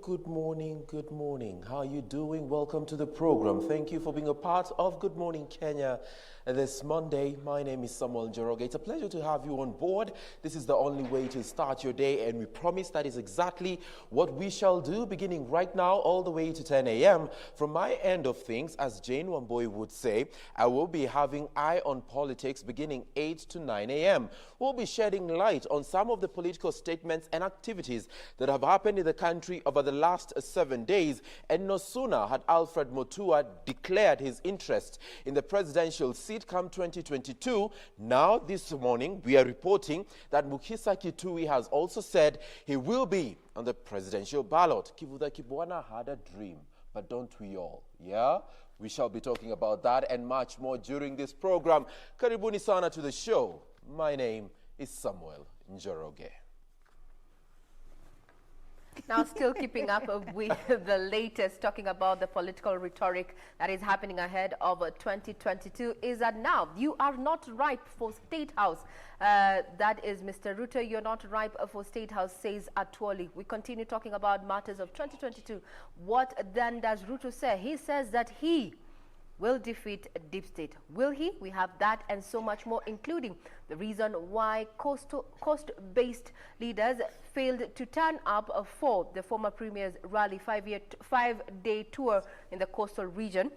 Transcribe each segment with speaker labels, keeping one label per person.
Speaker 1: good morning, good morning. How are you doing? Welcome to the program. Thank you for being a part of Good Morning Kenya this Monday. My name is Samuel Njoroge. It's a pleasure to have you on board. This is the only way to start your day, and we promise that is exactly what we shall do, beginning right now all the way to 10 a.m. From my end of things, as Jane Wamboy would say, I will be having Eye on Politics beginning 8 to 9 a.m. We'll be shedding light on some of the political statements and activities that have happened in the country over the last 7 days, and no sooner had Alfred Mutua declared his interest in the presidential seat come 2022. Now, this morning, we are reporting that Mukisa Kitui has also said he will be on the presidential ballot. Kivuda Kibwana had a dream, but don't we all? Yeah? We shall be talking about that and much more during this program. Karibuni sana to the show. My name is Samuel Njoroge.
Speaker 2: Now, still keeping up with the latest, talking about the political rhetoric that is happening ahead of 2022, is that now you are not ripe for State House. That is Mr. Ruto. You're not ripe for State House, says Atwoli. We continue talking about matters of 2022. What then does Ruto say? He says that he will defeat Deep State. Will he? We have that and so much more, including the reason why coast-based leaders failed to turn up for the former Premier's rally, five-day tour in the coastal region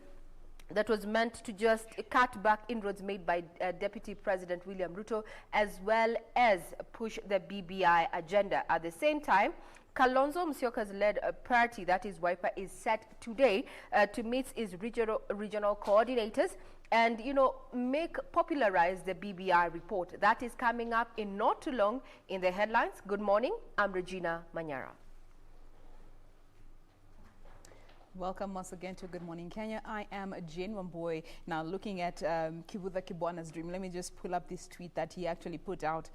Speaker 2: that was meant to just cut back inroads made by Deputy President William Ruto, as well as push the BBI agenda. At the same time, Kalonzo Musyoka's led party, that is Wiper, is set today to meet its regional coordinators and, popularize the BBI report. That is coming up in not too long in the headlines. Good morning. I'm Regina Manyara.
Speaker 3: Welcome once again to Good Morning Kenya. I am Jane Wamboy. Now looking at Kivuda Kibwana's dream, let me just pull up this tweet that he actually put out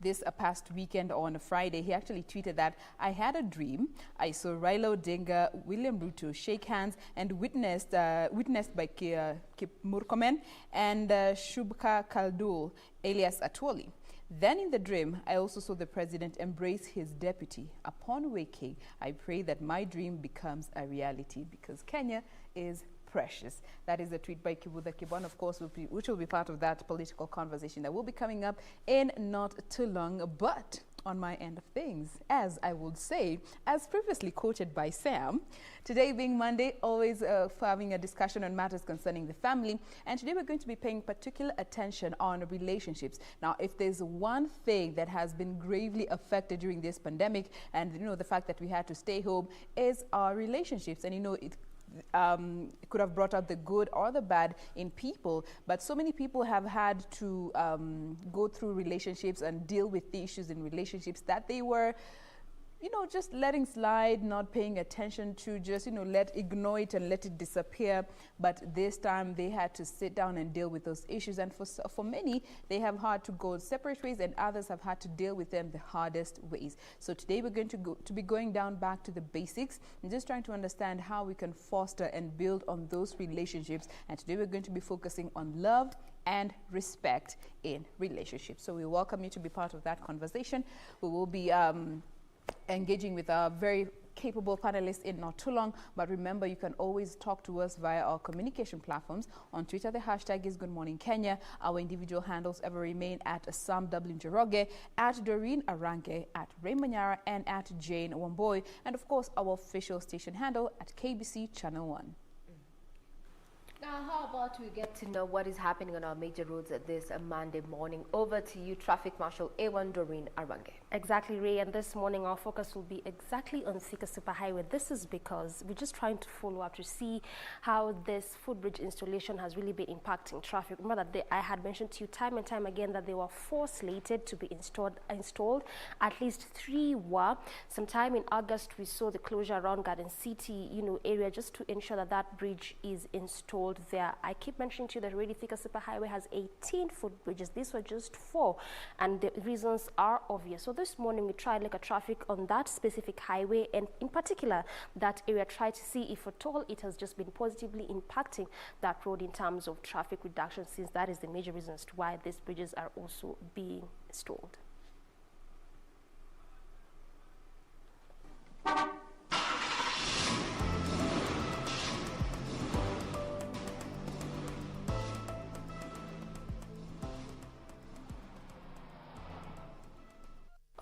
Speaker 3: this past weekend on a Friday. He actually tweeted that, "I had a dream. I saw Raila Odinga, William Ruto shake hands and witnessed by Kip Murkomen and Shubka Kaldul, alias Atwoli. Then in the dream, I also saw the president embrace his deputy. Upon waking, I pray that my dream becomes a reality because Kenya is precious." That is a tweet by Kivuda Kibwana, of course, which will be part of that political conversation that will be coming up in not too long. But on my end of things, as I would say, as previously quoted by Sam, today being Monday, always having a discussion on matters concerning the family. And today we're going to be paying particular attention on relationships. Now, if there's one thing that has been gravely affected during this pandemic and, the fact that we had to stay home is our relationships. And, it could have brought out the good or the bad in people, but so many people have had to go through relationships and deal with the issues in relationships that they were just letting slide, not paying attention to, just, ignore it and let it disappear. But this time they had to sit down and deal with those issues. And for many, they have had to go separate ways, and others have had to deal with them the hardest ways. So today we're going to be going down back to the basics and just trying to understand how we can foster and build on those relationships. And today we're going to be focusing on love and respect in relationships. So we welcome you to be part of that conversation. We will be engaging with our very capable panelists in not too long. But remember, you can always talk to us via our communication platforms. On Twitter, the hashtag is Good Morning Kenya. Our individual handles ever remain at Sam W. Njoroge, at Doreen Aranke, at Ray Manyara, and at Jane Wamboy. And of course, our official station handle at KBC Channel 1.
Speaker 2: Now, how about we get to know what is happening on our major roads this Monday morning? Over to you, Traffic Marshal A1 Doreen Arange.
Speaker 4: Exactly, Ray. And this morning, our focus will be exactly on Thika Superhighway. This is because we're just trying to follow up to see how this footbridge installation has really been impacting traffic. Remember that I had mentioned to you time and time again that there were 4 slated to be installed. At least 3 were. Sometime in August, we saw the closure around Garden City, area, just to ensure that that bridge is installed there. I keep mentioning to you that already Thika Superhighway has 18 footbridges. These were just 4, and the reasons are obvious. So this morning we tried like a traffic on that specific highway, and in particular that area, tried to see if at all it has just been positively impacting that road in terms of traffic reduction, since that is the major reason as to why these bridges are also being installed.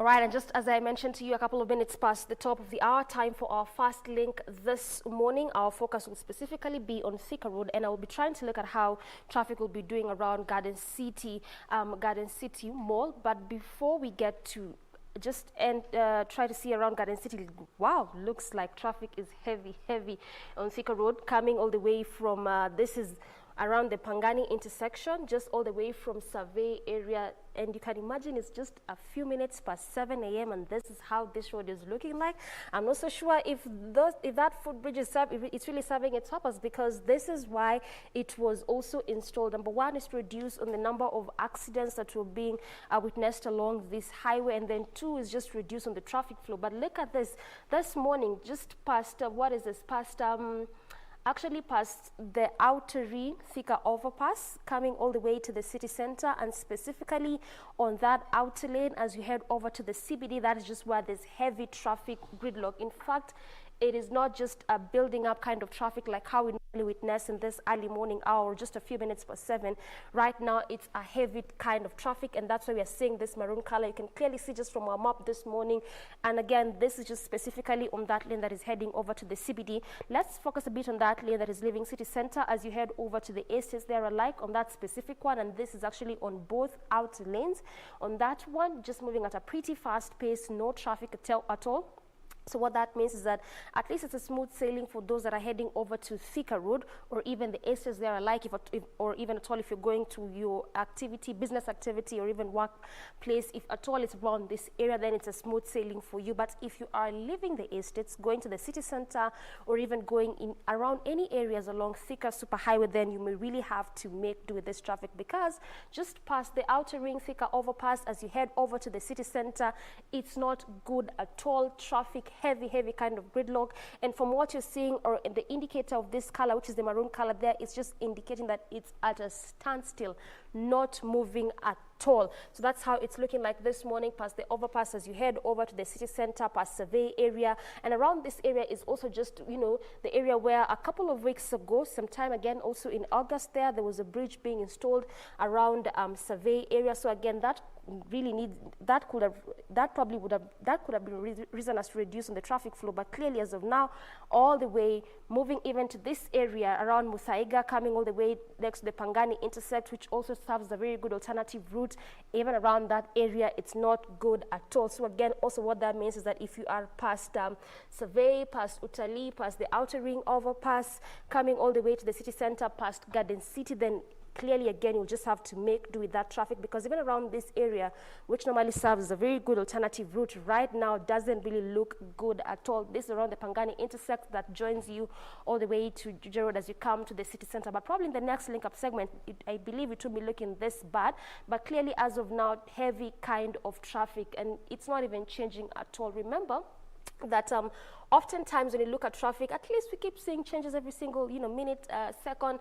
Speaker 4: All right, and just as I mentioned to you a couple of minutes past the top of the hour, time for our first link this morning. Our focus will specifically be on Thika Road, and I will be trying to look at how traffic will be doing around Garden City Mall. But before we get to try to see around Garden City, wow, looks like traffic is heavy on Thika Road, coming all the way from, this is around the Pangani intersection, just all the way from Survey area, and you can imagine it's just a few minutes past 7 a.m. and this is how this road is looking like. I'm not so sure if that footbridge is it's really serving its purpose, because this is why it was also installed. Number one is to reduce on the number of accidents that were being witnessed along this highway, and then two is just reduce on the traffic flow. But look at this morning, just past actually past the Outer Ring Thika overpass, coming all the way to the city center, and specifically on that outer lane as you head over to the CBD. That is just where there's heavy traffic gridlock. In fact, it is not just a building up kind of traffic like how we normally witness in this early morning hour, just a few minutes past 7. Right now, it's a heavy kind of traffic, and that's why we are seeing this maroon color. You can clearly see just from our map this morning. And again, this is just specifically on that lane that is heading over to the CBD. Let's focus a bit on that lane that is leaving city center as you head over to the estates. They are alike on that specific one, and this is actually on both outer lanes. On that one, just moving at a pretty fast pace, no traffic at all. So what that means is that at least it's a smooth sailing for those that are heading over to Thika Road, or even the estates there alike, or even at all if you're going to your activity, business activity, or even workplace. If at all it's around this area, then it's a smooth sailing for you. But if you are leaving the estates, going to the city center, or even going in around any areas along Thika Superhighway, then you may really have to make do with this traffic, because just past the Outer Ring Thika overpass as you head over to the city center, it's not good at all. Traffic, heavy kind of gridlock, and from what you're seeing, or in the indicator of this color, which is the maroon color there, it's just indicating that it's at a standstill, not moving at all. So that's how it's looking like this morning past the overpass as you head over to the city center, past Survey area. And around this area is also just, you know, the area where a couple of weeks ago, sometime again also in August, there was a bridge being installed around Survey area. So again, that really needs, that could have been reason as to reduce on the traffic flow. But clearly as of now, all the way moving even to this area around Muthaiga, coming all the way next to the Pangani intercept, which also serves a very good alternative route. Even around that area, it's not good at all. So again, also what that means is that if you are past Survey, past Utali, past the Outer Ring overpass, coming all the way to the city center, past Garden City, then clearly again you'll just have to make do with that traffic, because even around this area, which normally serves as a very good alternative route, right now doesn't really look good at all. This is around the Pangani intersect that joins you all the way to Juja Road as you come to the city center. But probably in the next link up segment, I believe it will be looking this bad, but clearly as of now, heavy kind of traffic, and it's not even changing at all. Remember that oftentimes when you look at traffic, at least we keep seeing changes every single minute, second.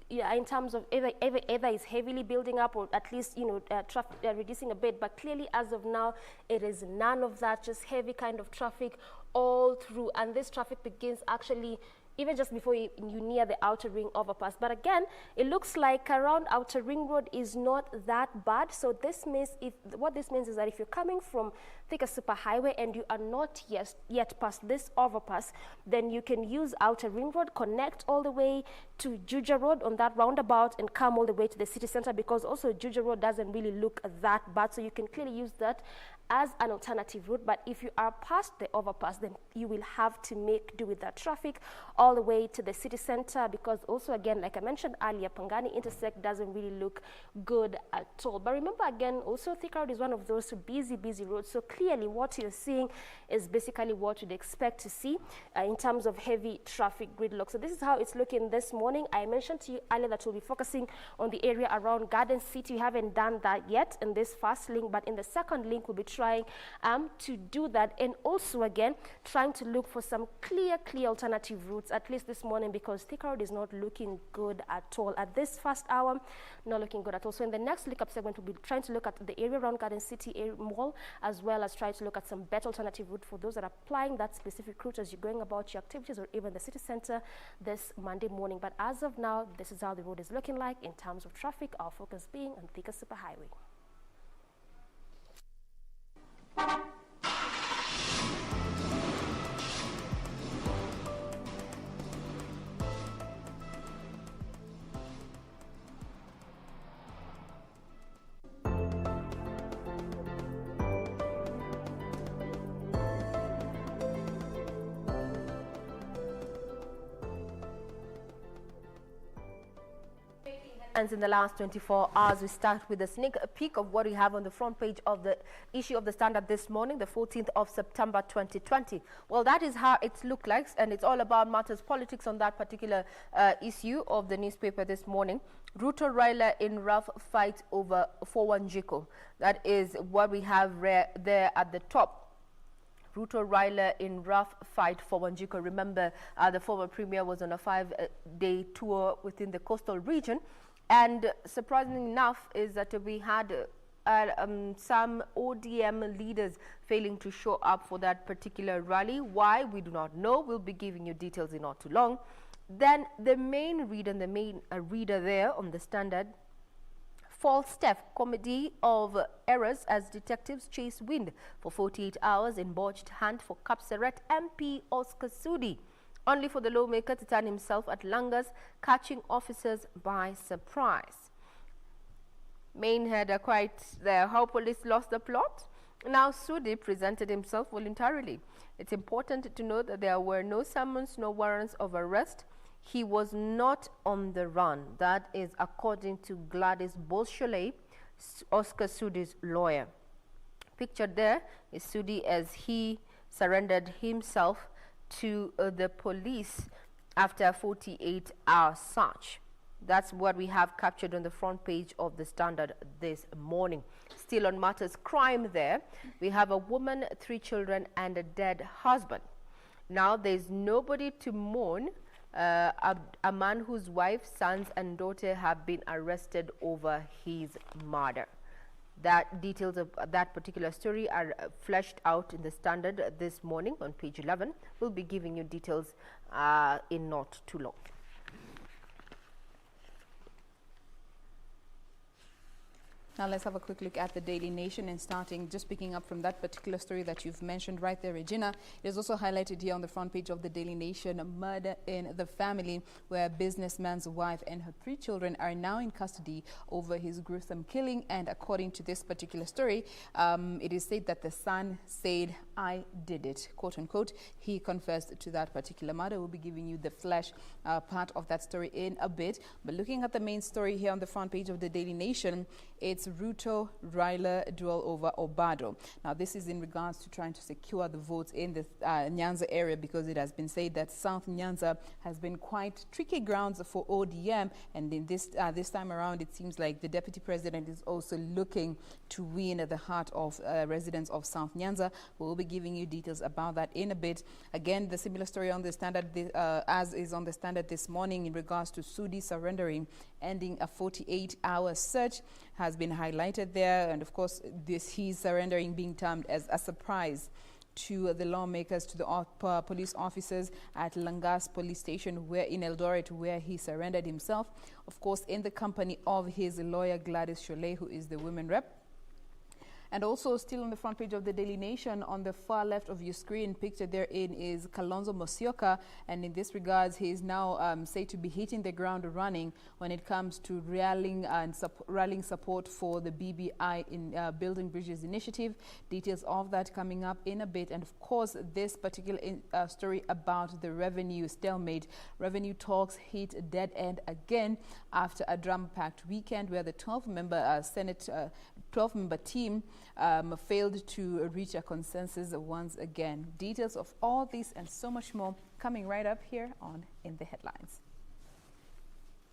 Speaker 4: Yeah, in terms of either is heavily building up, or at least traffic reducing a bit. But clearly as of now, it is none of that, just heavy kind of traffic all through. And this traffic begins actually even just before you near the Outer Ring overpass. But again, it looks like around Outer Ring Road is not that bad. So this means, what this means is that if you're coming from Thika Superhighway and you are not yet past this overpass, then you can use Outer Ring Road, connect all the way to Juja Road on that roundabout, and come all the way to the city center, because also Juja Road doesn't really look that bad. So you can clearly use that as an alternative route. But if you are past the overpass, then you will have to make do with that traffic all the way to the city center, because also again, like I mentioned earlier, Pangani intersect doesn't really look good at all. But remember again, also Thika Road is one of those busy roads. So clearly what you're seeing is basically what you'd expect to see in terms of heavy traffic gridlock. So this is how it's looking this morning. I mentioned to you earlier that we'll be focusing on the area around Garden City. We haven't done that yet in this first link, but in the second link we'll be trying to do that, and also again trying to look for some clear alternative routes, at least this morning, because Thika Road is not looking good at all at this first hour, not looking good at all. So in the next look up segment, we'll be trying to look at the area around Garden City Mall, as well as try to look at some better alternative route for those that are applying that specific route as you're going about your activities, or even the city center this Monday morning. But as of now, this is how the road is looking like in terms of traffic, our focus being on Thika Superhighway.
Speaker 2: In the last 24 hours, we start with a sneak peek of what we have on the front page of the issue of the Standard this morning, the 14th of September 2020. Well, that is how it looks like, and it's all about matters politics on that particular issue of the newspaper this morning. Ruto Raila in rough fight over Fowanjiko. That is what we have there at the top. Ruto Raila in rough fight for Wanjiko. Remember, the former premier was on a 5-day tour within the coastal region. And surprisingly enough is that we had some ODM leaders failing to show up for that particular rally. Why? We do not know. We'll be giving you details in not too long. Then the main reader there on the Standard, false step, comedy of errors as detectives chase wind for 48 hours in botched hunt for Kapseret MP Oscar Sudi, only for the lawmaker to turn himself at Langas, catching officers by surprise. Main header quite there, how police lost the plot. Now Sudi presented himself voluntarily. It's important to note that there were no summons, no warrants of arrest. He was not on the run. That is according to Gladys Beausoleil, Oscar Sudi's lawyer. Pictured there is Sudi as he surrendered himself to the police after a 48-hour search. That's what we have captured on the front page of the Standard this morning. Still on matters crime there, we have a woman, 3 children and a dead husband. Now there's nobody to mourn a man whose wife, sons and daughter have been arrested over his murder. That details of that particular story are fleshed out in the Standard this morning on page 11. We'll be giving you details in not too long.
Speaker 3: Now let's have a quick look at the Daily Nation, and starting just picking up from that particular story that you've mentioned right there, Regina. It is also highlighted here on the front page of the Daily Nation, murder in the family, where a businessman's wife and her 3 children are now in custody over his gruesome killing. And according to this particular story, it is said that the son said, "I did it," quote unquote. He confessed to that particular murder. We'll be giving you the flash part of that story in a bit. But looking at the main story here on the front page of the Daily Nation, it's Ruto Raila duel over Obado. Now, this is in regards to trying to secure the votes in the Nyanza area, because it has been said that South Nyanza has been quite tricky grounds for ODM. And in this time around, it seems like the deputy president is also looking to win at the heart of residents of South Nyanza. We'll be giving you details about that in a bit. Again, the similar story on the Standard, as is on the Standard this morning, in regards to Sudi surrendering, ending a 48-hour search, has been highlighted there. And of course, his surrendering being termed as a surprise to the lawmakers, to the police officers at Langas police station, where in Eldoret, where he surrendered himself, of course, in the company of his lawyer Gladys Beausoleil, who is the women rep. And also still on the front page of the Daily Nation, on the far left of your screen, pictured therein is Kalonzo Musyoka. And in this regards, he is now said to be hitting the ground running when it comes to rallying support for the BBI in Building Bridges initiative. Details of that coming up in a bit. And of course, this particular story about the revenue stalemate. Revenue talks hit a dead end again after a drum-packed weekend where the 12-member Senate 12-member team failed to reach a consensus once again. Details of all this and so much more coming right up here on In the Headlines.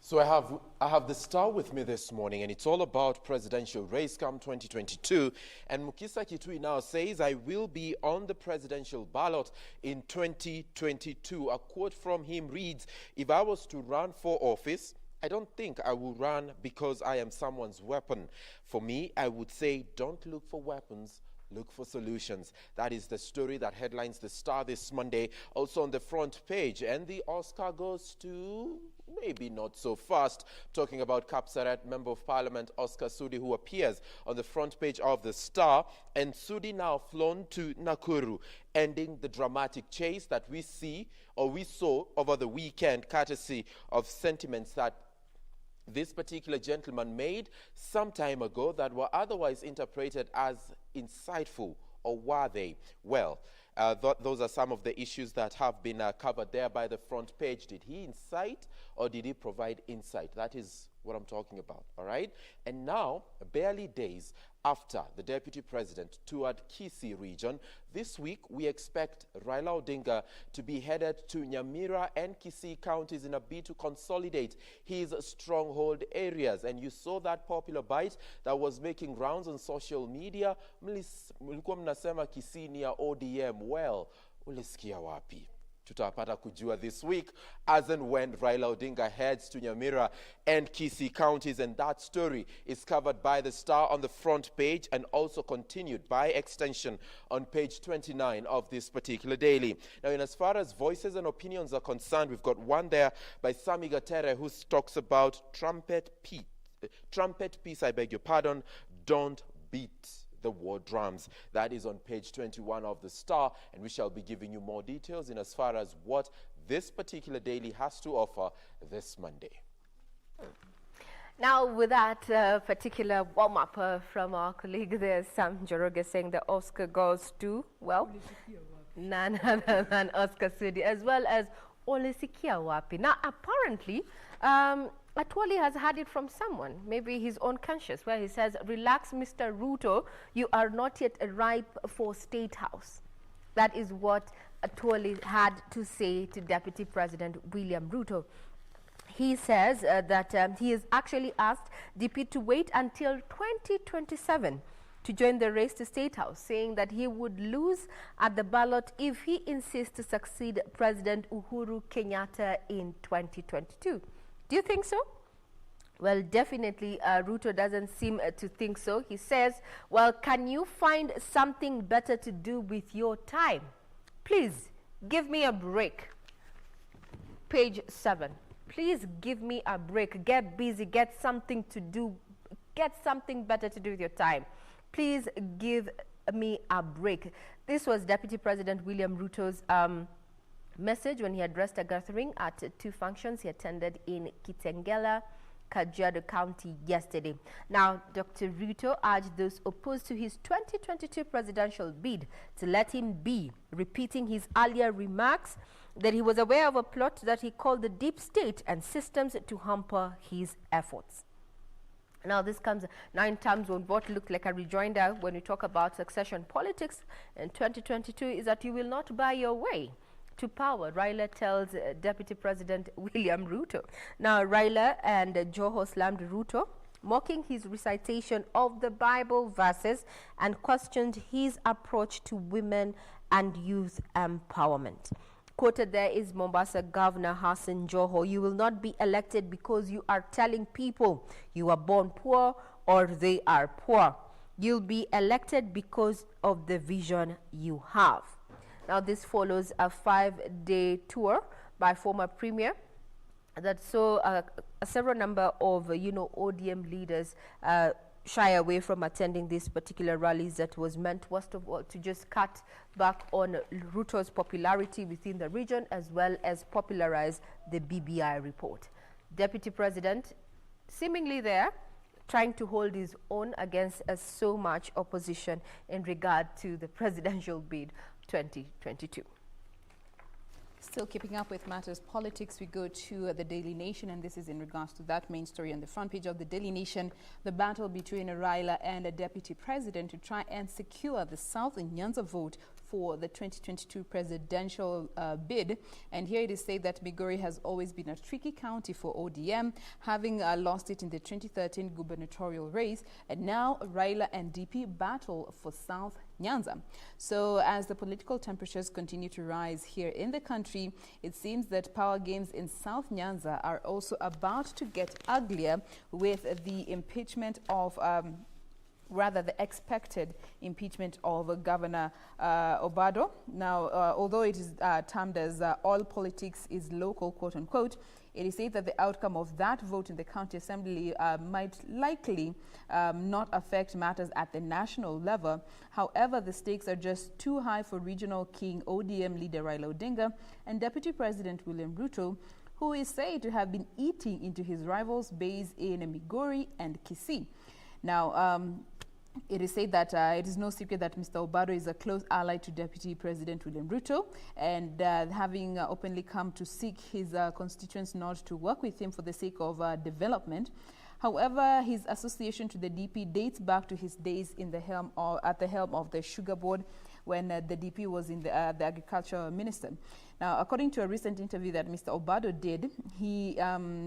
Speaker 1: So I have the Star with me this morning, and it's all about presidential race come 2022. And Mukisa Kitui now says, "I will be on the presidential ballot in 2022. A quote from him reads, "If I was to run for office, I don't think I will run because I am someone's weapon. For me, I would say, don't look for weapons, look for solutions. That is the story that headlines the Star this Monday, also on the front page. And the Oscar goes to, maybe not so fast, talking about Kapsaret Member of Parliament Oscar Sudi, who appears on the front page of the Star. And Sudi now flown to Nakuru, ending the dramatic chase that we saw over the weekend, courtesy of sentiments that this particular gentleman made some time ago that were otherwise interpreted as insightful, or were they? Well, those are some of the issues that have been covered there by the front page. Did he incite or did he provide insight? That is what I'm talking about, all right? And now, barely days after the Deputy President toured Kisii region, this week we expect Raila Odinga to be headed to Nyamira and Kisii counties in a bid to consolidate his stronghold areas. And you saw that popular bite that was making rounds on social media. Mlikuwa mnasema Kisii ni ya ODM. Well, ulisikia wapi? Tutapata kujua this week as and when Raila Odinga heads to Nyamira and Kisii counties, and that story is covered by the Star on the front page and also continued by extension on page 29 of this particular daily. Now, in as far as voices and opinions are concerned, we've got one there by Sami Gatere who talks about trumpet peace, I beg your pardon, don't beat the war drums. That is on page 21 of the Star, and we shall be giving you more details in as far as what this particular daily has to offer this Monday.
Speaker 2: Now, with that particular warm-up from our colleague there, Sam Njoroge, saying the Oscar goes to, well, none other than Oscar Sudi, as well as Olesikia Wapi. Now, apparently, Atwoli has heard it from someone, maybe his own conscience, where he says, relax, Mr. Ruto, you are not yet ripe for State House. That is what Atwoli had to say to Deputy President William Ruto. He says that he has actually asked DP to wait until 2027 to join the race to State House, saying that he would lose at the ballot if he insists to succeed President Uhuru Kenyatta in 2022. Do you think so? Well, definitely Ruto doesn't seem to think so. He says, well, can you find something better to do with your time? Please, give me a break. Page 7. Please give me a break. Get busy. Get something to do. Get something better to do with your time. Please give me a break. This was Deputy President William Ruto's message when he addressed a gathering at two functions he attended in Kitengela, Kajiado County yesterday. Now, Dr. Ruto urged those opposed to his 2022 presidential bid to let him be, repeating his earlier remarks that he was aware of a plot that he called the deep state and systems to hamper his efforts. Now, this comes now in terms of what looked like a rejoinder when we talk about succession politics in 2022 is that you will not buy your way to power, Raila tells Deputy President William Ruto. Now, Raila and Joho slammed Ruto, mocking his recitation of the Bible verses and questioned his approach to women and youth empowerment. Quoted there is Mombasa Governor Hassan Joho, you will not be elected because you are telling people you are born poor or they are poor. You'll be elected because of the vision you have. Now, this follows a 5-day tour by former Premier that saw a several number of, ODM leaders shy away from attending these particular rallies that was meant, first of all, to just cut back on Ruto's popularity within the region as well as popularize the BBI report. Deputy President seemingly there trying to hold his own against so much opposition in regard to the presidential bid 2022.
Speaker 3: Still keeping up with matters politics, we go to the Daily Nation, and this is in regards to that main story on the front page of the Daily Nation, the battle between Raila and a deputy president to try and secure the South Nyanza vote for the 2022 presidential bid. And here it is said that Migori has always been a tricky county for ODM, having lost it in the 2013 gubernatorial race. And now Raila and DP battle for South Nyanza. So as the political temperatures continue to rise here in the country, it seems that power games in South Nyanza are also about to get uglier with the impeachment of rather the expected impeachment of Governor Obado. Now, although it is termed as all politics is local, quote unquote, it is said that the outcome of that vote in the county assembly might likely not affect matters at the national level. However, the stakes are just too high for regional king ODM leader Raila Odinga and Deputy President William Ruto, who is said to have been eating into his rivals' base in Migori and Kisii. Now, it is said that it is no secret that Mr. Obado is a close ally to Deputy President William Ruto, and having openly come to seek his constituents not to work with him for the sake of development. However, his association to the DP dates back to his days in the helm at the helm of the Sugar Board when the DP was in the agriculture minister. Now, according to a recent interview that Mr. Obado did, he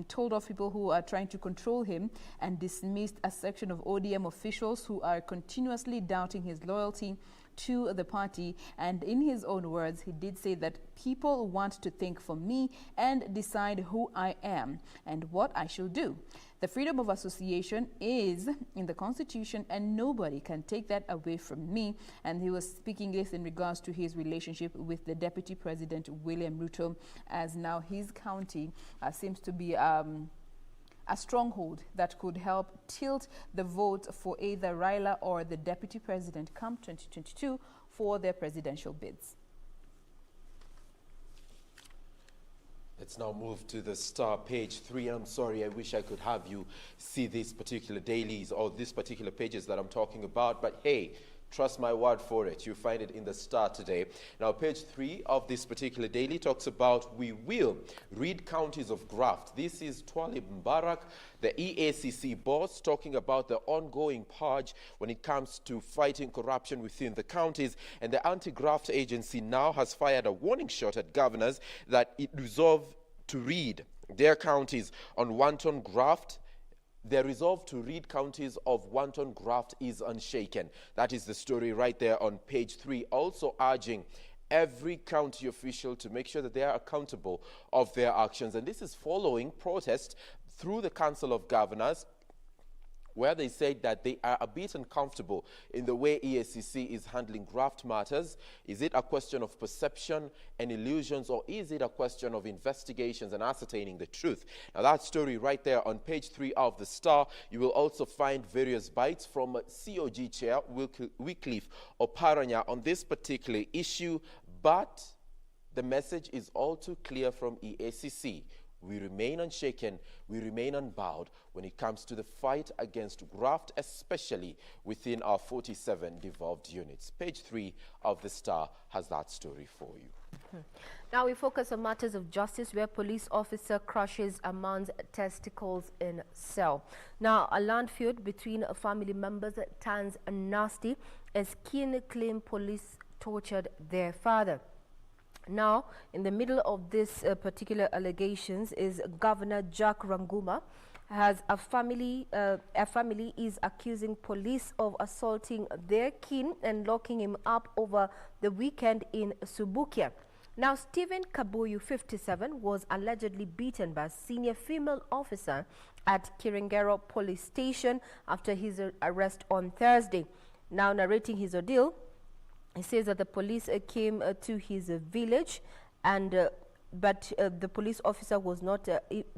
Speaker 3: told off people who are trying to control him and dismissed a section of ODM officials who are continuously doubting his loyalty to the party. And in his own words, he did say that people want to think for me and decide who I am and what I shall do. The freedom of association is in the Constitution and nobody can take that away from me. And he was speaking this in regards to his relationship with the Deputy President William Ruto, as now his county seems to be a stronghold that could help tilt the vote for either Raila or the Deputy President come 2022 for their presidential bids.
Speaker 1: Let's now move to the Star page 3. I'm sorry, I wish I could have you see these particular dailies or these particular pages that I'm talking about, but hey, trust my word for it. You find it in the Star today. Now, page 3 of this particular daily talks about we will rid counties of graft. This is Twalib Mbarak, the EACC boss, talking about the ongoing purge when it comes to fighting corruption within the counties. And the anti-graft agency now has fired a warning shot at governors that it resolve to rid their counties on wanton graft. Their resolve to rid counties of wanton graft is unshaken. That is the story right there on page 3. Also urging every county official to make sure that they are accountable of their actions. And this is following protest through the Council of Governors, where they said that they are a bit uncomfortable in the way EACC is handling graft matters. Is it a question of perception and illusions, or is it a question of investigations and ascertaining the truth? Now, that story right there on page 3 of the Star. You will also find various bites from COG Chair Wycliffe Oparanya on this particular issue, but the message is all too clear from EACC. We remain unshaken, we remain unbowed when it comes to the fight against graft, especially within our 47 devolved units. Page 3 of the Star has that story for you.
Speaker 2: Now we focus on matters of justice, where police officer crushes a man's testicles in cell. Now, a land feud between family members turns nasty as kin claim police tortured their father. Now, in the middle of this particular allegations is Governor Jack Ranguma. Has a family is accusing police of assaulting their kin and locking him up over the weekend in Subukia. Now, Stephen Kabuyu, 57, was allegedly beaten by a senior female officer at Kiringero Police Station after his arrest on Thursday. Now, narrating his ordeal, he says that the police came to his village, and but the police officer was not,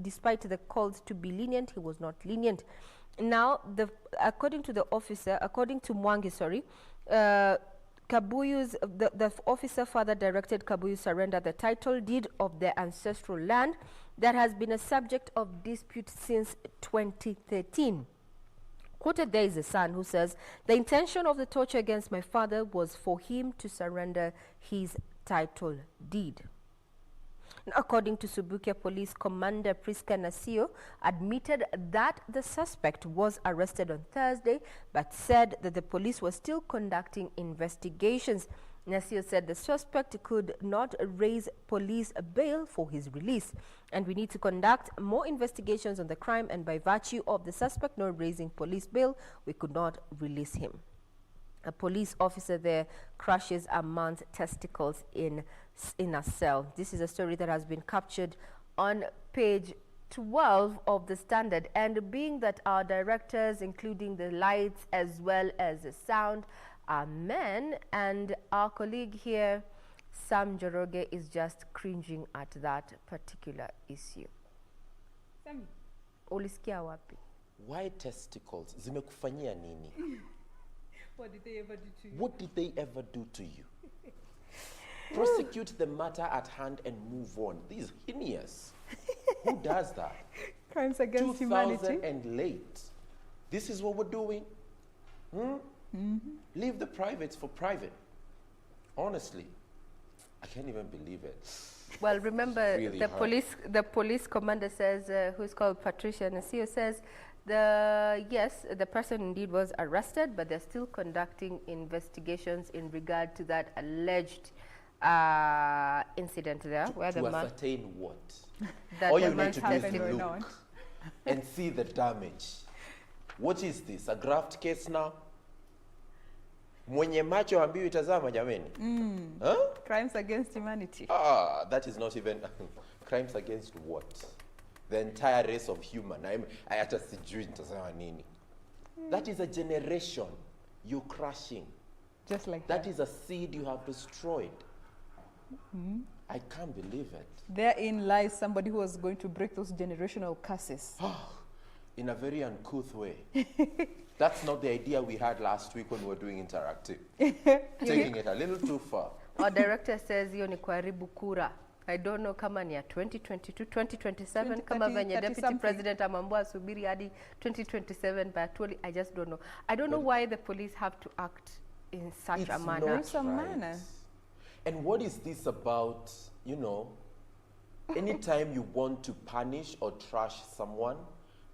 Speaker 2: despite the calls to be lenient, he was not lenient. Now, according to the officer, according to Mwangi, Kabuyu's the officer further directed Kabuyu surrender the title deed of their ancestral land that has been a subject of dispute since 2013. Quoted there is a son who says, the intention of the torture against my father was for him to surrender his title deed. According to Subukia Police Commander Priska Nasio, admitted that the suspect was arrested on Thursday, but said that the police were still conducting investigations. Nasio said the suspect could not raise police bail for his release, and we need to conduct more investigations on the crime, and by virtue of the suspect not raising police bail, we could not release him. A police officer there crushes a man's testicles in a cell. This is a story that has been captured on page 12 of the Standard. And being that our directors, including the lights as well as the sound, are men, and our colleague here, Sam Joroge, is just cringing at that particular issue.
Speaker 3: Sammy.
Speaker 2: Ulisikia wapi?
Speaker 1: Why testicles? Zimekufanyia nini?
Speaker 3: What did they ever do to you?
Speaker 1: What did they ever do to you? Prosecute the matter at hand and move on. This is heinous. Who does that?
Speaker 3: Crimes against humanity.
Speaker 1: 2000 and late. This is what we're doing? Leave the privates for private. Honestly, I can't even believe it.
Speaker 2: Well, remember,
Speaker 1: Really
Speaker 2: the police commander says, who's called Patricia Nasio, says, the person indeed was arrested, but they're still conducting investigations in regard to that alleged incident there. Where
Speaker 1: To
Speaker 2: the man
Speaker 1: ascertain what?
Speaker 2: that
Speaker 1: All
Speaker 2: the
Speaker 1: you
Speaker 2: man
Speaker 1: need to do is
Speaker 2: tested.
Speaker 1: look and see the damage. What is this? A graft case now? Mwenye macho hambiwi tazama jameni. Huh?
Speaker 3: Crimes against humanity.
Speaker 1: That is not even crimes against what? The entire race of human. I hata sijui nitasema nini. That is a generation you're crushing.
Speaker 3: Just like
Speaker 1: That is a seed you have destroyed. I can't believe it.
Speaker 3: Therein lies somebody who was going to break those generational curses.
Speaker 1: In a very uncouth way. That's not the idea we had last week when we were doing interactive. Taking it a little too far.
Speaker 2: Our director says hiyo ni kuharibu kura. I don't know kama ni ya 2022, 2027, kama venye deputy
Speaker 3: something.
Speaker 2: president amambua subiri hadi 2027, but actually I just don't know. I don't know why the police have to act in such a manner.
Speaker 1: Not
Speaker 3: Some
Speaker 1: right.
Speaker 3: manner.
Speaker 1: And what is this about, you know, anytime you want to punish or trash someone,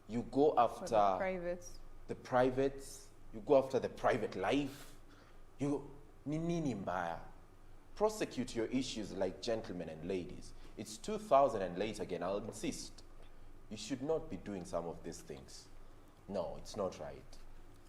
Speaker 1: you go after the privates, you go after the private life, you ni nini mbaya. Prosecute your issues like gentlemen and ladies. It's 2000 and late again, I'll insist. You should not be doing some of these things. No, it's not right.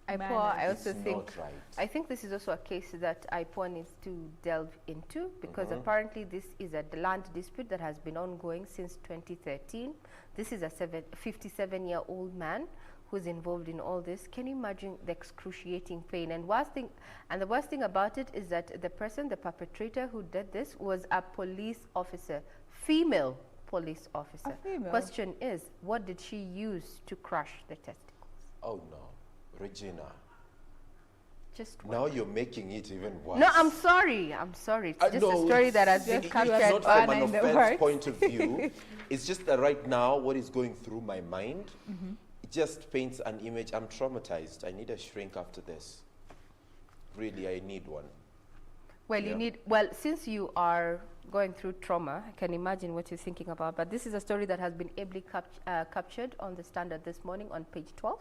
Speaker 2: I also
Speaker 1: It's
Speaker 2: think
Speaker 1: not right.
Speaker 2: I think this is also a case that IPOA needs to delve into, because apparently this is a land dispute that has been ongoing since 2013. This is a 57-year-old man who's involved in all this. Can you imagine the excruciating pain? And the worst thing about it is that the person, the perpetrator who did this, was a police officer, female police officer.
Speaker 3: Female.
Speaker 2: Question is, what did she use to crush the testicles?
Speaker 1: Oh no, Regina.
Speaker 2: Just
Speaker 1: Now you're making it even worse.
Speaker 2: No, I'm sorry. It's just
Speaker 1: no,
Speaker 2: a story that has been
Speaker 1: it's
Speaker 2: captured.
Speaker 1: not from
Speaker 3: Anna
Speaker 1: an
Speaker 3: in the
Speaker 1: offense
Speaker 3: works.
Speaker 1: point of view. It's just that right now, what is going through my mind, it just paints an image. I'm traumatized. I need a shrink after this. Really, I need one.
Speaker 2: Well, since you are going through trauma, I can imagine what you're thinking about. But this is a story that has been ably captured on the Standard this morning on page 12.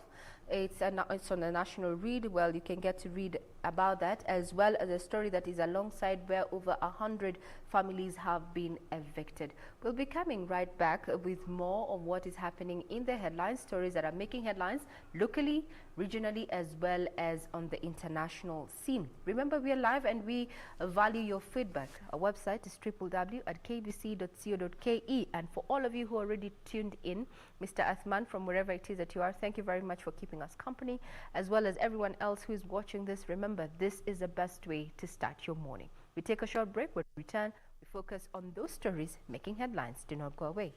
Speaker 2: It's on the national read. Well, you can get to read about that, as well as a story that is alongside where over 100 families have been evicted. We'll be coming right back with more of what is happening in the headlines, stories that are making headlines locally, regionally, as well as on the international scene. Remember, we are live and we value your feedback. Our website is www.kbc.co.ke. And for all of you who are already tuned in, Mr. Athman, from wherever it is that you are, thank you very much for keeping us company, as well as everyone else who is watching this. Remember, this is the best way to start your morning. We take a short break. When we return, we focus on those stories making headlines. Do not go away.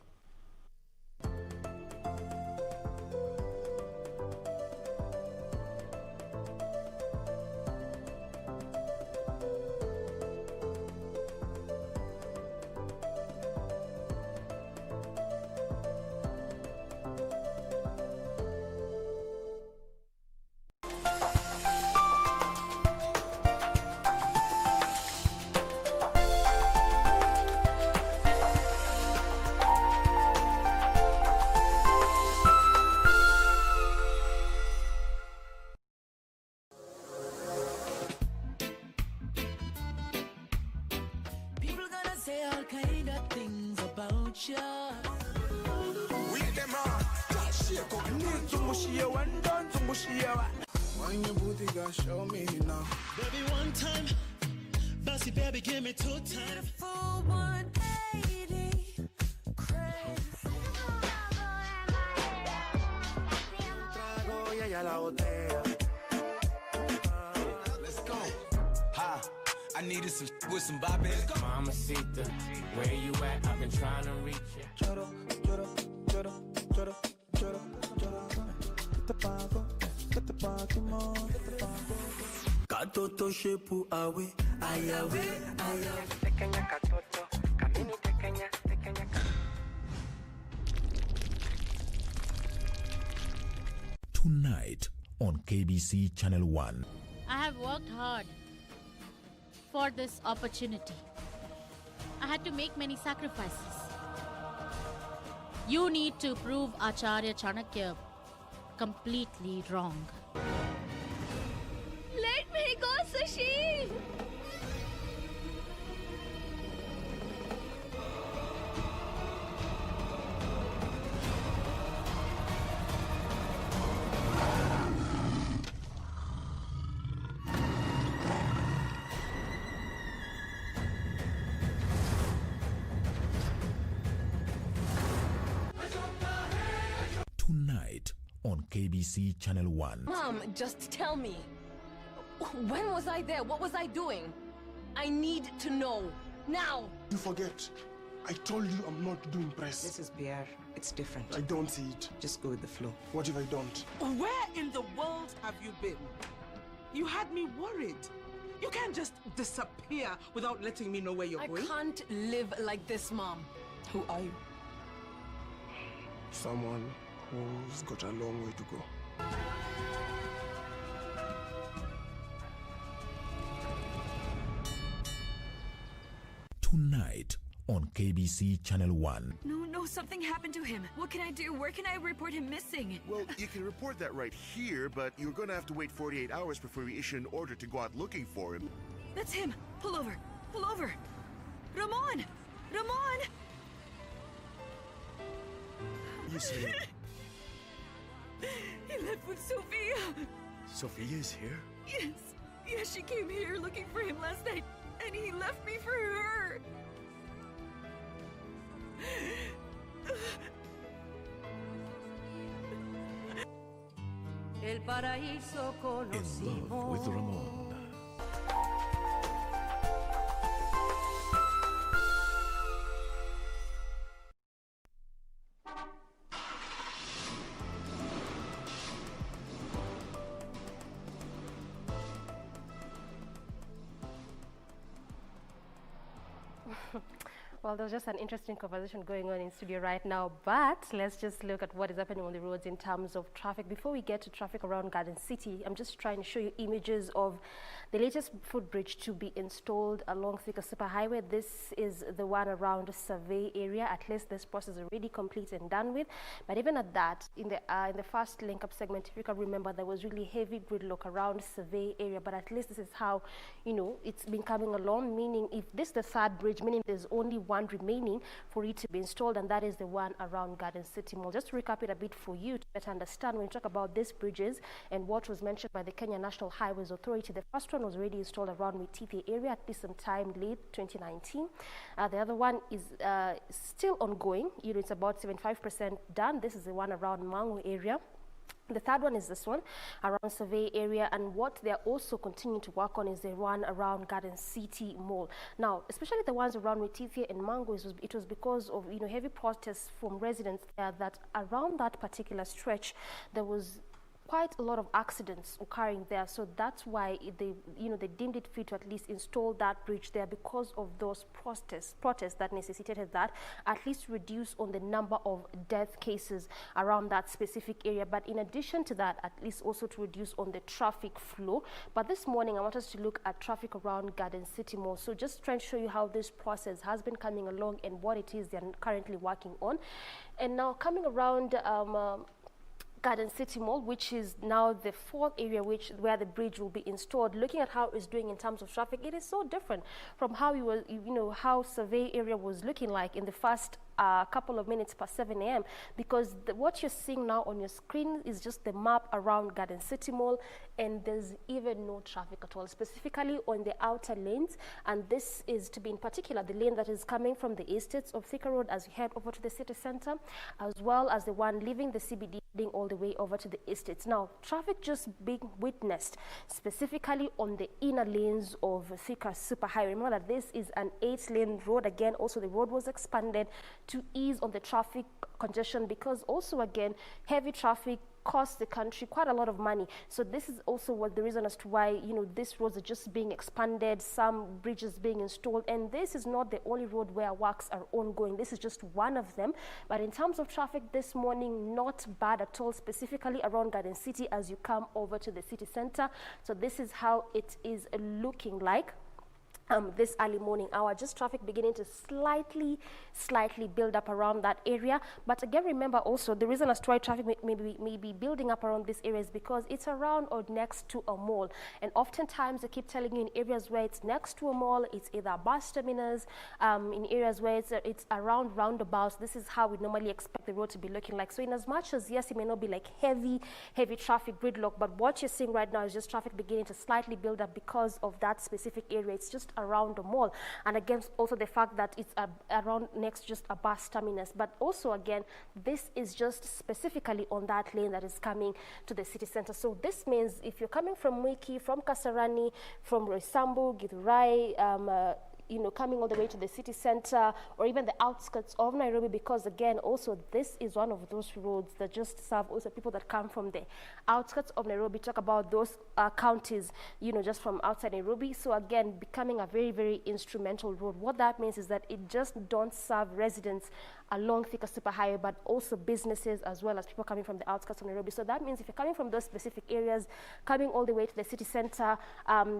Speaker 5: When your booty got show me now.
Speaker 6: Baby, one time, bossy baby, give me 2 times.
Speaker 7: Full 180, crazy.
Speaker 5: a la botella.
Speaker 7: Let's go. Ha. I needed some with some bop in it.
Speaker 8: Mamacita, where you at? I've been trying to reach you.
Speaker 5: Choro, choro, choro, choro, choro, choro. Te pago, mo, te pago.
Speaker 6: Katoto shepu awe, ayawe, ayawe.
Speaker 5: Pequeña katoto, camini pequeña, pequeña.
Speaker 9: Tonight on KBC Channel 1.
Speaker 10: I have worked hard for this opportunity. I had to make many sacrifices. You need to prove Acharya Chanakya completely wrong.
Speaker 11: Let me go, Sushi!
Speaker 9: Tonight on KBC Channel 1.
Speaker 11: Mom, just tell me. When was I there? What was I doing? I need to know. Now!
Speaker 5: You forget. I told you I'm not doing press.
Speaker 12: This is beer. It's different.
Speaker 5: I don't see it.
Speaker 12: Just go with the flow.
Speaker 5: What if I don't?
Speaker 13: Where in the world have you been? You had me worried. You can't just disappear without letting me know where you're going.
Speaker 11: I can't live like this, Mom.
Speaker 12: Who are you?
Speaker 5: Someone who's got a long way to go.
Speaker 9: Tonight on KBC Channel 1.
Speaker 11: No, something happened to him. What can I do? Where can I report him missing?
Speaker 14: Well, you can report that right here, but you're going to have to wait 48 hours before we issue an order to go out looking for him.
Speaker 11: That's him. Pull over. Pull over. Ramon! Ramon!
Speaker 14: He's here.
Speaker 11: He left with Sophia.
Speaker 14: Sophia's here?
Speaker 11: Yes. Yes, she came here looking for him last night, and he left me for her.
Speaker 9: In love with Ramon.
Speaker 4: Well, there's just an interesting conversation going on in studio right now, but let's just look at what is happening on the roads in terms of traffic. Before we get to traffic around Garden City, I'm just trying to show you images of the latest footbridge to be installed along Thika Superhighway. This is the one around the Survey area. At least this process is already complete and done with. But even at that, in the first link-up segment, if you can remember, there was really heavy gridlock around Survey area. But at least this is how, you know, it's been coming along, meaning if this is the third bridge, meaning there's only one remaining for it to be installed, and that is the one around Garden City Mall. Just to recap it a bit for you to better understand, when we talk about these bridges and what was mentioned by the Kenya National Highways Authority, the first one was already installed around Witithia area at least sometime late 2019. The other one is still ongoing. You know, it's about 75% done. This is the one around Mangu area. The third one is this one around Survey area, and what they're also continuing to work on is the one around Garden City Mall. Now, especially the ones around Witithia and Mango, it was because of, you know, heavy protests from residents there that around that particular stretch there was quite a lot of accidents occurring there. So that's why they deemed it fit to at least install that bridge there, because of those protests that necessitated that, at least reduce on the number of death cases around that specific area. But in addition to that, at least also to reduce on the traffic flow. But this morning, I want us to look at traffic around Garden City Mall. So just trying to show you how this process has been coming along and what it is they're currently working on. And now coming around Garden City Mall, which is now the fourth area where the bridge will be installed. Looking at how it's doing in terms of traffic, it is so different from how how Survey area was looking like in the first couple of minutes past 7 a.m. because what you're seeing now on your screen is just the map around Garden City Mall, and there's even no traffic at all, specifically on the outer lanes. And this is to be in particular the lane that is coming from the estates of Thika Road as you head over to the city center, as well as the one leaving the CBD heading all the way over to the estates. Now, traffic just being witnessed specifically on the inner lanes of Thika Superhighway. Remember that this is an 8-lane road. Again, also the road was expanded to ease on the traffic congestion because also again, heavy traffic costs the country quite a lot of money. So this is also what the reason as to why, you know, these roads are just being expanded, some bridges being installed, and this is not the only road where works are ongoing. This is just one of them. But in terms of traffic this morning, not bad at all, specifically around Garden City as you come over to the city center. So this is how it is looking like. This early morning hour, just traffic beginning to slightly build up around that area. But again, remember also the reason as to why traffic may be building up around this area is because it's around or next to a mall. And oftentimes they keep telling you in areas where it's next to a mall, it's either a bus terminus, in areas where it's around roundabouts. This is how we normally expect the road to be looking like. So in as much as, yes, it may not be like heavy traffic gridlock, but what you're seeing right now is just traffic beginning to slightly build up because of that specific area. It's just around the mall, and again also the fact that it's around next just a bus terminus. But also again, this is just specifically on that lane that is coming to the city center. So this means if you're coming from Mwiki, from Kasarani, from Roysambu, Githurai, you know, coming all the way to the city center or even the outskirts of Nairobi, because again, also this is one of those roads that just serve also people that come from the outskirts of Nairobi. Talk about those counties, you know, just from outside Nairobi. So again, becoming a very, very instrumental road. What that means is that it just don't serve residents along Thika Superhighway, but also businesses as well as people coming from the outskirts of Nairobi. So that means if you're coming from those specific areas, coming all the way to the city center,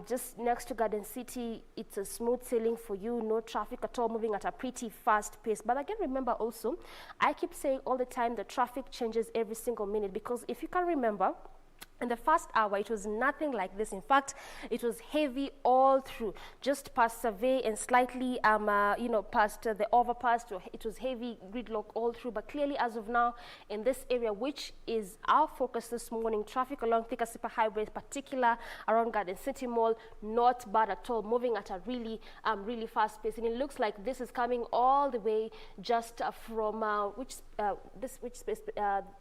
Speaker 4: just next to Garden City, it's a smooth sailing for you, no traffic at all, moving at a pretty fast pace. But again, remember also, I keep saying all the time that traffic changes every single minute, because if you can remember, in the first hour, it was nothing like this. In fact, it was heavy all through, just past Survey and slightly, you know, past the overpass. It was heavy gridlock all through. But clearly, as of now, in this area, which is our focus this morning, traffic along Thika Superhighway, in particular around Garden City Mall, not bad at all, moving at a really, really fast pace. And it looks like this is coming all the way just from which space?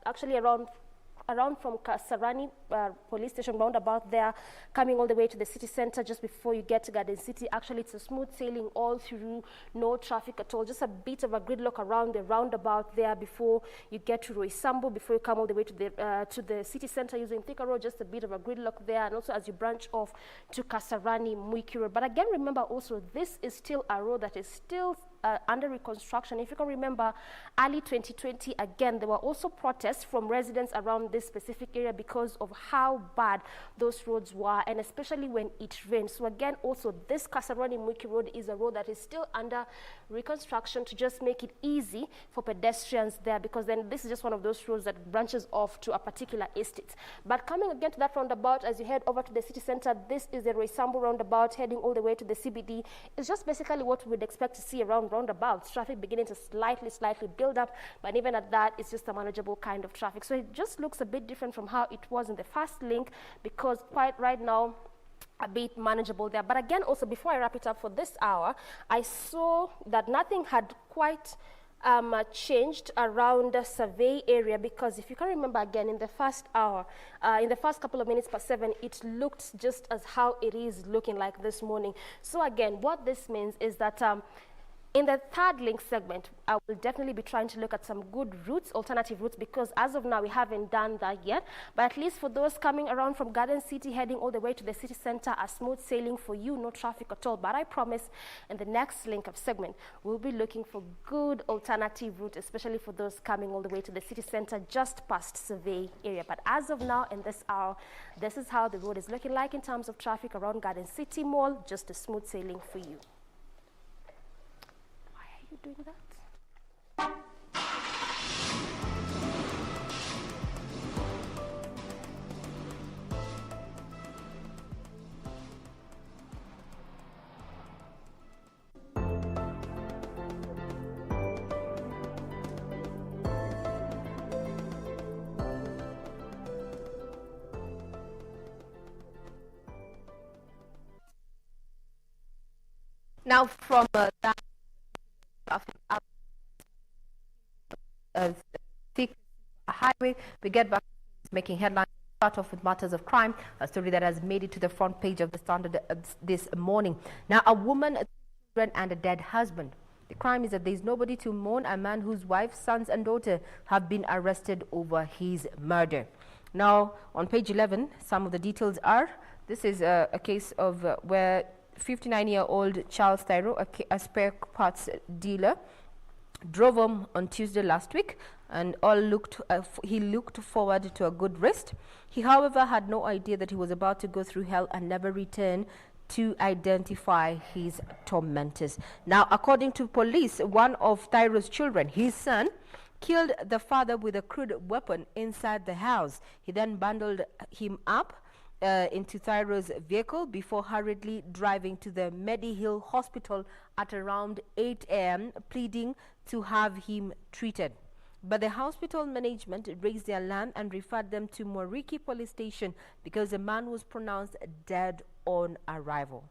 Speaker 4: Actually around from Kasarani police station roundabout there, coming all the way to the city center just before you get to Garden City. Actually, it's a smooth sailing all through, no traffic at all, just a bit of a gridlock around the roundabout there before you get to Roysambu, before you come all the way to the city center using Thika Road, just a bit of a gridlock there, and also as you branch off to Kasarani Mwiki Road. But again, remember also, this is still a road that is still under reconstruction. If you can remember, early 2020, again, there were also protests from residents around this specific area because of how bad those roads were, and especially when it rained. So again, also this Kasarani Mwiki Road is a road that is still under reconstruction to just make it easy for pedestrians there, because then this is just one of those roads that branches off to a particular estate. But coming again to that roundabout, as you head over to the city center, this is the Roysambu roundabout heading all the way to the CBD. It's just basically what we would expect to see around roundabouts, traffic beginning to slightly build up, but even at that, it's just a manageable kind of traffic. So it just looks a bit different from how it was in the first link, because quite right now, a bit manageable there. But again, also before I wrap it up for this hour, I saw that nothing had quite changed around the Survey area, because if you can remember again, in the first hour, in the first couple of minutes past 7, it looked just as how it is looking like this morning. So again, what this means is that in the third link segment, I will definitely be trying to look at some good routes, alternative routes, because as of now, we haven't done that yet. But at least for those coming around from Garden City, heading all the way to the city center, a smooth sailing for you, no traffic at all. But I promise in the next link up segment, we'll be looking for good alternative route, especially for those coming all the way to the city center, just past Survey area. But as of now, in this hour, this is how the road is looking like in terms of traffic around Garden City Mall, just a smooth sailing for you. You doing that?
Speaker 2: Now from that thick high We get back to making headlines. Start off with matters of crime, a story that has made it to the front page of the Standard this morning. Now, a woman, a children, and a dead husband. The crime is that there is nobody to mourn a man whose wife, sons, and daughter have been arrested over his murder. Now, on page 11, some of the details are: this is a case of where 59-year-old Charles Thyro, a spare parts dealer, drove home on Tuesday last week, and he looked forward to a good rest. He, however, had no idea that he was about to go through hell and never return to identify his tormentors. Now, according to police, one of Thyro's children, his son, killed the father with a crude weapon inside the house. He then bundled him up into Thyro's vehicle before hurriedly driving to the Medihill Hospital at around 8 a.m., pleading to have him treated. But the hospital management raised the alarm and referred them to Moriki police station because the man was pronounced dead on arrival.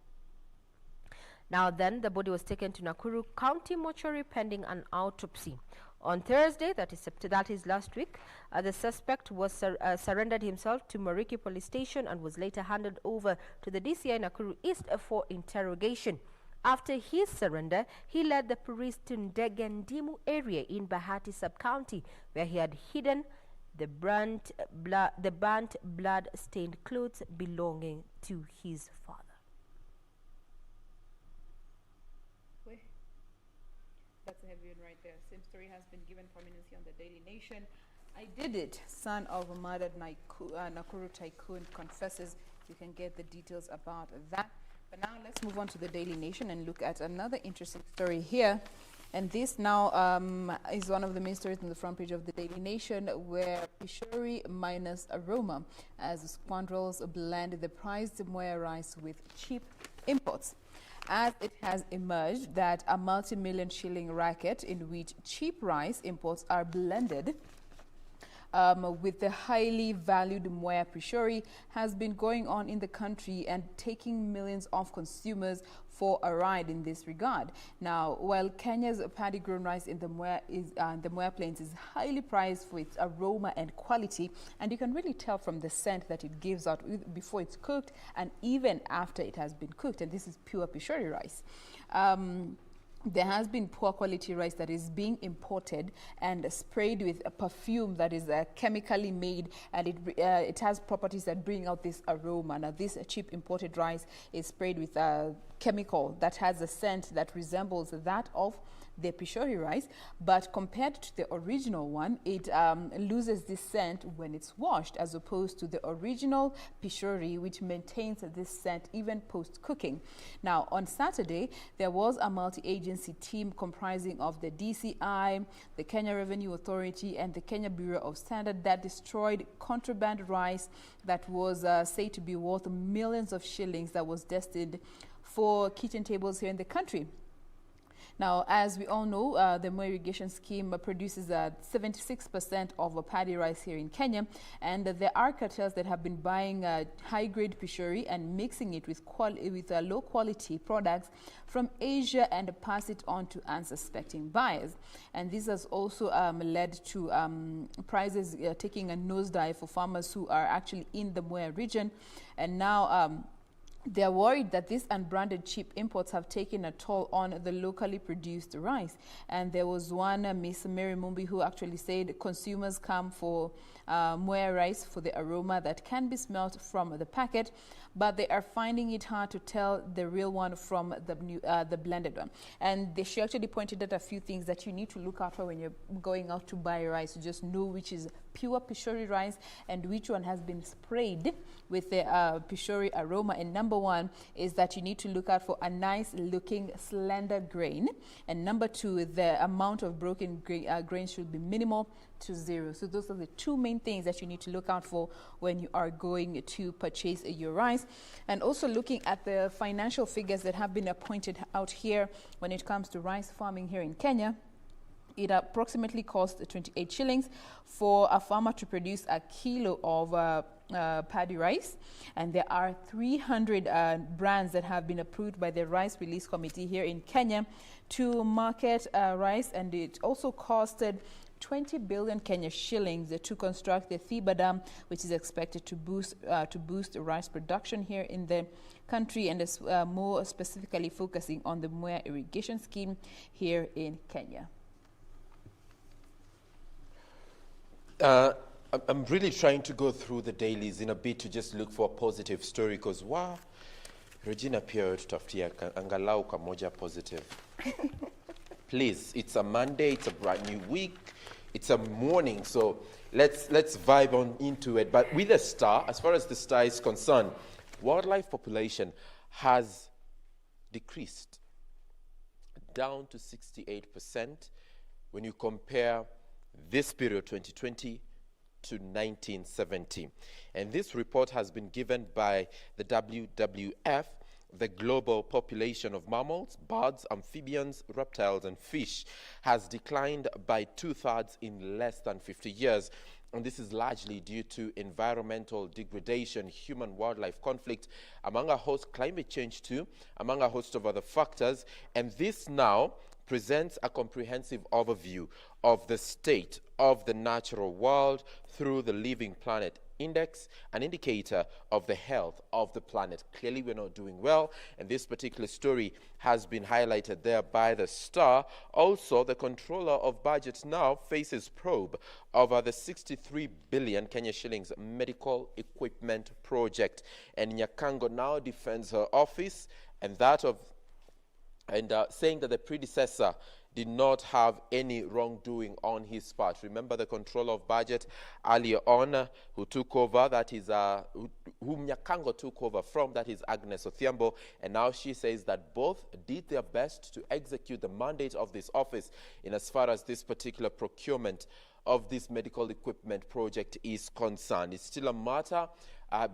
Speaker 2: Now then, the body was taken to Nakuru County Mortuary pending an autopsy. On Thursday, that is last week, the suspect was surrendered himself to Moriki police station and was later handed over to the DCI Nakuru East for interrogation. After his surrender, he led the police to Ndegendimu area in Bahati sub-county, where he had hidden the burnt blood-stained clothes belonging to his father.
Speaker 3: That's a heavy one right there. Same story has been given prominence on the Daily Nation. I did it. Son of a murdered Nakuru tycoon confesses. You can get the details about that. But now let's move on to the Daily Nation and look at another interesting story here. And this now is one of the main stories on the front page of the Daily Nation, where Pishori minus aroma as scoundrels blend the prized Moya rice with cheap imports. As it has emerged that a multi-million shilling racket in which cheap rice imports are blended with the highly valued Moya Pishori has been going on in the country and taking millions of consumers for a ride in this regard. Now, while Kenya's paddy-grown rice in the Moya Plains is highly prized for its aroma and quality, and you can really tell from the scent that it gives out before it's cooked and even after it has been cooked, and this is pure Pishori rice. There has been poor quality rice that is being imported and sprayed with a perfume that is chemically made, and it has properties that bring out this aroma. Now, this cheap imported rice is sprayed with a chemical that has a scent that resembles that of the Pishori rice, but compared to the original one, it loses this scent when it's washed, as opposed to the original Pishori, which maintains this scent even post-cooking. Now, on Saturday, there was a multi-agency team comprising of the DCI, the Kenya Revenue Authority, and the Kenya Bureau of Standard that destroyed contraband rice that was said to be worth millions of shillings that was destined for kitchen tables here in the country. Now, as we all know, the Moya irrigation scheme produces 76% of paddy rice here in Kenya, and there are cartels that have been buying high-grade Pishori and mixing it with low-quality products from Asia and pass it on to unsuspecting buyers. And this has also led to prices taking a nosedive for farmers who are actually in the Moya region, and now they're worried that these unbranded cheap imports have taken a toll on the locally produced rice. And there was one, Miss Mary Mumbi, who actually said consumers come for Moya rice for the aroma that can be smelt from the packet, but they are finding it hard to tell the real one from the blended one. And she actually pointed out a few things that you need to look out for when you're going out to buy rice, to just know which is pure Pishori rice and which one has been sprayed with the Pishori aroma. And number one is that you need to look out for a nice looking slender grain, and number two, the amount of broken grains should be minimal to zero. So those are the two main things that you need to look out for when you are going to purchase your rice. And also looking at the financial figures that have been pointed out here when it comes to rice farming here in Kenya. It approximately costs 28 shillings for a farmer to produce a kilo of paddy rice, and there are 300 brands that have been approved by the Rice Release Committee here in Kenya to market rice, and it also costed 20 billion Kenya shillings to construct the Thiba Dam, which is expected to boost rice production here in the country, and is more specifically focusing on the Mwea irrigation scheme here in Kenya.
Speaker 1: I'm really trying to go through the dailies in a bit to just look for a positive story, because wow, Regina Pierre tutafutia angalau kamoja positive. Please, it's a Monday, it's a brand new week, it's a morning, so let's vibe on into it. But with the Star, as far as the Star is concerned, wildlife population has decreased down to 68% when you compare this period 2020 to 1970. And this report has been given by the WWF. The global population of mammals, birds, amphibians, reptiles, and fish has declined by 2/3 in less than 50 years. And this is largely due to environmental degradation, human-wildlife conflict, among a host, climate change too, among a host of other factors. And this now presents a comprehensive overview of the state of the natural world through the Living Planet Index, an indicator of the health of the planet. Clearly, we're not doing well, and this particular story has been highlighted there by the Star. Also, the controller of budget now faces probe over the 63 billion Kenya shillings medical equipment project, and Nyakango now defends her office and that of saying that the predecessor did not have any wrongdoing on his part. Remember, the controller of budget earlier on who took over, that is whom Nyakango took over from, that is Agnes Othiambo, and now she says that both did their best to execute the mandate of this office in as far as this particular procurement of this medical equipment project is concerned. It's still a matter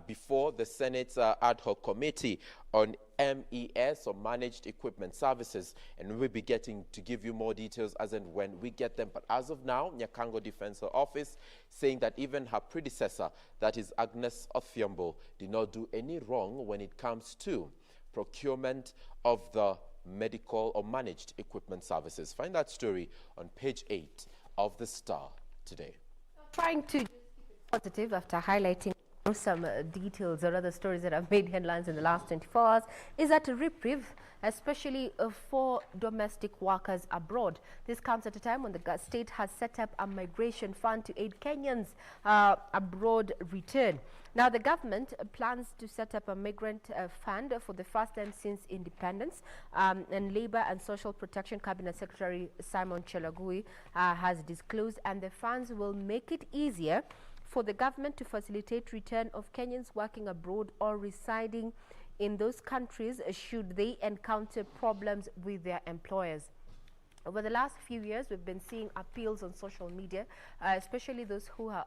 Speaker 1: before the Senate's ad hoc committee on MES, or Managed Equipment Services, and we'll be getting to give you more details as and when we get them. But as of now, Nyakango defends her office, saying that even her predecessor, that is Agnes Othiambo, did not do any wrong when it comes to procurement of the medical or managed equipment services. Find that story on page 8 of the Star today.
Speaker 2: Trying to keep it positive after highlighting some details or other stories that have made headlines in the last 24 hours is that a reprieve, especially for domestic workers abroad. This comes at a time when the state has set up a migration fund to aid Kenyans abroad return. Now, the government plans to set up a migrant fund for the first time since independence, and Labour and Social Protection Cabinet Secretary Simon Chelagui has disclosed, and the funds will make it easier for the government to facilitate return of Kenyans working abroad or residing in those countries should they encounter problems with their employers. Over the last few years, we've been seeing appeals on social media, especially those who are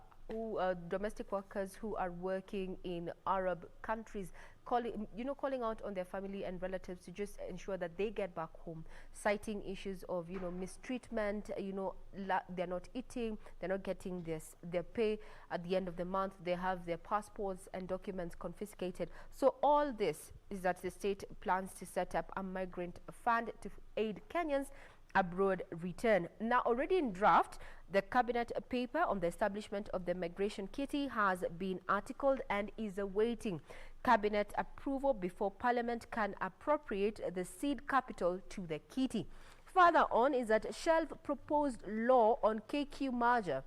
Speaker 2: domestic workers who are working in Arab countries, calling out on their family and relatives to just ensure that they get back home, citing issues of, mistreatment, they're not eating, they're not getting their pay at the end of the month, they have their passports and documents confiscated. So all this is that the state plans to set up a migrant fund to aid Kenyans abroad return. Now, already in draft, the cabinet paper on the establishment of the migration kitty has been articled and is awaiting cabinet approval before parliament can appropriate the seed capital to the kitty. Further on is that shelf proposed law on KQ merger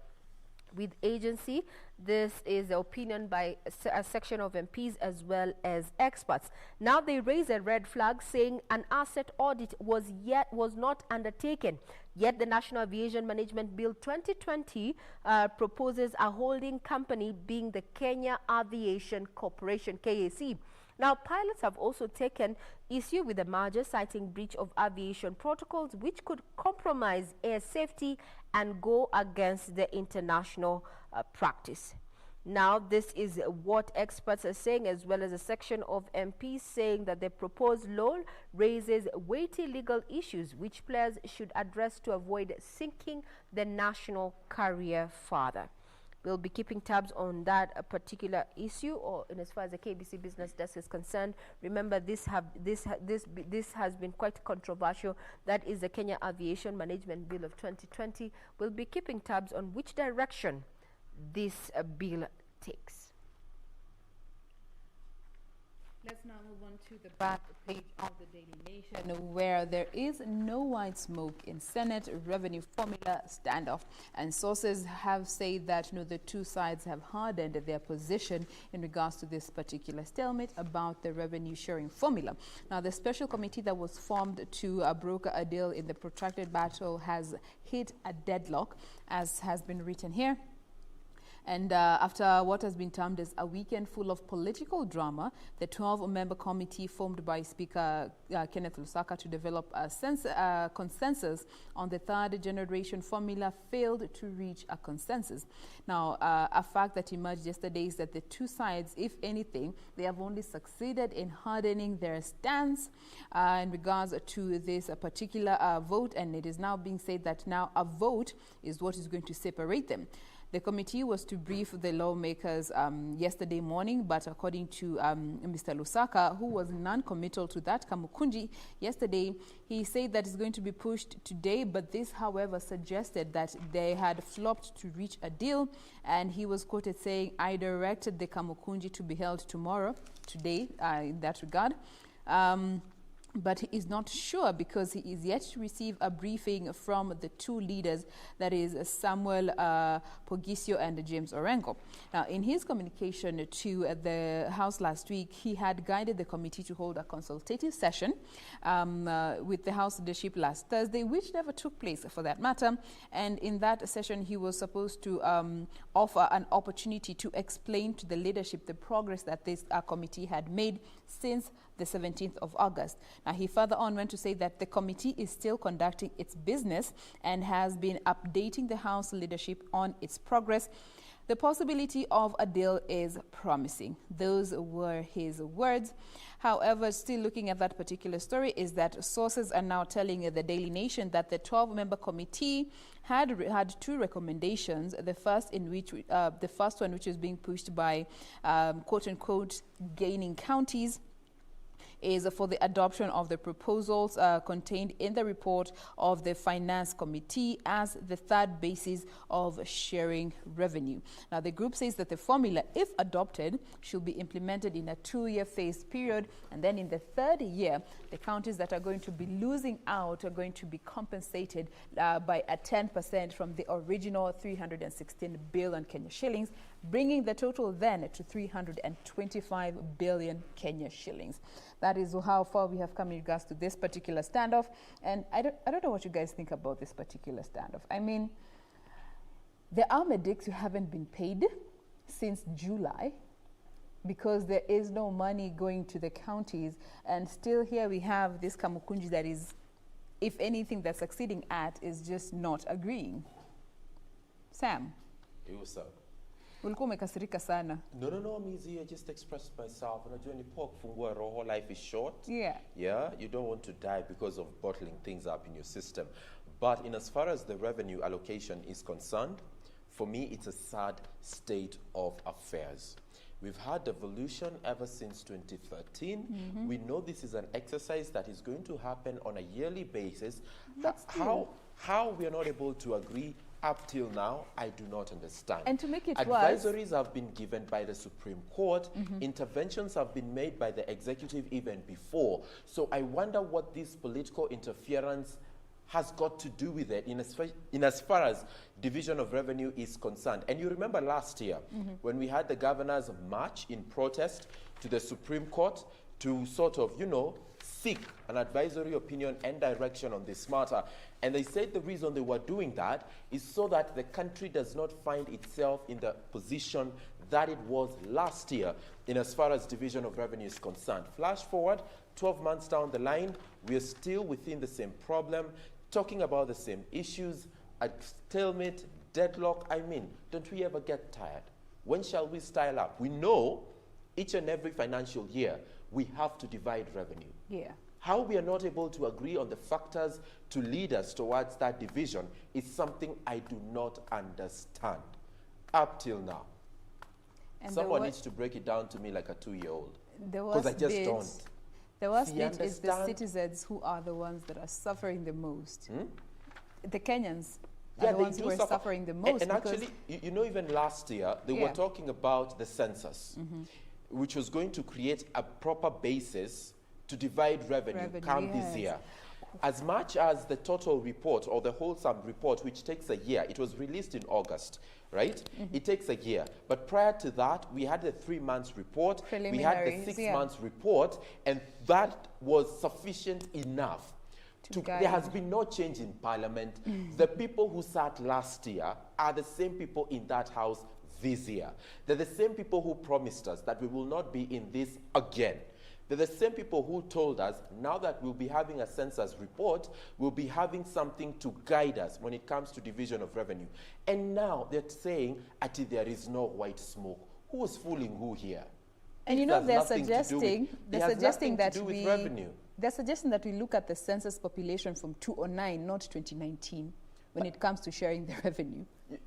Speaker 2: with agency. This is the opinion by a section of MPs as well as experts. Now they raise a red flag saying an asset audit was not undertaken. Yet the National Aviation Management Bill 2020 proposes a holding company being the Kenya Aviation Corporation, KAC. Now, pilots have also taken issue with the merger, citing breach of aviation protocols, which could compromise air safety and go against the international practice. Now, this is what experts are saying, as well as a section of MPs saying that the proposed law raises weighty legal issues which players should address to avoid sinking the national career further. We'll be keeping tabs on that particular issue, or in as far as the KBC Business Desk is concerned. Remember, this has been quite controversial. That is the Kenya Aviation Management Bill of 2020. We'll be keeping tabs on which direction this bill takes.
Speaker 3: Let's now move on to the back page of the Daily Nation, where there is no white smoke in Senate revenue formula standoff. And sources have said that the two sides have hardened their position in regards to this particular stalemate about the revenue sharing formula. Now, the special committee that was formed to broker a deal in the protracted battle has hit a deadlock, as has been written here. And after what has been termed as a weekend full of political drama, the 12-member committee formed by Speaker Kenneth Lusaka to develop a consensus on the third-generation formula failed to reach a consensus. Now, a fact that emerged yesterday is that the two sides, if anything, they have only succeeded in hardening their stance in regards to this particular vote, and it is now being said that now a vote is what is going to separate them. The committee was to brief the lawmakers yesterday morning, but according to Mr. Lusaka, who was non-committal to that Kamukunji yesterday, he said that it's going to be pushed today, but this, however, suggested that they had flopped to reach a deal, and he was quoted saying, "I directed the Kamukunji to be held today, in that regard." But he is not sure because he is yet to receive a briefing from the two leaders, that is Samuel Pogisio and James Orengo. Now, in his communication to the House last week, he had guided the committee to hold a consultative session with the House leadership last Thursday, which never took place for that matter. And in that session, he was supposed to offer an opportunity to explain to the leadership the progress that this committee had made since the 17th of August. Now, he further on went to say that the committee is still conducting its business and has been updating the House leadership on its progress. The possibility of a deal is promising. Those were his words. However, still looking at that particular story is that sources are now telling the Daily Nation that the 12-member committee had two recommendations. The first one, which is being pushed by quote-unquote gaining counties, is for the adoption of the proposals contained in the report of the Finance Committee as the third basis of sharing revenue. Now, the group says that the formula, if adopted, should be implemented in a 2-year phased period, and then in the third year, the counties that are going to be losing out are going to be compensated by a 10% from the original 316 billion Kenya shillings, bringing the total then to 325 billion Kenya shillings. That is how far we have come in regards to this particular standoff. And I don't know what you guys think about this particular standoff. I mean, there are medics who haven't been paid since July because there is no money going to the counties. And still here we have this Kamukunji that is, if anything, that's succeeding at is just not agreeing. Sam?
Speaker 1: Hey, what's up?
Speaker 3: Ulikuwa umekasirika sana.
Speaker 1: No, Mizi, I just expressed myself. Unajua ni pork fungua roho, life is short.
Speaker 3: Yeah.
Speaker 1: Yeah, you don't want to die because of bottling things up in your system. But in as far as the revenue allocation is concerned, for me, it's a sad state of affairs. We've had devolution ever since 2013. Mm-hmm. We know this is an exercise that is going to happen on a yearly basis. How we are not able to agree up till now, I do not understand.
Speaker 3: And to make it
Speaker 1: Advisories have been given by the Supreme Court. Mm-hmm. Interventions have been made by the executive even before. So I wonder what this political interference has got to do with it in as far as division of revenue is concerned. And you remember last year when we had the governors march in protest to the Supreme Court to sort of, seek an advisory opinion and direction on this matter. And they said the reason they were doing that is so that the country does not find itself in the position that it was last year in as far as division of revenue is concerned. Flash forward 12 months down the line, we are still within the same problem, talking about the same issues, a stalemate, deadlock. I mean, don't we ever get tired? When shall we style up? We know each and every financial year we have to divide revenue.
Speaker 3: Yeah.
Speaker 1: How we are not able to agree on the factors to lead us towards that division is something I do not understand. up till now.
Speaker 3: And
Speaker 1: Someone needs to break it down to me like a 2-year-old.
Speaker 3: The
Speaker 1: Because I just
Speaker 3: bit,
Speaker 1: don't.
Speaker 3: The worst
Speaker 1: See,
Speaker 3: bit is the
Speaker 1: understand?
Speaker 3: citizens who are the ones that are suffering the most. The Kenyans are
Speaker 1: Yeah,
Speaker 3: the
Speaker 1: they
Speaker 3: ones
Speaker 1: do
Speaker 3: who are
Speaker 1: suffer.
Speaker 3: suffering the most.
Speaker 1: And actually, you know, even last year, they were
Speaker 3: Yeah.
Speaker 1: talking about the census, which was going to create a proper basis to divide revenue, come this
Speaker 3: yes.
Speaker 1: year. As much as the total report or the wholesome report, which takes a year, it was released in August, right? It takes a year. But prior to that, we had the 3 months report, we had the
Speaker 3: Preliminaries,
Speaker 1: 6
Speaker 3: yeah.
Speaker 1: months report, and that was sufficient enough.
Speaker 3: guide.
Speaker 1: There has been no change in parliament. The people who sat last year are the same people in that house this year. They're the same people who promised us that we will not be in this again. They're the same people who told us now that we'll be having a census report, we'll be having something to guide us when it comes to division of revenue. And now they're saying, Ati, there is no white smoke. Who is fooling who here?
Speaker 3: And you
Speaker 1: It
Speaker 3: know,
Speaker 1: has
Speaker 3: they're
Speaker 1: nothing to do with-
Speaker 3: suggesting,
Speaker 1: it
Speaker 3: they're
Speaker 1: has
Speaker 3: suggesting
Speaker 1: nothing
Speaker 3: that
Speaker 1: to do with
Speaker 3: we,
Speaker 1: revenue.
Speaker 3: they're suggesting that we look at the census population from 2009, not 2019, when it comes to sharing the revenue.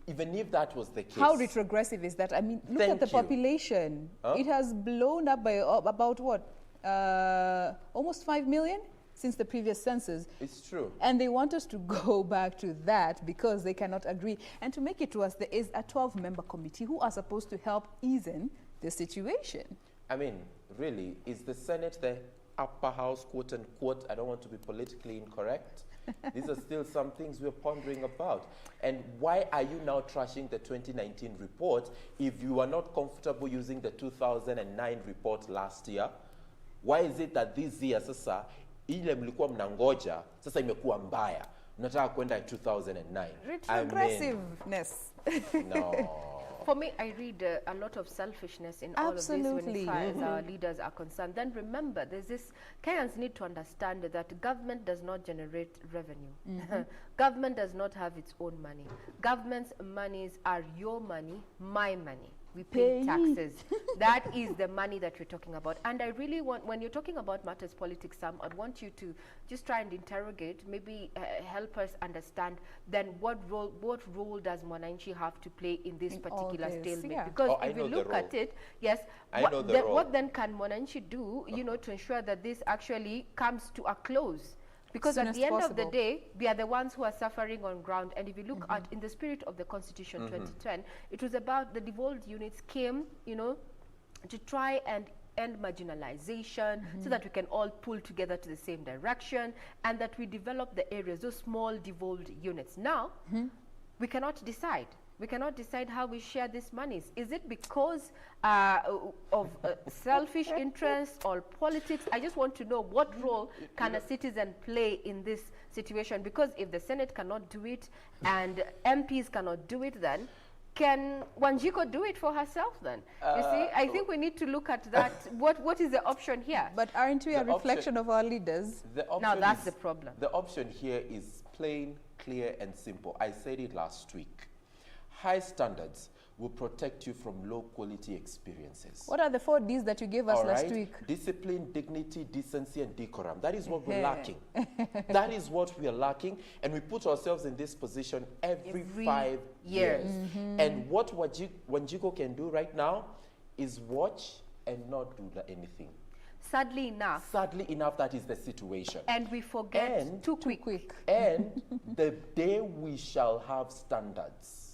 Speaker 1: Even if that was the case.
Speaker 3: How retrogressive is that? I mean, look at the
Speaker 1: Thank you.
Speaker 3: population.
Speaker 1: Huh?
Speaker 3: It has blown up by about what? Almost 5 million since the previous census.
Speaker 1: It's true.
Speaker 3: And they want us to go back to that because they cannot agree. And to make it worse, there is a 12-member committee who are supposed to help ease in the situation.
Speaker 1: I mean, really, is the Senate the upper house, quote unquote? I don't want to be politically incorrect. These are still some things we're pondering about. And why are you now trashing the 2019 report if you are not comfortable using the 2009 report last year? Why is it that this year sasa ile mlikuwa mnangoja sasa imekuwa mbaya? Mnataka kwenda 2009.
Speaker 3: Retrogressiveness.
Speaker 1: No.
Speaker 2: For me, I read a lot of selfishness in all of this when as far as our leaders are concerned. Then remember, there's this, Kenyans need to understand that government does not generate revenue. Government does not have its own money. Government's monies are your money, my money. We pay taxes. That is the money that we're talking about. And I really want, when you're talking about matters politics, Sam, I'd want you to just try and interrogate, maybe help us understand then what role does Mwananchi have to play in this particular stalemate?
Speaker 3: Yeah.
Speaker 2: Because if you look at it, yes, what then can Mwananchi do, you know, to ensure that this actually comes to a close? Because at the end of the day, we are the ones who are suffering on ground. And if you look at, in the spirit of the Constitution 2010, it was about the devolved units came, you know, to try and end marginalization so that we can all pull together to the same direction and that we develop the areas, those small devolved units. Now, we cannot decide. We cannot decide how we share these monies. Is it because of selfish interests or politics? I just want to know what role can a citizen play in this situation? Because if the Senate cannot do it and MPs cannot do it, then can Wanjiko do it for herself then? You see, I think we need to look at that. What is the option here?
Speaker 3: But aren't we a reflection of our leaders?
Speaker 2: Now that's the problem.
Speaker 1: The option here is plain, clear, and simple. I said it last week. High standards will protect you from low quality experiences.
Speaker 3: What are the 4 Ds that you gave us last week?
Speaker 1: Discipline, dignity, decency, and decorum. That is what we're lacking. That is what we are lacking. And we put ourselves in this position every 5 years. And what Wanjiko can do right now is watch and not do anything.
Speaker 2: Sadly enough,
Speaker 1: that is the situation.
Speaker 2: And we forget too quick.
Speaker 1: And the day we shall have standards,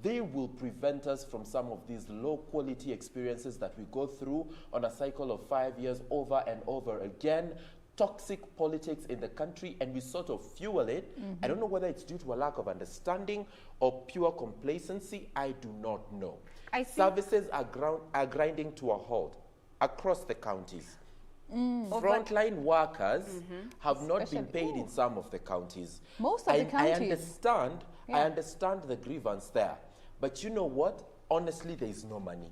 Speaker 1: they will prevent us from some of these low quality experiences that we go through on a cycle of 5 years over and over again. Toxic politics in the country, and we sort of fuel it. I don't know whether it's due to a lack of understanding or pure complacency. I do not know. Services are grinding to a halt across the counties. Frontline workers have not been paid in some of the counties.
Speaker 3: Most of the counties.
Speaker 1: I understand the grievance there. But you know what? Honestly, there is no money.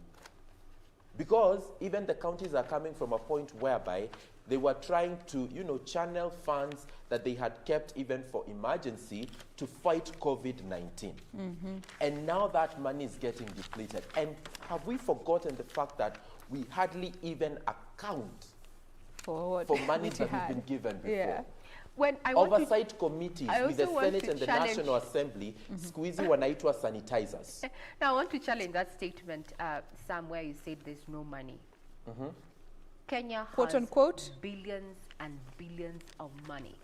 Speaker 1: Because even the counties are coming from a point whereby they were trying to, you know, channel funds that they had kept even for emergency to fight COVID-19. And now that money is getting depleted. And have we forgotten the fact that we hardly even account for money that we've been given before?
Speaker 3: Yeah.
Speaker 2: when I want
Speaker 1: oversight committees
Speaker 2: I
Speaker 1: with the
Speaker 2: also want
Speaker 1: Senate
Speaker 2: to
Speaker 1: and the
Speaker 2: challenge-
Speaker 1: National Assembly, squeezy wanaitwa sanitizers.
Speaker 2: Now I want to challenge that statement, Sam, where you said there's no money. Kenya
Speaker 3: Quote
Speaker 2: has
Speaker 3: unquote.
Speaker 2: billions and billions of money.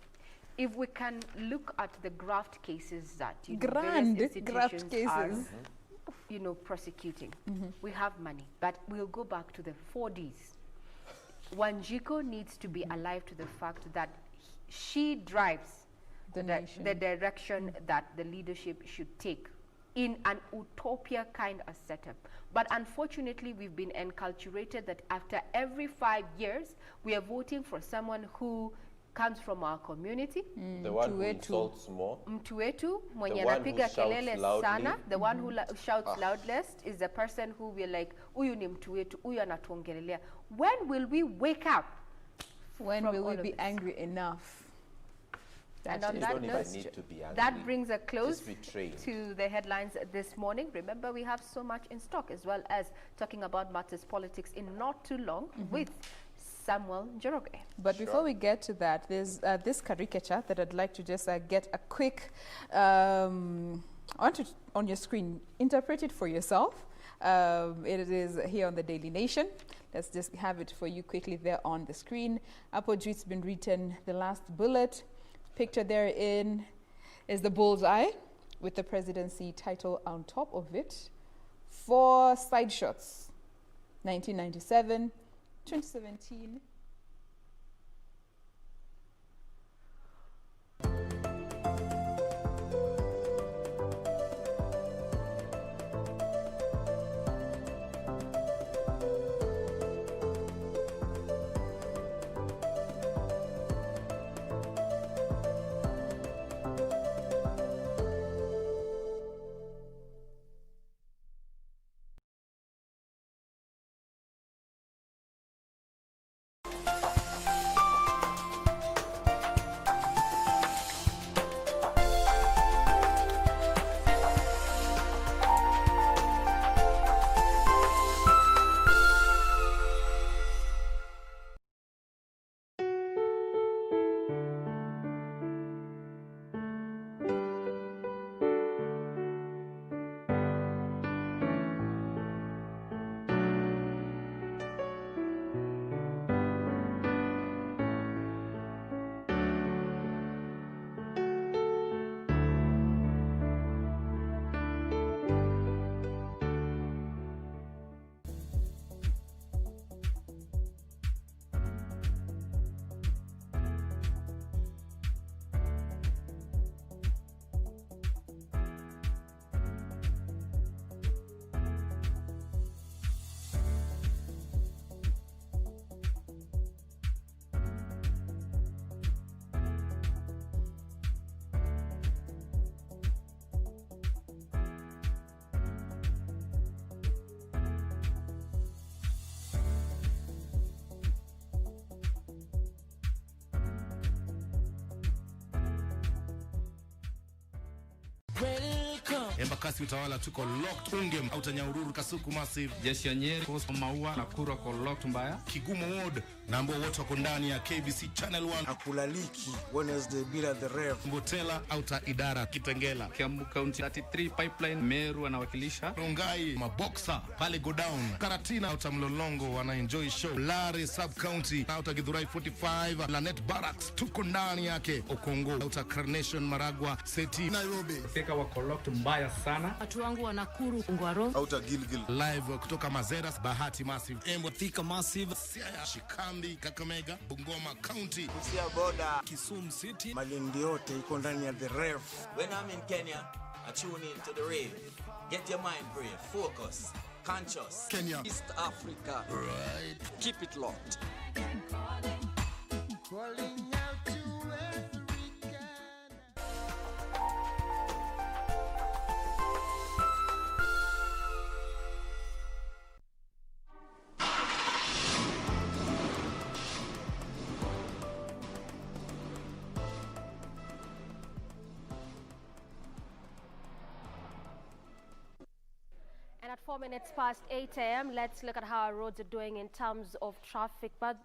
Speaker 2: If we can look at the graft cases that
Speaker 3: Grand
Speaker 2: various
Speaker 3: graft
Speaker 2: institutions are,
Speaker 3: cases.
Speaker 2: prosecuting, we have money, but we'll go back to the 4Ds. Wanjiko needs to be alive to the fact that she drives
Speaker 3: The nation.
Speaker 2: the direction that the leadership should take in an utopia kind of setup. But unfortunately, we've been enculturated that after every 5 years, we are voting for someone who comes from our community.
Speaker 1: The one who insults more.
Speaker 2: Mtu wetu mwenye
Speaker 1: The one who
Speaker 2: anapiga
Speaker 1: shouts
Speaker 2: kelele
Speaker 1: loudly.
Speaker 2: sana, the one who shouts loudest is the person who we're like, huyu ni mtu wetu, huyu anatuongelelea. When will we wake up?
Speaker 3: When will we be angry enough?
Speaker 2: And on
Speaker 1: You
Speaker 2: that
Speaker 1: don't even
Speaker 2: note,
Speaker 1: need to be angry.
Speaker 2: that brings a close
Speaker 1: Just be trained.
Speaker 2: to the headlines this morning. Remember, we have so much in stock, as well as talking about matters politics in not too long with Samuel Njoroge.
Speaker 3: But before we get to that, there's this caricature that I'd like to just get a quick, on your screen, interpret it for yourself. It is here on the Daily Nation. Let's just have it for you quickly there on the screen. Upper it's been written, the last bullet. Picture therein is the bullseye with the presidency title on top of it. 4 side shots, 1997, 2017.
Speaker 15: Embakasi Utawala tuko locked. Ungem Autanyaururu Kasuku Massive.
Speaker 16: Jeshi ya Nyeri Coast Maua Nakuru wako locked mbaya.
Speaker 15: Kigumo Ward na ambao wote wako ndani ya KBC Channel 1.
Speaker 17: Akulaliki Wednesday bila the rev.
Speaker 15: Mbotela Auta Idara Kitengela.
Speaker 16: Kiambu County 33 Pipeline Meru anawakilisha.
Speaker 15: Rongai Maboksa pale go down. Karatina Auta Mlolongo wana enjoy show. Lare Sub County Auta Githurai 45. Lanet Barracks tuko ndani yake. Okongo Auta Carnation Maragwa Seti
Speaker 17: Nairobi.
Speaker 16: Thika wako locked mbaya sana.
Speaker 11: Watu wangu wa Nakuru Ngwaro.
Speaker 17: Auta Gilgil.
Speaker 15: Live kutoka Mazeras Bahati Massive.
Speaker 17: Embo
Speaker 15: Thika Massive. Siaya Shikambi Kakamega Bungoma County.
Speaker 17: Kusia Boda Kisumu City. Malindi yote iko ndani ya the rev.
Speaker 18: When I'm in Kenya, I tune in to the rave. Get your mind brave, focus, conscious.
Speaker 17: Kenya,
Speaker 18: East Africa.
Speaker 15: Right.
Speaker 18: Keep it locked.
Speaker 5: Calling out to Africa.
Speaker 4: And at 4 minutes past 8 a.m., let's look at how our roads are doing in terms of traffic. But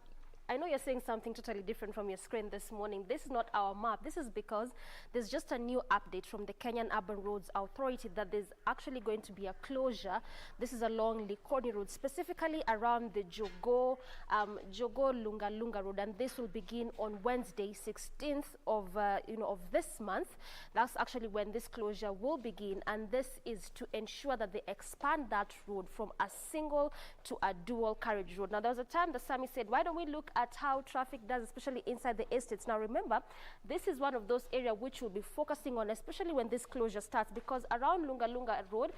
Speaker 4: I know you're seeing something totally different from your screen this morning. This is not our map. This is because there's just a new update from the Kenyan Urban Roads Authority that there's actually going to be a closure. This is along Likoni Road, specifically around the Jogo Lunga Lunga Road, and this will begin on Wednesday, 16th of of this month. That's actually when this closure will begin, and this is to ensure that they expand that road from a single to a dual carriage road. Now, there was a time the Sami said, why don't we look at how traffic does, especially inside the estates? Now, remember, this is one of those areas which we'll be focusing on, especially when this closure starts, because around Lunga Lunga Road,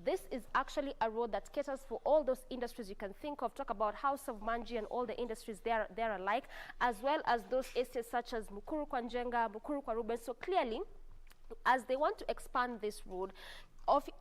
Speaker 4: this is actually a road that caters for all those industries you can think of. Talk about House of Manji and all the industries there alike, as well as those estates such as Mukuru kwa Njenga, Mukuru kwa Ruben. So clearly, as they want to expand this road,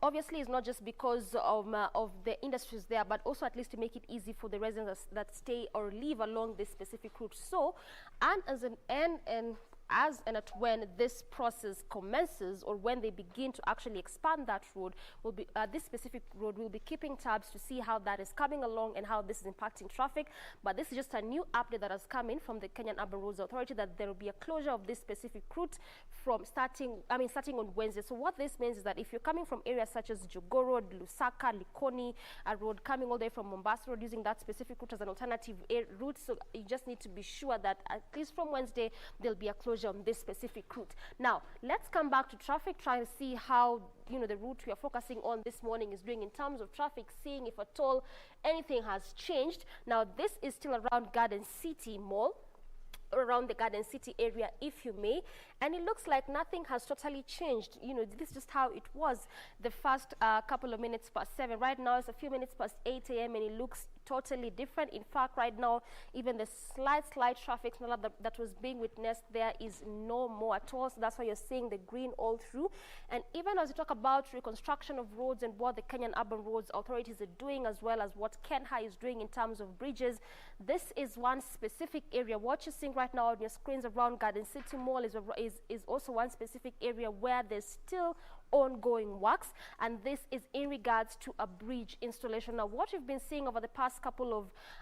Speaker 4: obviously it's not just because of the industries there, but also at least to make it easy for the residents that stay or live along this specific route. So, and as an end and as and at when this process commences, or when they begin to actually expand that road, will be this specific road will be keeping tabs to see how that is coming along and how this is impacting traffic. But this is just a new update that has come in from the Kenyan Urban Roads Authority, that there will be a closure of this specific route from starting on Wednesday. So what this means is that if you're coming from areas such as Jogo Road, Lusaka, Likoni Road, coming all the way from Mombasa Road, using that specific route as an alternative route, so you just need to be sure that at least from Wednesday there'll be a closure on this specific route. Now, let's come back to traffic, try and see how the route we are focusing on this morning is doing in terms of traffic, seeing if at all anything has changed. Now, this is still around Garden City Mall, around the Garden City area, if you may, and it looks like nothing has totally changed. This is just how it was the first couple of minutes past 7. Right now it's a few minutes past 8 a.m. and it looks totally different. In fact, right now, even the slight traffic that was being witnessed there is no more at all. So that's why you're seeing the green all through. And even as we talk about reconstruction of roads and what the Kenyan Urban Roads authorities are doing, as well as what KENHA is doing in terms of bridges, this is one specific area. What you're seeing right now on your screens around Garden City Mall is also one specific area where there's still ongoing works, and this is in regards to a bridge installation. Now, what we've been seeing over the past couple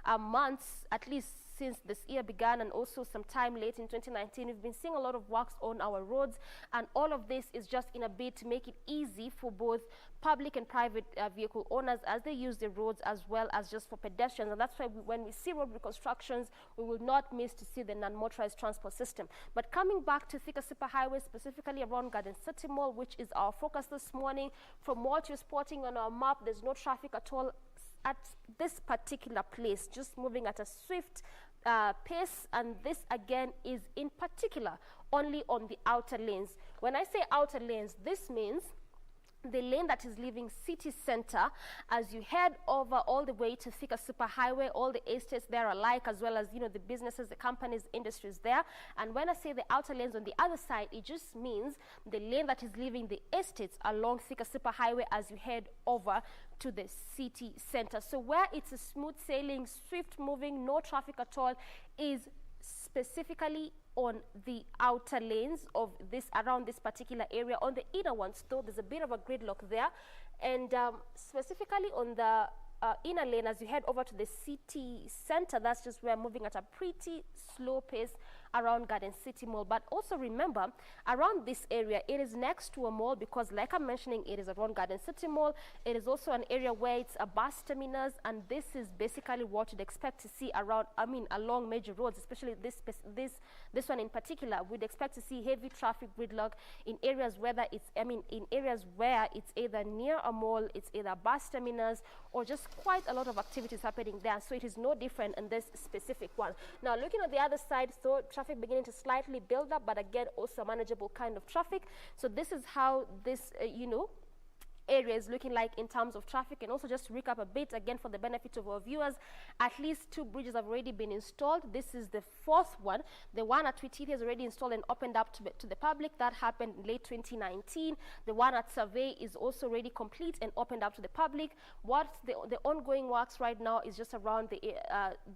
Speaker 4: of months, at least since this year began, and also sometime late in 2019, we've been seeing a lot of works on our roads, and all of this is just in a bid to make it easy for both public and private vehicle owners as they use the roads, as well as just for pedestrians. And that's why when we see road reconstructions, we will not miss to see the non-motorized transport system. But coming back to Thika Super Highway, specifically around Garden City Mall, which is our focus this morning, from what you're spotting on our map, there's no traffic at all at this particular place, just moving at a swift pace. And this again is in particular only on the outer lanes. When I say outer lanes, this means the lane that is leaving city center as you head over all the way to Thika Super Highway, all the estates there alike, as well as the businesses, the companies, industries there. And when I say the outer lanes on the other side, it just means the lane that is leaving the estates along Thika Super Highway as you head over to the city center. So where it's a smooth sailing, swift moving, no traffic at all, is specifically on the outer lanes of this, around this particular area. On the inner ones, though, there's a bit of a gridlock there, and specifically on the inner lane as you head over to the city center, that's just where moving at a pretty slow pace around Garden City Mall. But also remember, around this area, it is next to a mall, because like I'm mentioning, it is around Garden City Mall. It is also an area where it's a bus terminus, and this is basically what you'd expect to see around, along major roads, especially this one in particular. We'd expect to see heavy traffic gridlock in areas where it's either near a mall, it's either a bus terminus, or just quite a lot of activities happening there. So it is no different in this specific one. Now, looking at the other side, so traffic beginning to slightly build up, but again also manageable kind of traffic. So this is how this area is looking like in terms of traffic. And also, just to recap a bit again for the benefit of our viewers, at least 2 bridges have already been installed. This is the 4th one. The one at Twititi is already installed and opened up to the public. That happened late 2019. The one at Survey is also already complete and opened up to the public. What the ongoing works right now is just around the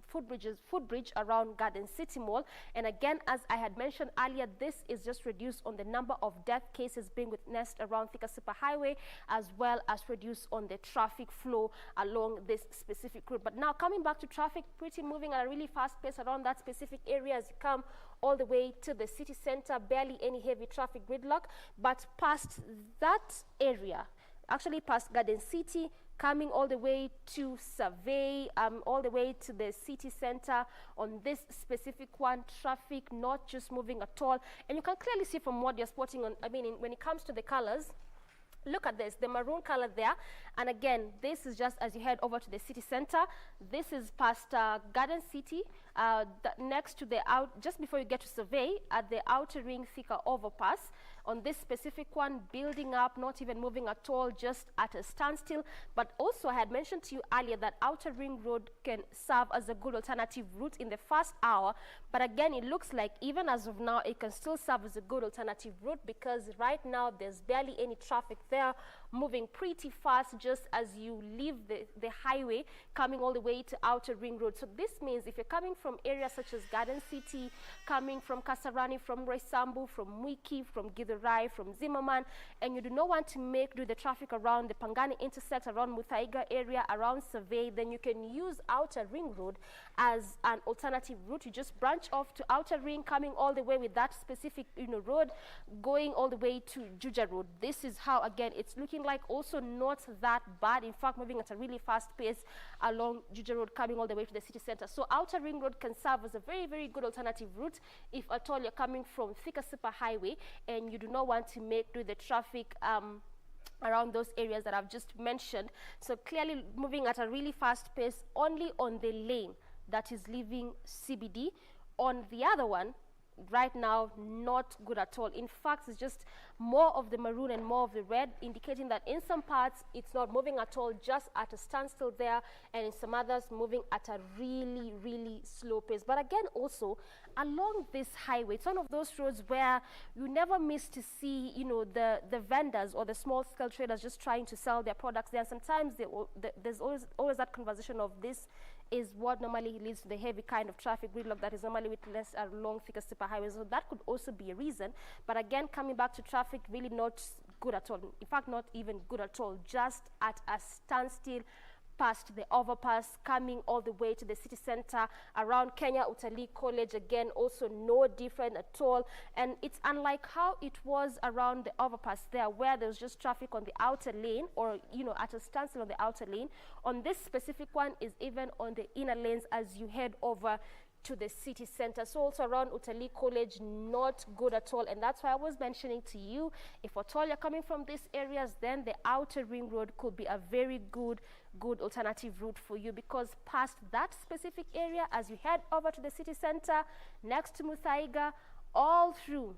Speaker 4: footbridge around Garden City Mall. And again, as I had mentioned earlier, this is just reduced on the number of death cases being witnessed around Thika Super Highway, as as well as reduce on the traffic flow along this specific route. But now coming back to traffic, pretty moving at a really fast pace around that specific area as you come all the way to the city center, barely any heavy traffic gridlock, but past that area, actually past Garden City, coming all the way to Survey, all the way to the city center. On this specific one, traffic not just moving at all. And you can clearly see from what you're spotting on, when it comes to the colors, look at this, the maroon color there. And again, this is just as you head over to the city center. This is past Garden City, next to the just before you get to Survey, at the Outer Ring Thika overpass. On this specific one, building up, not even moving at all, just at a standstill. But also, I had mentioned to you earlier that Outer Ring Road can serve as a good alternative route in the first hour. But again, it looks like even as of now, it can still serve as a good alternative route, because right now there's barely any traffic there, moving pretty fast just as you leave the highway, coming all the way to Outer Ring Road. So this means if you're coming from areas such as Garden City, coming from Kasarani, from Roysambu, from Mwiki, from Githurai, from Zimmerman, and you do not want to do the traffic around the Pangani intersect, around Muthaiga area, around Survey, then you can use Outer Ring Road as an alternative route. You just branch off to Outer Ring, coming all the way with that specific road, going all the way to Juja Road. This is how, again, it's looking like also not that bad. In fact, moving at a really fast pace along Juja Road, coming all the way to the city center. So Outer Ring Road can serve as a very, very good alternative route if at all you're coming from Thika Super Highway and you do not want to do the traffic around those areas that I've just mentioned. So clearly moving at a really fast pace only on the lane that is leaving CBD. On the other one, right now, not good at all. In fact, it's just more of the maroon and more of the red, indicating that in some parts it's not moving at all, just at a standstill there, and in some others moving at a really, really slow pace. But again, also along this highway, it's one of those roads where you never miss to see, the vendors or the small scale traders just trying to sell their products there. And sometimes there's always that conversation of this is what normally leads to the heavy kind of traffic gridlock that is normally witnessed along Thika Super Highway. So that could also be a reason. But again, coming back to traffic, really not good at all. In fact, not even good at all. Just at a standstill past the overpass, coming all the way to the city center, around Kenya Utalii College, again, also no different at all. And it's unlike how it was around the overpass there, where there's just traffic on the outer lane, or, at a standstill on the outer lane. On this specific one is even on the inner lanes as you head over to the city center. So also around Utalii College, not good at all. And that's why I was mentioning to you, if at all you're coming from these areas, then the Outer Ring Road could be a very good alternative route for you, because past that specific area, as you head over to the city center, next to Muthaiga, all through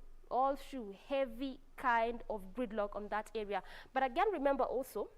Speaker 4: heavy kind of gridlock on that area. But again, remember also,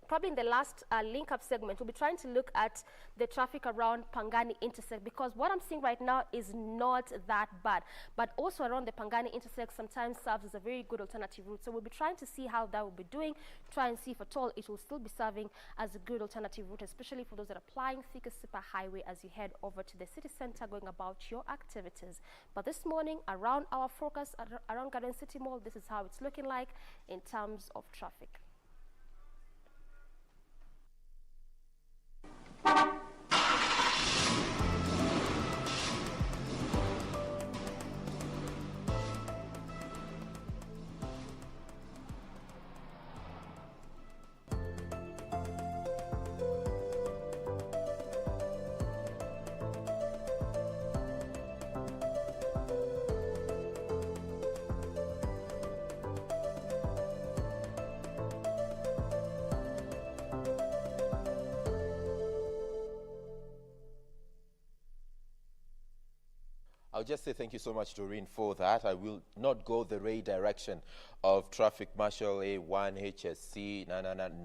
Speaker 4: probably in the last link-up segment, we'll be trying to look at the traffic around Pangani intersect, because what I'm seeing right now is not that bad. But also around the Pangani intersect sometimes serves as a very good alternative route. So we'll be trying to see how that will be doing, try and see if at all it will still be serving as a good alternative route, especially for those that are applying Thika Super Highway as you head over to the city center going about your activities. But this morning, around our focus, around Garden City Mall, this is how it's looking like in terms of traffic.
Speaker 1: I'll just say thank you so much, Doreen, for that. I will not go the ray direction of Traffic Marshal A1 HSC.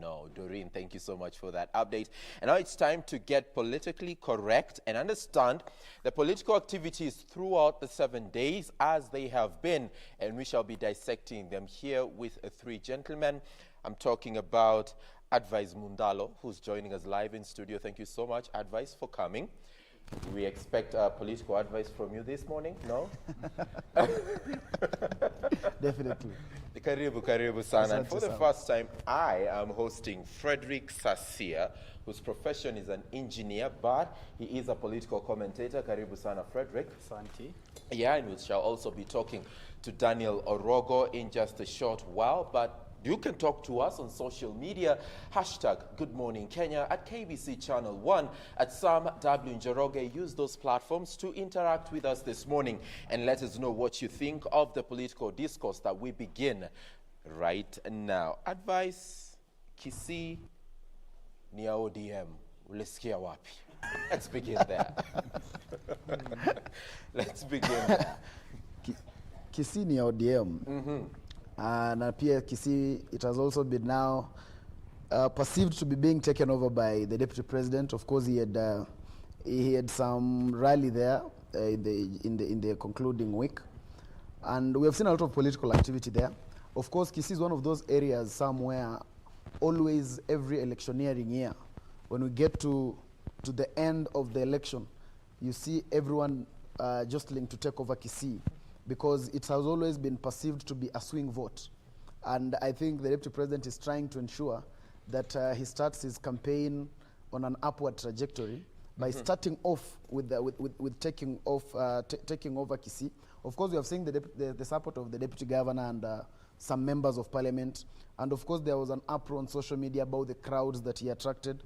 Speaker 1: No. Doreen, thank you so much for that update. And now it's time to get politically correct and understand the political activities throughout the 7 days as they have been. And we shall be dissecting them here with three gentlemen. I'm talking about Advice Mundalo, who's joining us live in studio. Thank you so much, Advice, for coming. We expect political advice from you this morning, no?
Speaker 19: Definitely.
Speaker 1: Karibu sana. And for the
Speaker 19: Asante
Speaker 1: first time, I am hosting Frederick Sasia, whose profession is an engineer, but he is a political commentator. Karibu sana, Frederick.
Speaker 20: Asante.
Speaker 1: Yeah, and we shall also be talking to Daniel Orogo in just a short while, but you can talk to us on social media, hashtag Good Morning Kenya at KBC Channel 1, at Sam W. Njoroge. Use those platforms to interact with us this morning and let us know what you think of the political discourse that we begin right now. Advice, Kisii ni ya ODM, ulisikia wapi? Let's begin there. Let's begin there.
Speaker 19: Kisii ni ya ODM. Na pia Kisii, it has also been now perceived to be being taken over by the deputy president. Of course, he had some rally there in the concluding week, and we have seen a lot of political activity there. Of course, Kisii is one of those areas somewhere always every electioneering year, when we get to the end of the election, you see everyone jostling to take over Kisii, because it has always been perceived to be a swing vote. And I think the deputy president is trying to ensure that he starts his campaign on an upward trajectory by starting off with taking over Kisii. Of course, we have seen the support of the deputy governor and some members of parliament. And of course, there was an uproar on social media about the crowds that he attracted.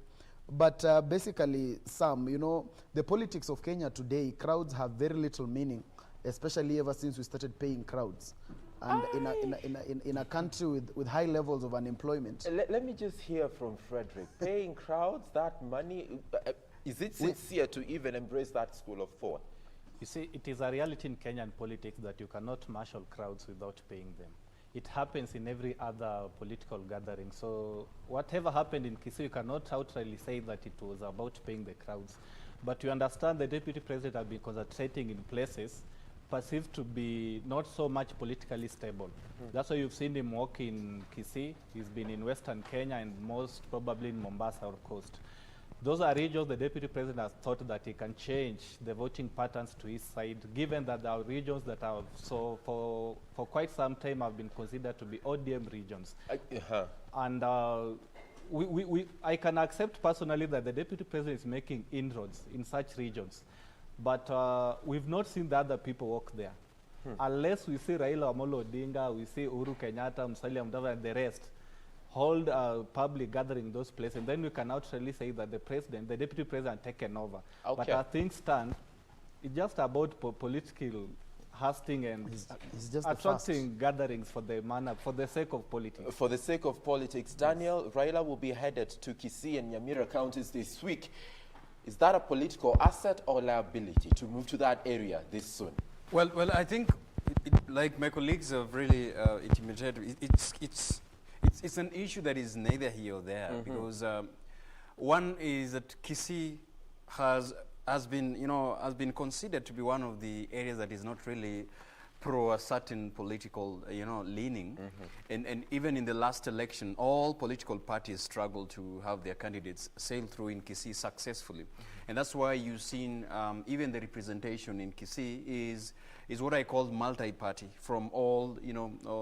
Speaker 19: But basically, Sam, you know, the politics of Kenya today, crowds have very little meaning, especially ever since we started paying crowds. And in a country with high levels of unemployment.
Speaker 1: Let me just hear from Frederick. Paying crowds, that money, is it sincere to even embrace that school of thought?
Speaker 20: You see, it is a reality in Kenyan politics that you cannot marshal crowds without paying them. It happens in every other political gathering. So whatever happened in Kisii, you cannot outrightly say that it was about paying the crowds. But you understand the deputy president has been concentrating in places perceived to be not so much politically stable. That's why you've seen him walk in Kisii. He's been in Western Kenya and most probably in Mombasa or Coast. Those are regions the deputy president has thought that he can change the voting patterns to his side, given that there are regions that are for quite some time have been considered to be ODM regions. And I can accept personally that the deputy president is making inroads in such regions. But we've not seen the other people walk there. Unless we see Raila Amolo Odinga, we see Uhuru Kenyatta, Musalia Mudavadi, and the rest hold a public gathering in those places, and then we can outrightly say that the deputy president taken over.
Speaker 1: Okay.
Speaker 20: But as things stand, it's just about political hosting and
Speaker 19: it's just
Speaker 20: attracting gatherings for the sake of politics.
Speaker 1: For the sake of politics. Daniel, Raila will be headed to Kisii and Nyamira counties this week. Is that a political asset or liability to move to that area this soon?
Speaker 21: Well, I think, like my colleagues have really intimated, it's an issue that is neither here or there, because one is that Kisii has been considered to be one of the areas that is not really pro a certain political, leaning. And even in the last election, all political parties struggled to have their candidates sail through in Kisii successfully. And that's why you've seen even the representation in Kisii is what I call multi-party, from all,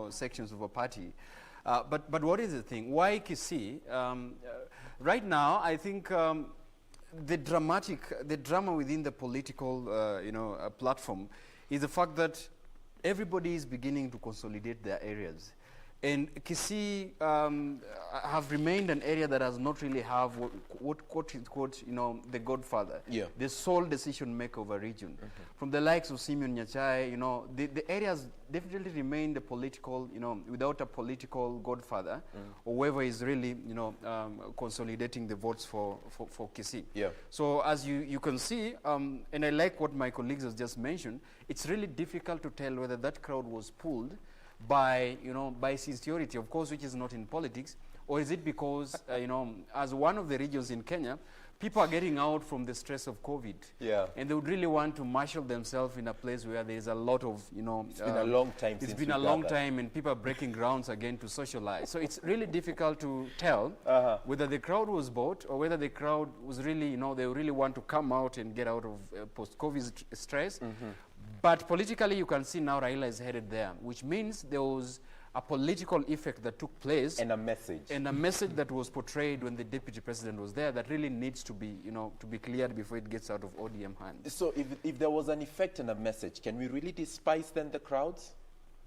Speaker 21: sections of a party. But what is the thing? Why Kisii? Right now, I think the drama within the political, platform is the fact that everybody is beginning to consolidate their areas. And Kisii have remained an area that has not really have what is called, the godfather, the sole decision maker of a region. From the likes of Simeon Nyachai, the areas definitely remain the political, without a political godfather, or whoever is really, consolidating the votes for Kisii. So as you can see, and I like what my colleagues have just mentioned, it's really difficult to tell whether that crowd was pulled by sincerity, of course, which is not in politics, or is it because, as one of the regions in Kenya, people are getting out from the stress of COVID.
Speaker 1: Yeah.
Speaker 21: And they would really want to marshal themselves in a place where there is a lot of, you know...
Speaker 1: It's been a long time
Speaker 21: It's
Speaker 1: since
Speaker 21: been
Speaker 1: we
Speaker 21: a long
Speaker 1: gathered.
Speaker 21: time, and people are breaking grounds again to socialize. So it's really difficult to tell whether the crowd was bought or whether the crowd was really, you know, they really want to come out and get out of post-COVID stress. But politically, you can see now Raila is headed there, which means there was a political effect that took place.
Speaker 1: And a message.
Speaker 21: And a message that was portrayed when the deputy president was there that really needs to be, you know, to be cleared before it gets out of ODM hands.
Speaker 1: So if there was an effect and a message, can we really despise then the crowds?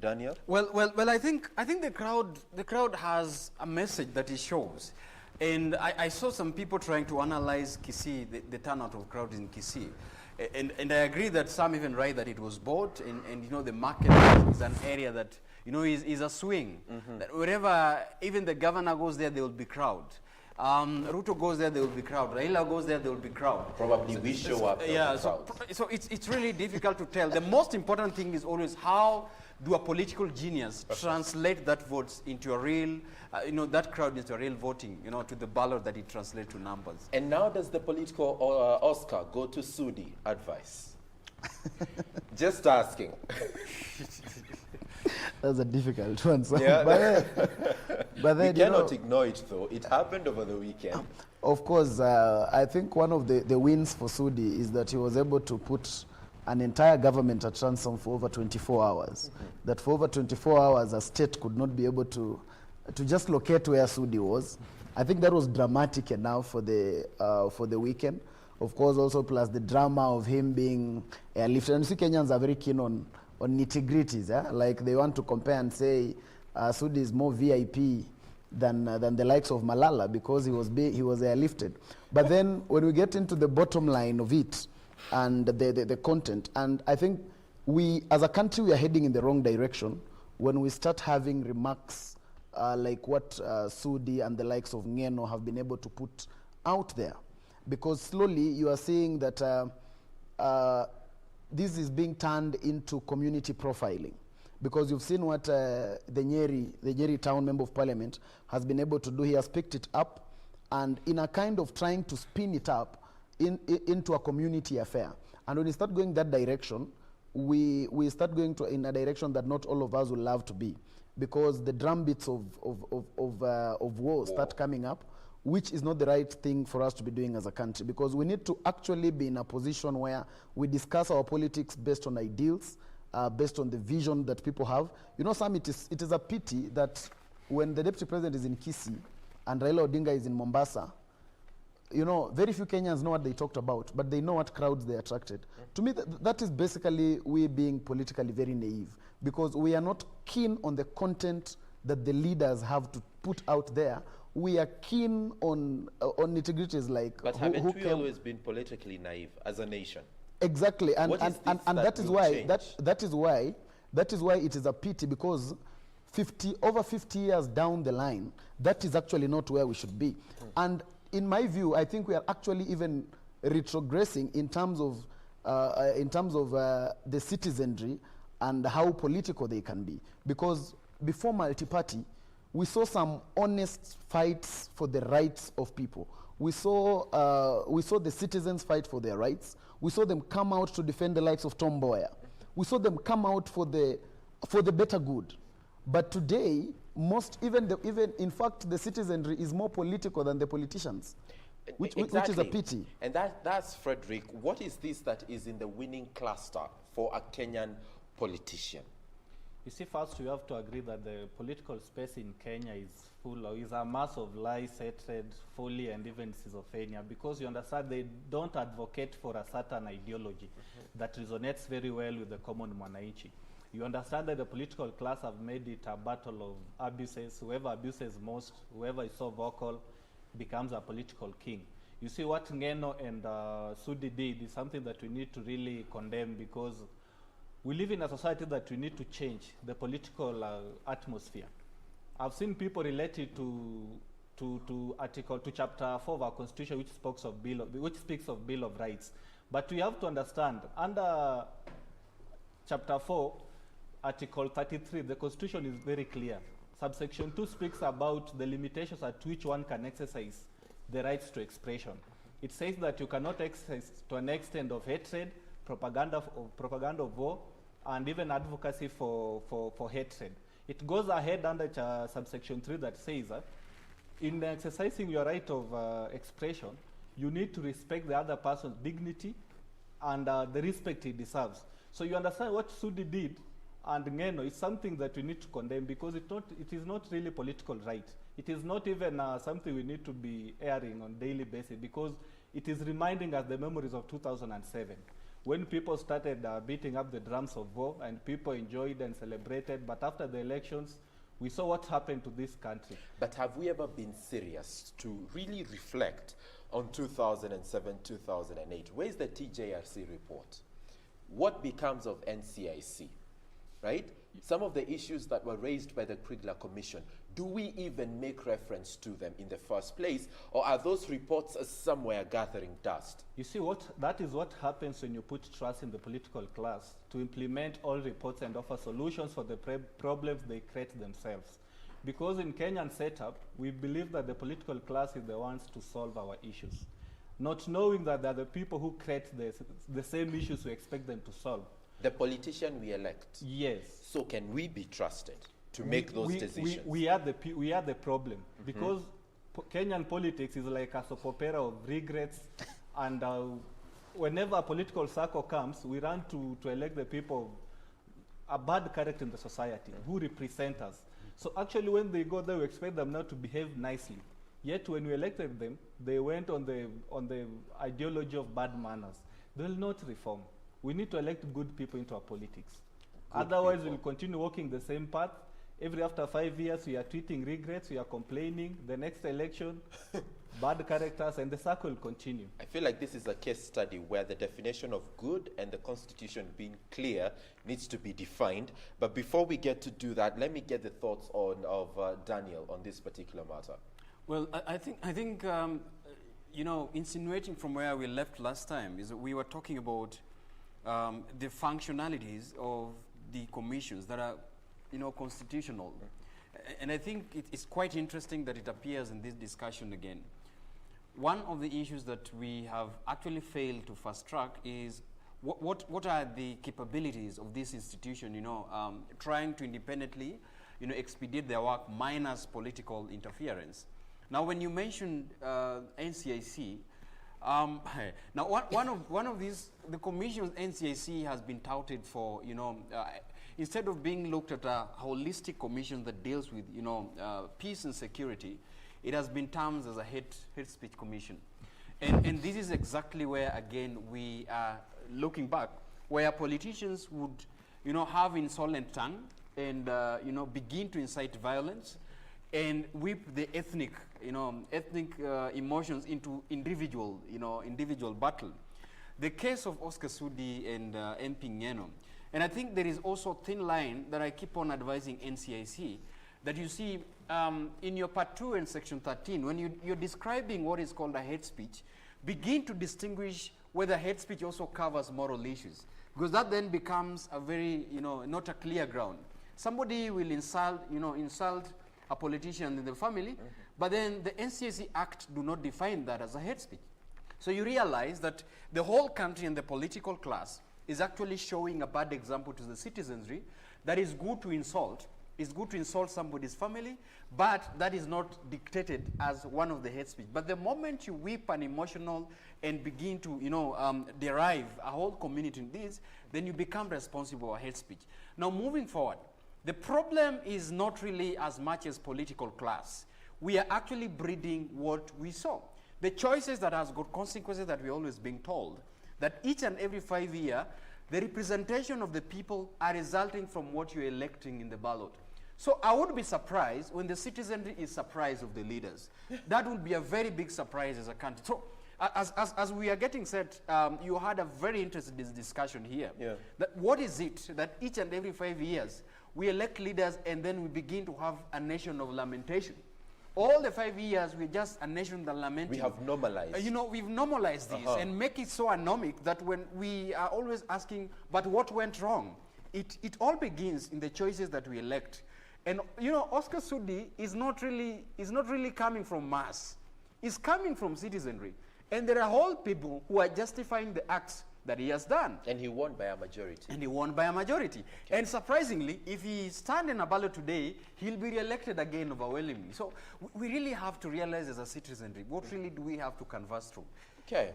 Speaker 1: Daniel?
Speaker 21: Well, I think the crowd has a message that it shows. And I saw some people trying to analyze Kisii, the turnout of crowd in Kisii. And I agree that some even write that it was bought, and you know, the market is an area that, you know, is a swing. That wherever even the governor goes there will be crowd. Ruto goes there will be crowd. Raila goes there will be crowd.
Speaker 1: Probably we show up.
Speaker 21: Yeah, so it's really difficult to tell. The most important thing is always how do a political genius translate that votes into a real, you know, that crowd into a real voting, you know, to the ballot that it translates to numbers.
Speaker 1: And now does the political Oscar go to Sudi advice? Just asking.
Speaker 19: That's a difficult one. So
Speaker 1: Yeah.
Speaker 19: but then,
Speaker 1: we
Speaker 19: you
Speaker 1: cannot
Speaker 19: know,
Speaker 1: ignore it though. It happened over the weekend.
Speaker 19: Of course, I think one of the wins for Sudi is that he was able to put an entire government at ransom for over 24 hours. That for over 24 hours, a state could not be able to just locate where Sudi was. I think that was dramatic enough for the weekend. Of course, also plus the drama of him being airlifted. And you see, Kenyans are very keen on nitty-gritties. Yeah? Like they want to compare and say Sudi is more VIP than the likes of Malala because he was airlifted. But then when we get into the bottom line of it and the content, and I think we, as a country, we are heading in the wrong direction when we start having remarks like what Sudi and the likes of Ngeno have been able to put out there. Because slowly you are seeing that this is being turned into community profiling. Because you've seen what the Nyeri town member of parliament has been able to do. He has picked it up and in a kind of trying to spin it up into a community affair. And when we start going that direction, we start going in a direction that not all of us will love to be. Because the drumbeats of war start coming up, which is not the right thing for us to be doing as a country, because we need to actually be in a position where we discuss our politics based on ideals, based on the vision that people have. You know, Sam, it is a pity that when the deputy president is in Kisii and Raila Odinga is in Mombasa, you know, very few Kenyans know what they talked about, but they know what crowds they attracted. To me, that is basically we being politically very naive, because we are not keen on the content that the leaders have to put out there. We are keen on nitty-gritties like
Speaker 1: But haven't we always been politically naive as a nation?
Speaker 19: Exactly, and that is why that is why it is a pity, because over 50 years down the line, that is actually not where we should be. And in my view, I think we are actually even retrogressing in terms of the citizenry and how political they can be. Because before multi-party, we saw some honest fights for the rights of people. We saw the citizens fight for their rights. We saw them come out to defend the likes of Tom Mboya. We saw them come out for the better good. But today, even in fact, the citizenry is more political than the politicians, which is a pity.
Speaker 1: And that's Frederick. What is this that is in the winning cluster for a Kenyan politician?
Speaker 20: You see, first you have to agree that the political space in Kenya is a mass of lies, hatred, folly, and even schizophrenia, because you understand they don't advocate for a certain ideology that resonates very well with the common mwananchi. You understand that the political class have made it a battle of abuses. Whoever abuses most, whoever is so vocal, becomes a political king. You see, what Ngeno and Sudi did is something that we need to really condemn, because we live in a society that we need to change the political atmosphere. I've seen people related to chapter 4 of our constitution, which speaks of Bill of Rights. But we have to understand, under chapter 4, article 33, the constitution is very clear. Subsection 2 speaks about the limitations at which one can exercise the rights to expression. It says that you cannot exercise to an extent of hatred, propaganda of war, and even advocacy for hatred. It goes ahead under subsection 3 that says that in exercising your right of expression, you need to respect the other person's dignity and the respect he deserves. So you understand what Sudi did and Ngeno is something that we need to condemn, because it is not really political right. It is not even something we need to be airing on a daily basis, because it is reminding us the memories of 2007, when people started beating up the drums of war and people enjoyed and celebrated. But after the elections, we saw what happened to this country.
Speaker 1: But have we ever been serious to really reflect on 2007, 2008? Where's the TJRC report? What becomes of NCIC, right? Some of the issues that were raised by the Kriegler Commission, do we even make reference to them in the first place, or are those reports somewhere gathering dust?
Speaker 20: You see, that is what happens when you put trust in the political class to implement all reports and offer solutions for the problems they create themselves. Because in Kenyan setup, we believe that the political class is the ones to solve our issues, not knowing that they're the people who create the same issues we expect them to solve.
Speaker 1: The politician we elect.
Speaker 20: Yes.
Speaker 1: So can we be trusted to make those decisions?
Speaker 20: We are the problem, because Kenyan politics is like a soap opera of regrets, and whenever a political circle comes, we run to elect the people, a bad character in the society, who represent us. So actually when they go there, we expect them now to behave nicely. Yet when we elected them, they went on the ideology of bad manners. They will not reform. We need to elect good people into our politics. Otherwise, we'll continue walking the same path. Every after 5 years, we are tweeting regrets, we are complaining. The next election, bad characters, and the cycle will continue.
Speaker 1: I feel like this is a case study where the definition of good and the Constitution being clear needs to be defined. But before we get to do that, let me get the thoughts of Daniel on this particular matter.
Speaker 21: Well, I think you know, insinuating from where we left last time is that we were talking about the functionalities of the commissions that are, you know, constitutional. And I think it's quite interesting that it appears in this discussion again. One of the issues that we have actually failed to fast track is what are the capabilities of this institution, you know, trying to independently, you know, expedite their work minus political interference. Now, when you mentioned NCIC, now one of these, the commission's NCIC has been touted for, you know, instead of being looked at a holistic commission that deals with, you know, peace and security, it has been termed as a hate speech commission. And this is exactly where, again, we are looking back, where politicians would, you know, have insolent tongue and, you know, begin to incite violence and whip the ethnic emotions into individual battle. The case of Oscar Sudi and MP Ngeno. And I think there is also a thin line that I keep on advising NCIC, that you see in your part 2 and section 13, when you're describing what is called a hate speech, begin to distinguish whether hate speech also covers moral issues. Because that then becomes a very, you know, not a clear ground. Somebody will insult a politician in the family, but then the NCIC Act do not define that as a hate speech. So you realize that the whole country and the political class is actually showing a bad example to the citizenry that is good to insult. It's good to insult somebody's family, but that is not dictated as one of the hate speech. But the moment you whip an emotional and begin to, you know, derive a whole community in this, then you become responsible for hate speech. Now, moving forward, the problem is not really as much as political class. We are actually breeding what we saw. The choices that has got consequences that we're always being told, that each and every 5 years, the representation of the people are resulting from what you're electing in the ballot. So I would be surprised when the citizenry is surprised of the leaders. That would be a very big surprise as a country. So as we are getting set, you had a very interesting discussion here. Yeah. That what is it that each and every 5 years, we elect leaders and then we begin to have a nation of lamentation? All the 5 years, we're just a nation that lamenting.
Speaker 1: We have normalized.
Speaker 21: You know, we've normalized this and make it so anomic that when we are always asking, but what went wrong? It all begins in the choices that we elect. And, you know, Oscar Sudi is not really coming from mass. It's coming from citizenry.
Speaker 7: And there are whole people who are justifying the acts that he has done.
Speaker 1: And he won by a majority.
Speaker 7: And he won by a majority. Okay. And surprisingly, if he stands in a ballot today, he'll be re-elected again overwhelmingly. So we really have to realize as a citizenry, what really do we have to converse through?
Speaker 1: Okay.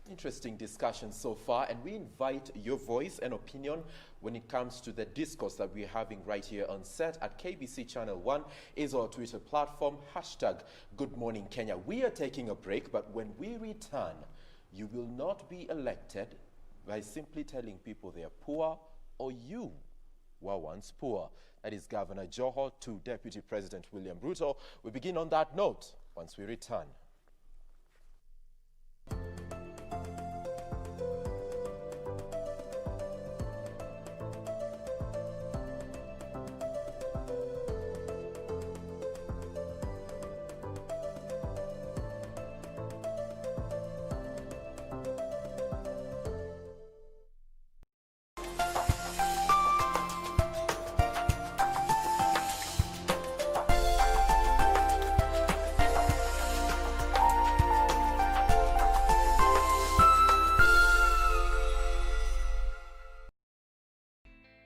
Speaker 1: Interesting discussion so far, and we invite your voice and opinion when it comes to the discourse that we're having right here on set at KBC Channel 1 is our Twitter platform, hashtag Good Morning Kenya. We are taking a break, but when we return, you will not be elected by simply telling people they are poor or you were once poor. That is Governor Joho to Deputy President William Ruto. We begin on that note once we return.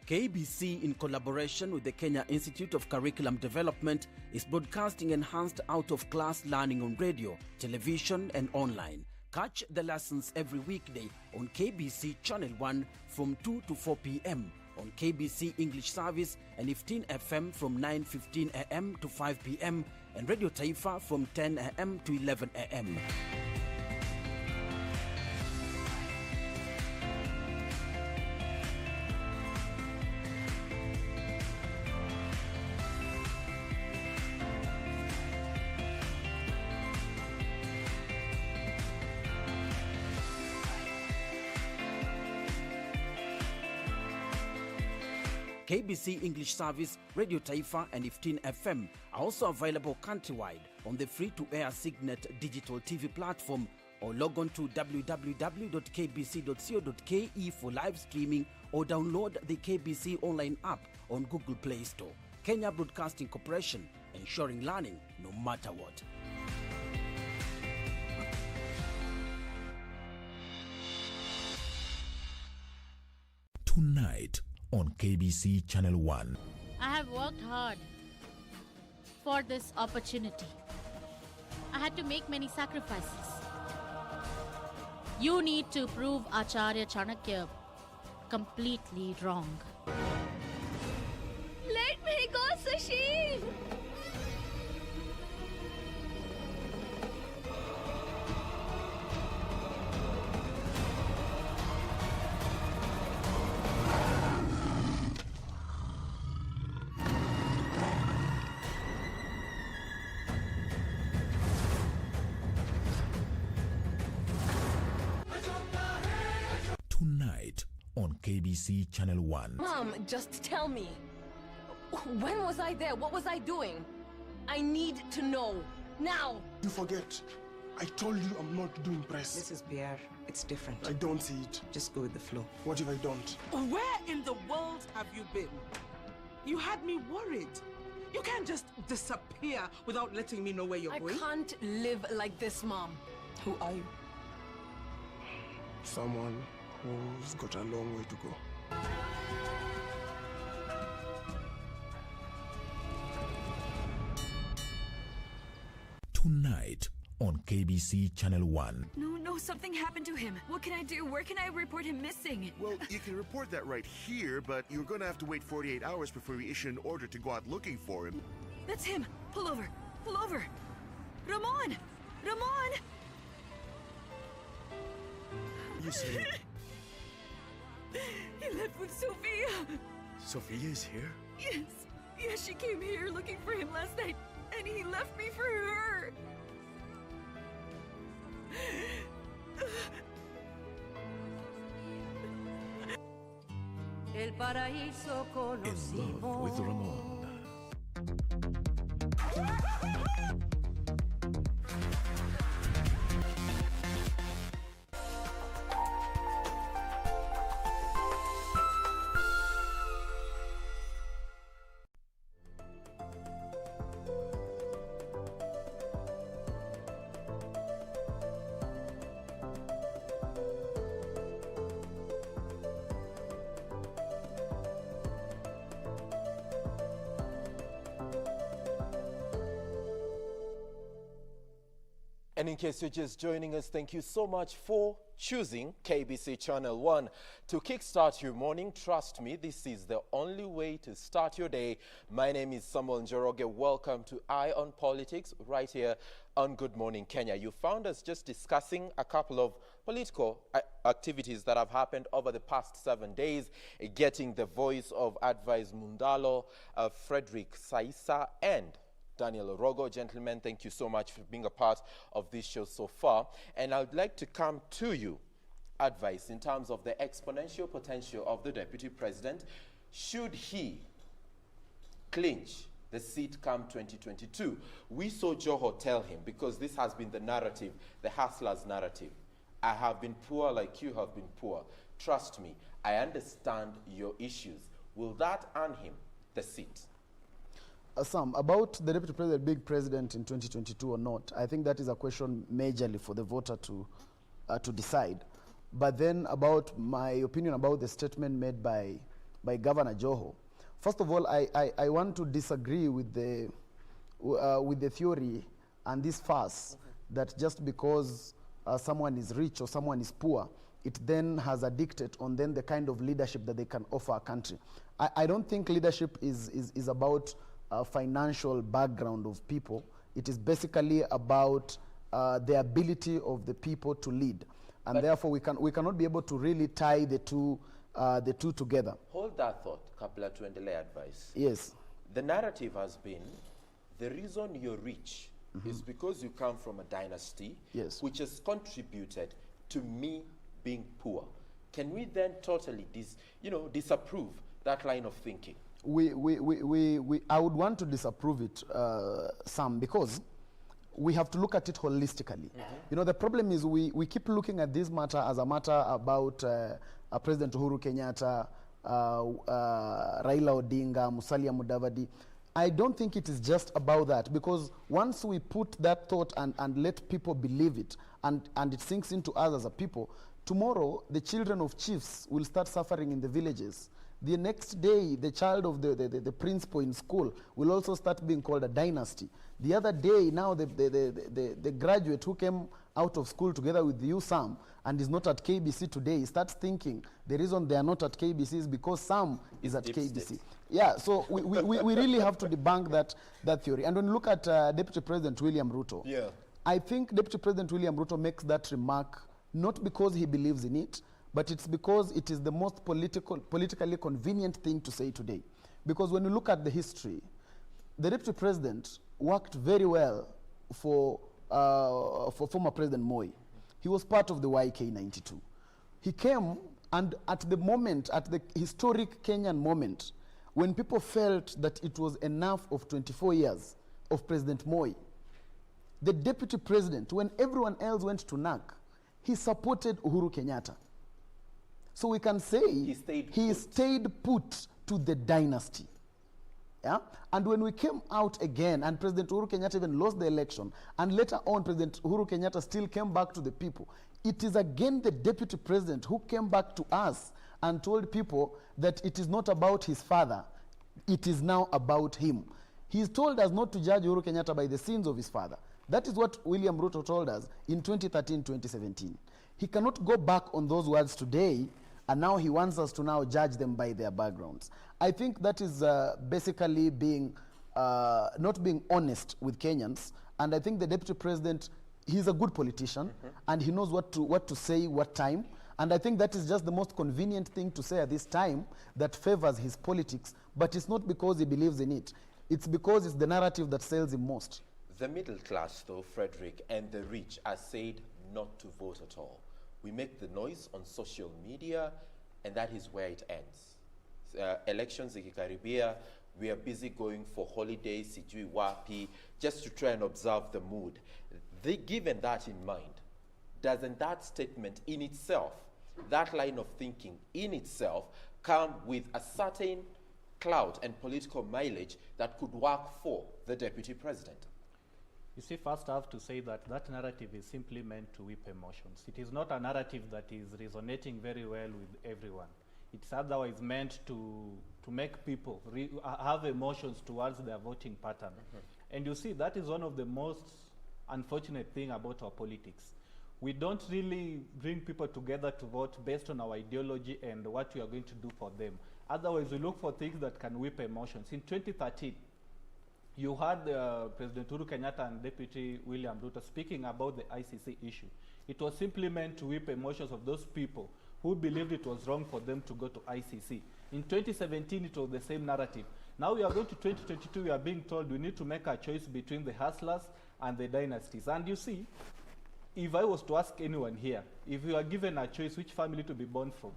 Speaker 22: KBC, in collaboration with the Kenya Institute of Curriculum Development, is broadcasting enhanced out-of-class learning on radio, television and online. Catch the lessons every weekday on KBC Channel 1 from 2 to 4 p.m. on KBC English Service and 15 FM from 9:15 a.m. to 5 p.m. and Radio Taifa from 10 a.m. to 11 a.m. KBC English Service, Radio Taifa and 15 FM are also available countrywide on the free-to-air Signet digital TV platform, or log on to www.kbc.co.ke for live streaming or download the KBC Online app on Google Play Store. Kenya Broadcasting Corporation, ensuring learning no matter what.
Speaker 9: Tonight on KBC Channel 1.
Speaker 10: I have worked hard for this opportunity. I had to make many sacrifices. You need to prove Acharya Chanakya completely wrong.
Speaker 23: Let me go, Sushil!
Speaker 9: Tonight on KBC Channel 1.
Speaker 11: Mom, just tell me. When was I there? What was I doing? I need to know. Now!
Speaker 17: You forget. I told you I'm not doing press.
Speaker 12: This is Pierre. It's different.
Speaker 17: I don't see it.
Speaker 12: Just go with the flow.
Speaker 17: What if I don't?
Speaker 13: Where in the world have you been? You had me worried. You can't just disappear without letting me know where you're going.
Speaker 11: I can't live like this, Mom.
Speaker 12: Who are you?
Speaker 17: Someone who's got a long way to go.
Speaker 9: Tonight on KBC Channel 1.
Speaker 24: No, something happened to him. What can I do? Where can I report him missing?
Speaker 14: Well, you can report that right here, but you're gonna have to wait 48 hours before we issue an order to go out looking for him.
Speaker 24: That's him. Pull over. Pull over. Ramon! Ramon!
Speaker 14: You see?
Speaker 24: He left with Sophia.
Speaker 14: Sophia is here?
Speaker 24: Yes. Yes, she came here looking for him last night, and he left me for her.
Speaker 9: In love with Ramon.
Speaker 1: And in case you're just joining us, thank you so much for choosing KBC Channel 1 to kickstart your morning. Trust me, this is the only way to start your day. My name is Samuel Njoroge. Welcome to Eye on Politics right here on Good Morning Kenya. You found us just discussing a couple of political activities that have happened over the past 7 days, getting the voice of Advice Mundalo, Frederick Saisa, and Daniel Orogo. Gentlemen, thank you so much for being a part of this show so far. And I would like to come to you, Advice, in terms of the exponential potential of the Deputy President. Should he clinch the seat come 2022? We saw Joho tell him, because this has been the narrative, the hustler's narrative. I have been poor like you have been poor. Trust me, I understand your issues. Will that earn him the seat?
Speaker 19: Sam, about the Deputy President being president in 2022 or not, I think that is a question majorly for the voter to decide. But then about my opinion about the statement made by Governor Joho, first of all, I want to disagree with the theory and this farce that just because someone is rich or someone is poor, it then has a dictate on then the kind of leadership that they can offer a country. I don't think leadership is about financial background of people. It is basically about the ability of the people to lead, and therefore we cannot be able to really tie the two together.
Speaker 1: Hold that thought, Kapla, to endelea Advice.
Speaker 19: Yes.
Speaker 1: The narrative has been the reason you're rich is because you come from a dynasty which has contributed to me being poor. Can we then totally disapprove that line of thinking?
Speaker 19: I would want to disapprove it, Sam, because we have to look at it holistically. You know, the problem is we keep looking at this matter as a matter about President Uhuru Kenyatta, Raila Odinga, Musalia Mudavadi. I don't think it is just about that, because once we put that thought and let people believe it and it sinks into us as a people, tomorrow the children of chiefs will start suffering in the villages. The next day, the child of the principal in school will also start being called a dynasty. The other day, now the graduate who came out of school together with you, Sam, and is not at KBC today, starts thinking the reason they are not at KBC is because Sam is at KBC. Yeah, so we really have to debunk that theory. And when you look at Deputy President William Ruto, I think Deputy President William Ruto makes that remark not because he believes in it, but it's because it is the most politically convenient thing to say today. Because when you look at the history, the Deputy President worked very well for former President Moi. He was part of the YK-92. He came, and at the historic Kenyan moment, when people felt that it was enough of 24 years of President Moi, the Deputy President, when everyone else went to NAC, he supported Uhuru Kenyatta. So we can say he stayed put to the dynasty. Yeah? And when we came out again, and President Uhuru Kenyatta even lost the election, and later on President Uhuru Kenyatta still came back to the people, it is again the Deputy President who came back to us and told people that it is not about his father, it is now about him. He's told us not to judge Uhuru Kenyatta by the sins of his father. That is what William Ruto told us in 2013-2017. He cannot go back on those words today, and now he wants us to now judge them by their backgrounds. I think that is basically being not being honest with Kenyans. And I think the Deputy President, he's a good politician, and he knows what to say, what time. And I think that is just the most convenient thing to say at this time that favors his politics. But it's not because he believes in it. It's because it's the narrative that sells him most.
Speaker 1: The middle class, though, Frederick, and the rich are said not to vote at all. We make the noise on social media, and that is where it ends. Elections ikikaribia, we are busy going for holidays, sijui wapi, just to try and observe the mood. Given that in mind, doesn't that statement in itself, that line of thinking in itself, come with a certain clout and political mileage that could work for the Deputy President?
Speaker 20: You see, first I have to say that that narrative is simply meant to whip emotions. It is not a narrative that is resonating very well with everyone. It's otherwise meant to make people have emotions towards their voting pattern. And you see, that is one of the most unfortunate thing about our politics. We don't really bring people together to vote based on our ideology and what we are going to do for them. Otherwise, we look for things that can whip emotions. In 2013, you had President Uhuru Kenyatta and Deputy William Ruto speaking about the ICC issue. It was simply meant to whip emotions of those people who believed it was wrong for them to go to ICC. In 2017, it was the same narrative. Now we are going to 2022, we are being told we need to make a choice between the hustlers and the dynasties. And you see, if I was to ask anyone here, if you are given a choice which family to be born from,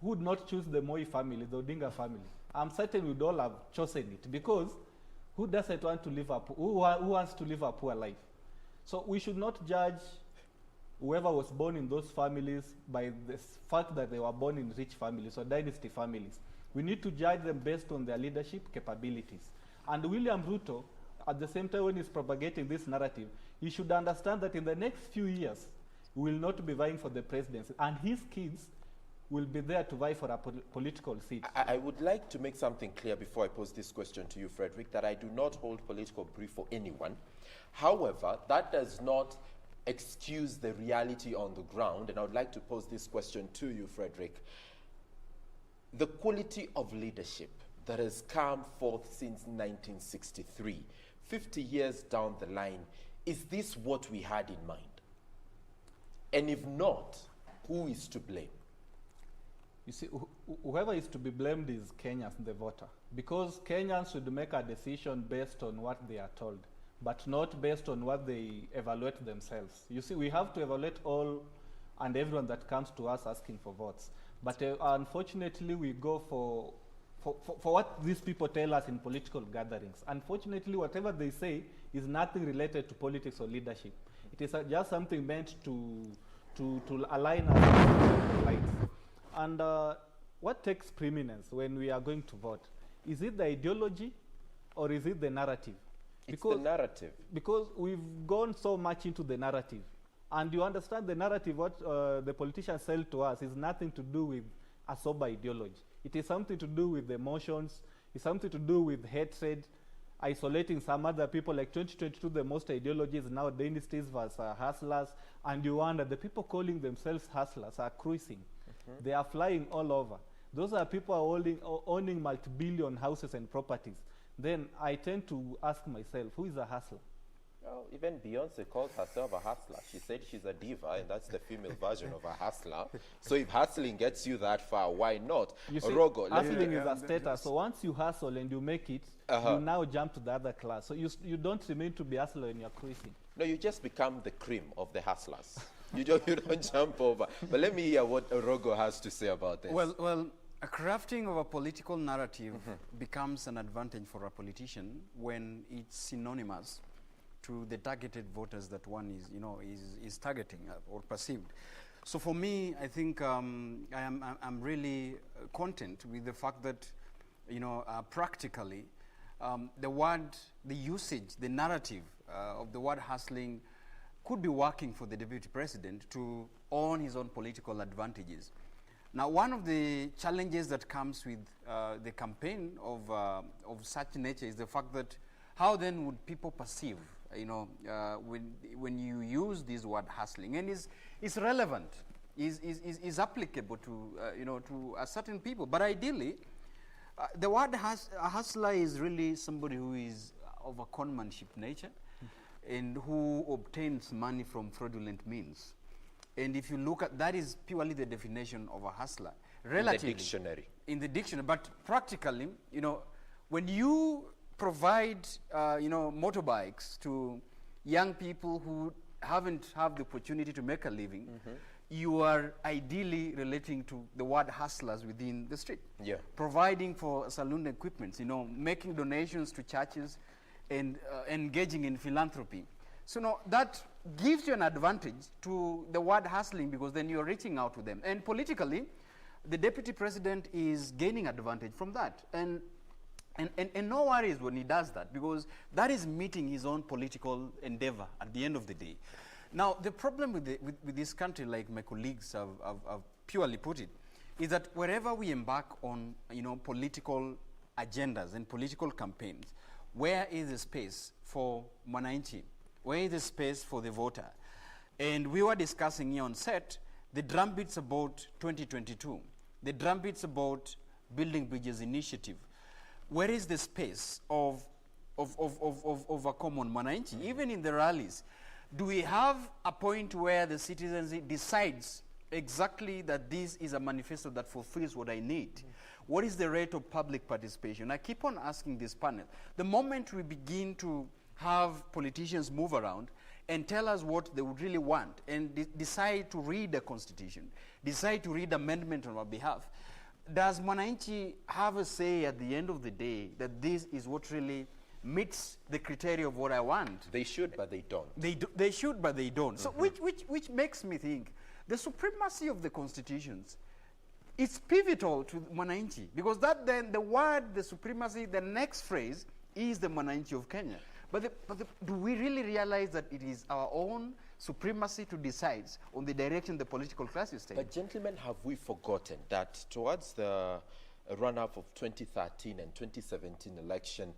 Speaker 20: who would not choose the Moi family, the Odinga family? I'm certain we would all have chosen it, because who doesn't want to live who wants to live a poor life? So we should not judge whoever was born in those families by the fact that they were born in rich families or dynasty families. We need to judge them based on their leadership capabilities. And William Ruto, at the same time when he's propagating this narrative, he should understand that in the next few years, we will not be vying for the presidency, and his kids will be there to vie for a political seat.
Speaker 1: I would like to make something clear before I pose this question to you, Frederick, that I do not hold political brief for anyone. However, that does not excuse the reality on the ground, and I would like to pose this question to you, Frederick. The quality of leadership that has come forth since 1963, 50 years down the line, is this what we had in mind? And if not, who is to blame?
Speaker 20: You see, whoever is to be blamed is Kenyans, the voter. Because Kenyans should make a decision based on what they are told, but not based on what they evaluate themselves. You see, we have to evaluate all and everyone that comes to us asking for votes. But unfortunately, we go for what these people tell us in political gatherings. Unfortunately, whatever they say is nothing related to politics or leadership. It is just something meant to align us with lights. And what takes preeminence when we are going to vote? Is it the ideology or is it the narrative?
Speaker 1: It's the narrative.
Speaker 20: Because we've gone so much into the narrative. And you understand the narrative, what the politicians sell to us is nothing to do with a sober ideology. It is something to do with emotions. It's something to do with hatred, isolating some other people. Like 2022, the most ideologies now dynasties versus hustlers. And you wonder, the people calling themselves hustlers are cruising. They are flying all over. Those are people who are owning multi-billion houses and properties. Then I tend to ask myself, who is a hustler?
Speaker 1: Well, even Beyonce calls herself a hustler. She said she's a diva, and that's the female version of a hustler. So if hustling gets you that far, why not?
Speaker 20: You see,
Speaker 1: Rogo,
Speaker 20: hustling is a status. So once you hustle and you make it, you now jump to the other class. So you don't remain to be a hustler when you're cruising.
Speaker 1: No, you just become the cream of the hustlers. you don't jump over. But let me hear what Rogo has to say about this.
Speaker 7: Well, a crafting of a political narrative becomes an advantage for a politician when it's synonymous to the targeted voters that one is targeting or perceived. So for me, I think I'm really content with the fact that practically the usage, the narrative of the word hustling could be working for the deputy president to own his own political advantages. Now, one of the challenges that comes with the campaign of such nature is the fact that how then would people perceive, when you use this word hustling, and is relevant, is applicable to a certain people. But ideally, the word hustler is really somebody who is of a conmanship nature and who obtains money from fraudulent means. And if you look at that, is purely the definition of a hustler. Relatively, in the dictionary, but practically, when you provide, motorbikes to young people who haven't had the opportunity to make a living, you are ideally relating to the word hustlers within the street.
Speaker 1: Yeah.
Speaker 7: Providing for saloon equipments, making donations to churches and engaging in philanthropy. So now that gives you an advantage to the word hustling, because then you're reaching out to them. And politically, the deputy president is gaining advantage from that. And no worries when he does that, because that is meeting his own political endeavor at the end of the day. Now, the problem with this country, like my colleagues have purely put it, is that wherever we embark on political agendas and political campaigns, where is the space for Mwananchi Where is the space for the voter? And we were discussing here on set, the drumbeats about 2022, the drumbeats about Building Bridges initiative. Where is the space of a common mwananchi, even in the rallies? Do we have a point where the citizenry decides exactly that this is a manifesto that fulfills what I need? What is the rate of public participation? I keep on asking this panel. The moment we begin to have politicians move around and tell us what they would really want and decide to read the constitution, decide to read amendment on our behalf, does Mwananchi have a say at the end of the day that this is what really meets the criteria of what I want?
Speaker 1: They should, but they don't.
Speaker 7: They should, but they don't. So which makes me think the supremacy of the constitutions is pivotal to Mwananchi, because that then the word, the supremacy, the next phrase is the Mwananchi of Kenya. But do we really realize that it is our own supremacy to decide on the direction the political class is taking?
Speaker 1: But gentlemen, have we forgotten that towards the run-up of 2013 and 2017 election,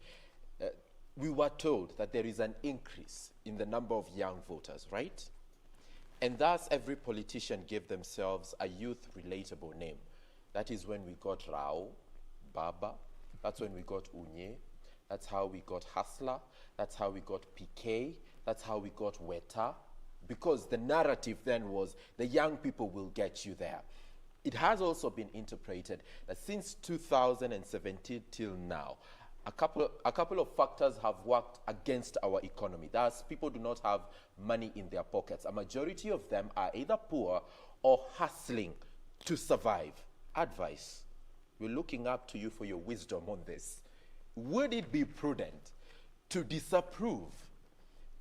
Speaker 1: we were told that there is an increase in the number of young voters, right? And thus every politician gave themselves a youth-relatable name. That is when we got Rao, Baba, that's when we got Unye, that's how we got Hustler, that's how we got PK, that's how we got Weta, because the narrative then was the young people will get you there. It has also been interpreted that since 2017 till now, a couple of factors have worked against our economy. Thus, people do not have money in their pockets. A majority of them are either poor or hustling to survive. Advice, we're looking up to you for your wisdom on this. Would it be prudent to disapprove,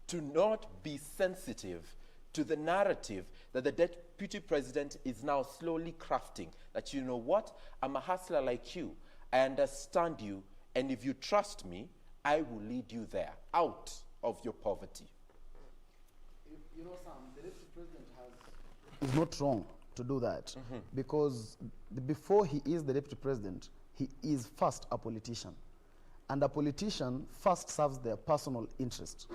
Speaker 1: to not be sensitive to the narrative that the deputy president is now slowly crafting? That, you know what, I'm a hustler like you, I understand you, and if you trust me, I will lead you there, out of your poverty.
Speaker 19: You know, Sam, the deputy president is not wrong to do that, because before he is the deputy president, he is first a politician. And a politician first serves their personal interest.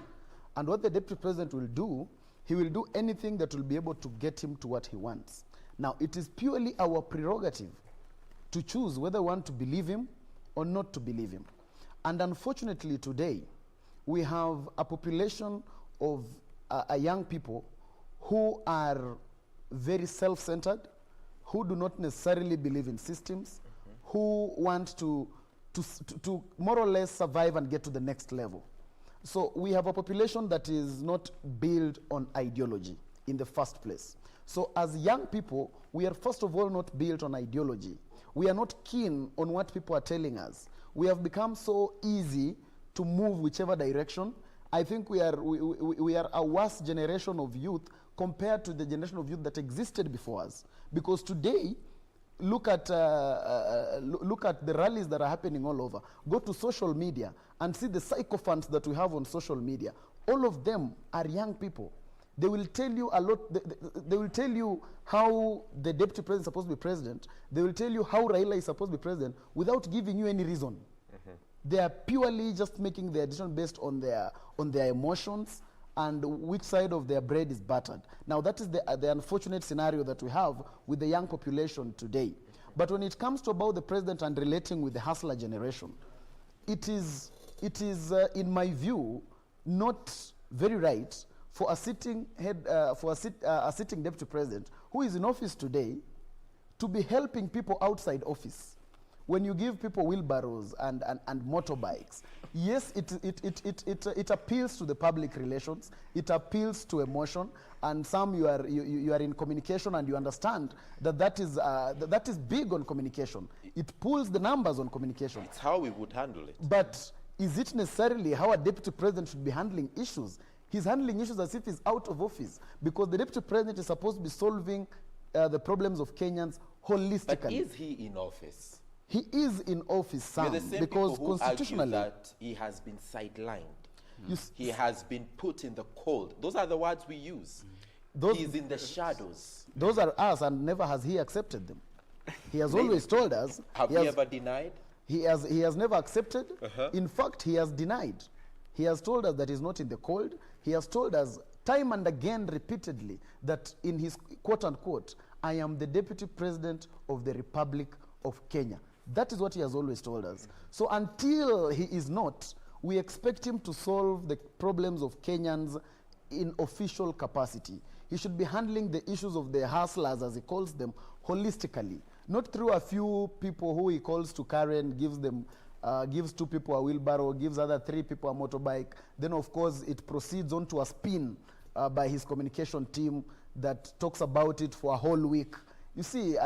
Speaker 19: And what the deputy president will do, he will do anything that will be able to get him to what he wants. Now, it is purely our prerogative to choose whether we want to believe him or not to believe him. And unfortunately today, we have a population of young people who are very self-centered, who do not necessarily believe in systems, who want to more or less survive and get to the next level. So we have a population that is not built on ideology in the first place. So as young people, we are first of all not built on ideology. We are not keen on what people are telling us. We have become so easy to move whichever direction. I think we are a worse generation of youth compared to the generation of youth that existed before us. Because today, look at the rallies that are happening all over. Go to social media and see the sycophants that we have on social media. All of them are young people. They will tell you a lot. They will tell you how the deputy president is supposed to be president. They will tell you how Raila is supposed to be president without giving you any reason. They are purely just making their decision based on their emotions and which side of their bread is buttered. Now that is the unfortunate scenario that we have with the young population today. But when it comes to about the president and relating with the hustler generation, it is in my view not very right for a sitting sitting deputy president who is in office today to be helping people outside office. When you give people wheelbarrows and motorbikes, yes, it appeals to the public relations, it appeals to emotion, and some you are in communication and you understand that is big on communication. It pulls the numbers on communication.
Speaker 1: It's how we would handle it.
Speaker 19: But is it necessarily how a deputy president should be handling issues? He's handling issues as if he's out of office, because the deputy president is supposed to be solving the problems of Kenyans holistically.
Speaker 1: But is he in office?
Speaker 19: He is in office, Sam, because constitutionally
Speaker 1: that he has been sidelined. He has been put in the cold. Those are the words we use. He's in the shadows.
Speaker 19: Those are us, and never has he accepted them. He has always told us.
Speaker 1: Have we ever denied?
Speaker 19: He has never accepted. In fact, he has denied. He has told us that he's not in the cold. He has told us time and again repeatedly that in his quote unquote, I am the deputy president of the Republic of Kenya. That is what he has always told us. So until he is not, we expect him to solve the problems of Kenyans in official capacity. He should be handling the issues of the hustlers, as he calls them, holistically, not through a few people who he calls to Karen, gives 2 people a wheelbarrow, gives other 3 people a motorbike. Then, of course, it proceeds on to a spin by his communication team that talks about it for a whole week. You see,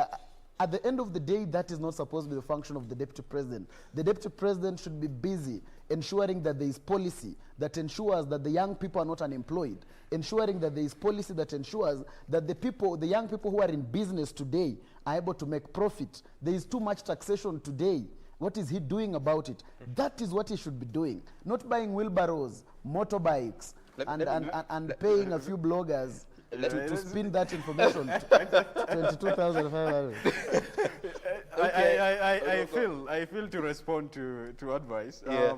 Speaker 19: at the end of the day, that is not supposed to be the function of the deputy president. The deputy president should be busy ensuring that there is policy that ensures that the young people are not unemployed, ensuring that there is policy that ensures that the young people who are in business today are able to make profit. There is too much taxation today. What is he doing about it? That is what he should be doing, not buying wheelbarrows, motorbikes, and paying a few bloggers to spin that information. 22,500.
Speaker 7: I feel to respond to advice.
Speaker 1: Yeah.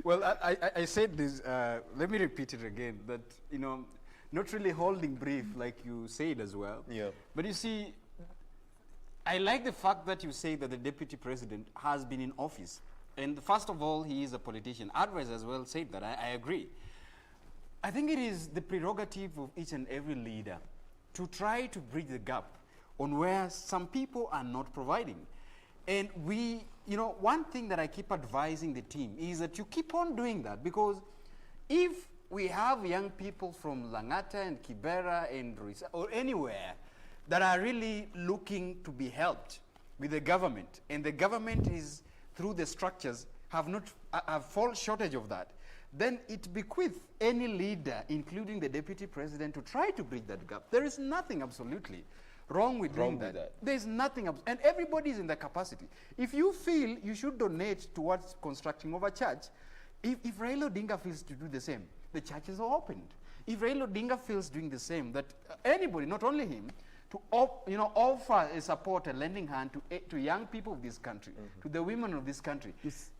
Speaker 7: Well, I said this. Let me repeat it again. That not really holding brief like you said as well.
Speaker 1: Yeah.
Speaker 7: But you see, I like the fact that you say that the deputy president has been in office, and first of all, he is a politician. Advice as well said that. I agree. I think it is the prerogative of each and every leader to try to bridge the gap on where some people are not providing. And we, one thing that I keep advising the team is that you keep on doing that, because if we have young people from Langata and Kibera and Ruisa or anywhere that are really looking to be helped with the government, and the government is through the structures have fall shortage of that, then it bequeaths any leader, including the deputy president, to try to bridge that gap. There is nothing absolutely wrong with doing that. There's nothing, and everybody is in the capacity. If you feel you should donate towards constructing of a church, if Raila Odinga feels to do the same, the churches are opened. If Raila Odinga feels doing the same, that anybody, not only him, to offer a support, a lending hand to young people of this country, to the women of this country. It's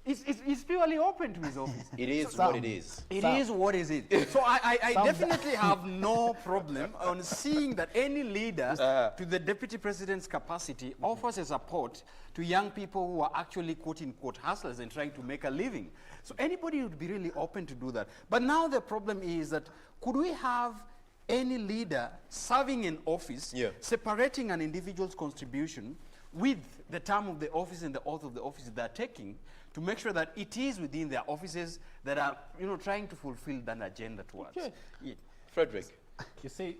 Speaker 7: purely open to his office.
Speaker 1: It is what it is.
Speaker 7: It is what it is. So I definitely have no problem on seeing that any leader to the deputy president's capacity offers a support to young people who are actually quote-unquote hustlers and trying to make a living. So anybody would be really open to do that. But now the problem is that could we have any leader serving in office, separating an individual's contribution with the term of the office and the oath of the office they're taking, to make sure that it is within their offices that are, trying to fulfill that agenda towards.
Speaker 1: Okay. Yeah. Frederick.
Speaker 20: You see,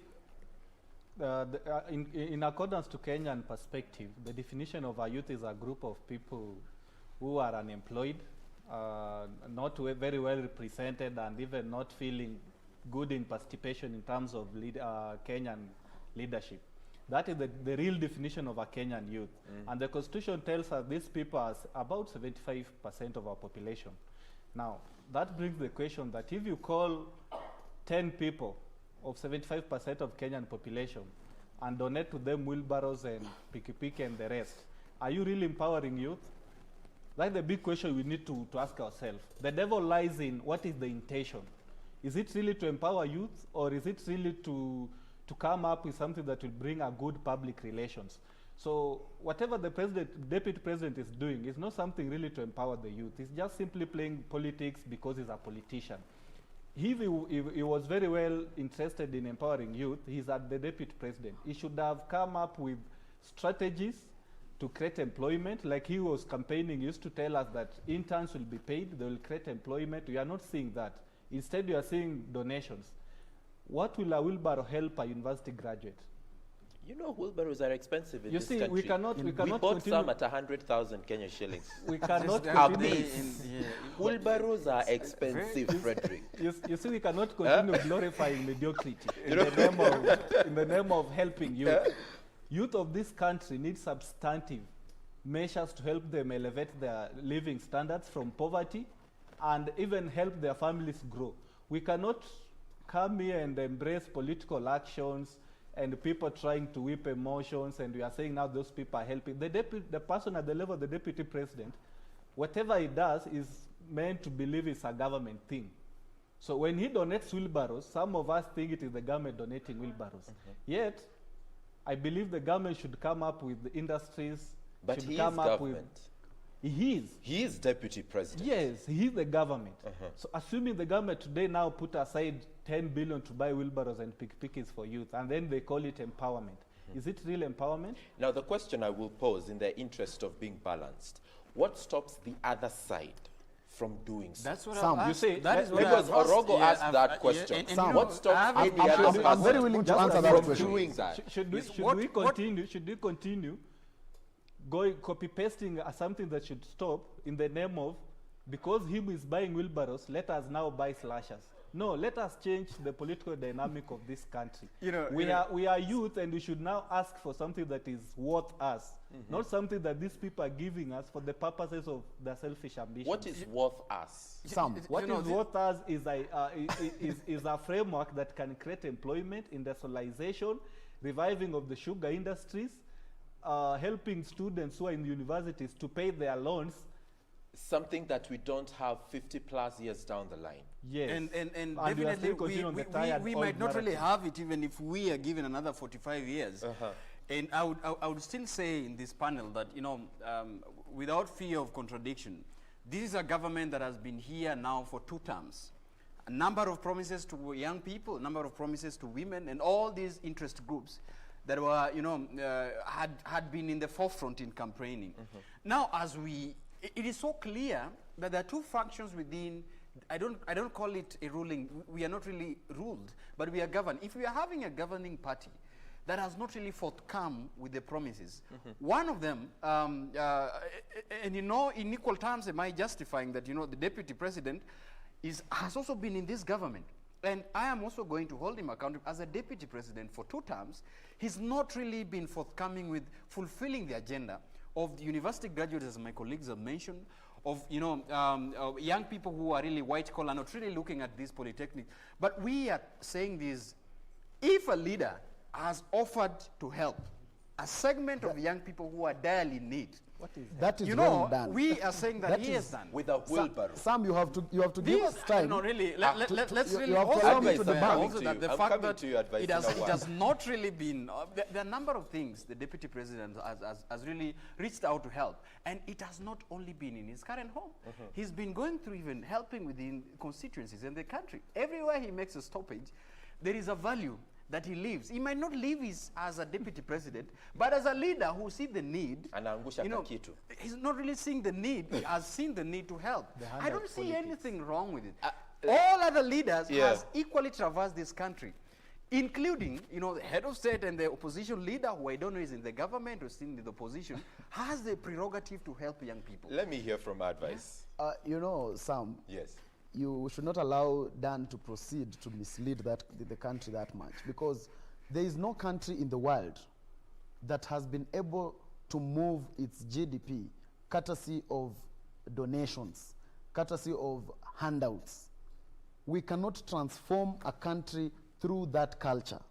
Speaker 20: in accordance to Kenyan perspective, the definition of a youth is a group of people who are unemployed, not very well represented, and even not feeling good in participation in terms of Kenyan leadership. That is the real definition of a Kenyan youth. And the Constitution tells us these people are about 75% of our population. Now, that brings the question that if you call 10 people of 75% of Kenyan population and donate to them wheelbarrows and piki-piki and the rest, are you really empowering youth? That's the big question we need to ask ourselves. The devil lies in what is the intention. Is it really to empower youth, or is it really to come up with something that will bring a good public relations? So whatever the deputy president is doing is not something really to empower the youth. He's just simply playing politics because he's a politician. If he was very well interested in empowering youth, he's at the deputy president. He should have come up with strategies to create employment. Like he was campaigning, he used to tell us that interns will be paid, they will create employment. We are not seeing that. Instead, you are seeing donations. What will a wheelbarrow help a university graduate?
Speaker 1: Wheelbarrows are expensive in this country.
Speaker 20: We cannot
Speaker 1: we bought some at 100,000 Kenya shillings.
Speaker 20: We cannot
Speaker 1: continue. Wheelbarrows are expensive, Frederick.
Speaker 20: You see, we cannot continue glorifying mediocrity in the name of helping youth. Youth of this country need substantive measures to help them elevate their living standards from poverty and even help their families grow. We cannot come here and embrace political actions and people trying to whip emotions, and we are saying now those people are helping. The person at the level of the deputy president, whatever he does is meant to believe it's a government thing. So when he donates wheelbarrows, some of us think it is the government donating wheelbarrows. Yet, I believe the government should come up with the industries.
Speaker 1: But
Speaker 20: should
Speaker 1: he
Speaker 20: come
Speaker 1: is
Speaker 20: up
Speaker 1: government.
Speaker 20: He is.
Speaker 1: He is deputy president.
Speaker 20: Yes, he is the government. So assuming the government today now put aside 10 billion to buy wheelbarrows and pick-pickets for youth, and then they call it empowerment. Is it real empowerment?
Speaker 1: Now, the question I will pose in the interest of being balanced, what stops the other side from doing so?
Speaker 21: That's what
Speaker 1: Sam,
Speaker 21: I've
Speaker 1: you
Speaker 21: asked.
Speaker 1: say,
Speaker 21: That is what
Speaker 1: because
Speaker 21: I've asked.
Speaker 1: Orogo
Speaker 21: Yeah,
Speaker 1: asked that
Speaker 21: and
Speaker 1: question.
Speaker 21: you
Speaker 1: Sam,
Speaker 21: know,
Speaker 1: what stops
Speaker 21: I'm
Speaker 1: any other person?
Speaker 19: I'm very willing to answer that question.
Speaker 1: Doing that?
Speaker 20: Should we continue going copy pasting something that should stop in the name of, because him is buying wheelbarrows, let us now buy slashers? No, let us change the political dynamic of this country. We are youth, and we should now ask for something that is worth us, not something that these people are giving us for the purposes of their selfish ambition.
Speaker 1: What is worth us?
Speaker 20: What is worth us is a framework that can create employment, industrialization, reviving of the sugar industries, helping students who are in universities to pay their loans.
Speaker 1: Something that we don't have 50 plus years down the line.
Speaker 20: Yes.
Speaker 21: And definitely we might not really have it even if we are given another 45 years. And I would still say in this panel that, without fear of contradiction, this is a government that has been here now for 2 terms. A number of promises to young people, a number of promises to women, and all these interest groups that were, had been in the forefront in campaigning. Now, it is so clear that there are 2 factions within. I don't call it a ruling. We are not really ruled, but we are governed. If we are having a governing party that has not really forthcome with the promises, one of them, and in equal terms, am I justifying that, the deputy president has also been in this government? And I am also going to hold him accountable as a deputy president for 2 terms. He's not really been forthcoming with fulfilling the agenda of the university graduates, as my colleagues have mentioned, of young people who are really white collar, not really looking at this polytechnic. But we are saying this: if a leader has offered to help a segment of young people who are direly in need,
Speaker 20: what is
Speaker 19: that? That is well done.
Speaker 21: We are saying that he has done
Speaker 1: with a wheelbarrow.
Speaker 19: Sam, you have to give us time.
Speaker 21: No, really. Let's really
Speaker 19: also
Speaker 21: allow
Speaker 19: me to the
Speaker 21: also that the fact that
Speaker 1: it
Speaker 21: has not really been. There are a number of things the deputy president has really reached out to help, and it has not only been in his current home. He's been going through even helping within constituencies in the country. Everywhere he makes a stoppage, there is a value that he lives. He might not live as a deputy president, but as a leader who sees the need, he's not really seeing the need, he has seen the need to help. I don't see anything wrong with it. All other leaders has equally traversed this country, including, the head of state and the opposition leader, who I don't know is in the government or still in the opposition, has the prerogative to help young people.
Speaker 1: Let me hear from advice.
Speaker 19: Sam.
Speaker 1: Yes.
Speaker 19: You should not allow Dan to proceed to mislead the country that much, because there is no country in the world that has been able to move its GDP courtesy of donations, courtesy of handouts. We cannot transform a country through that culture.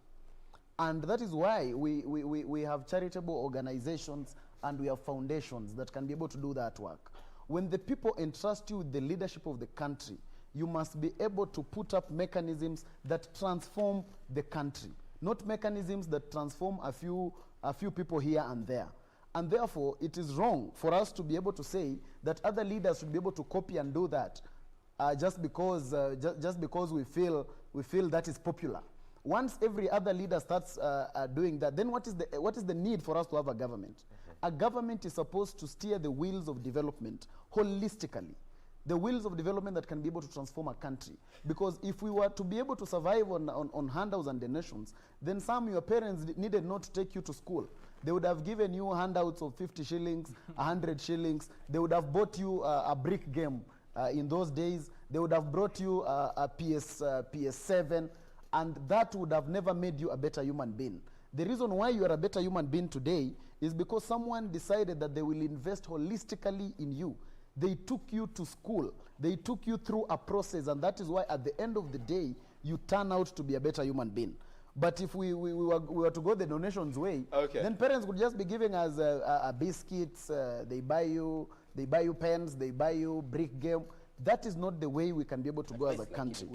Speaker 19: And that is why we have charitable organizations and we have foundations that can be able to do that work. When the people entrust you with the leadership of the country, you must be able to put up mechanisms that transform the country, not mechanisms that transform a few people here and there. And therefore, it is wrong for us to be able to say that other leaders should be able to copy and do that just because we feel that is popular. Once every other leader starts doing that, then what is the need for us to have a government? A government is supposed to steer the wheels of development holistically. The wheels of development that can be able to transform a country. Because if we were to be able to survive on handouts and donations, then your parents needed not to take you to school. They would have given you handouts of 50 shillings, 100 shillings. They would have bought you a brick game in those days. They would have brought you a PS7, and that would have never made you a better human being. The reason why you are a better human being today is because someone decided that they will invest holistically in you. They took you to school. They took you through a process, and that is why at the end of the day, you turn out to be a better human being. But if we were to go the donations way, then parents would just be giving us biscuits. They buy you pens. They buy you brick game. That is not the way we can be able to go as a country.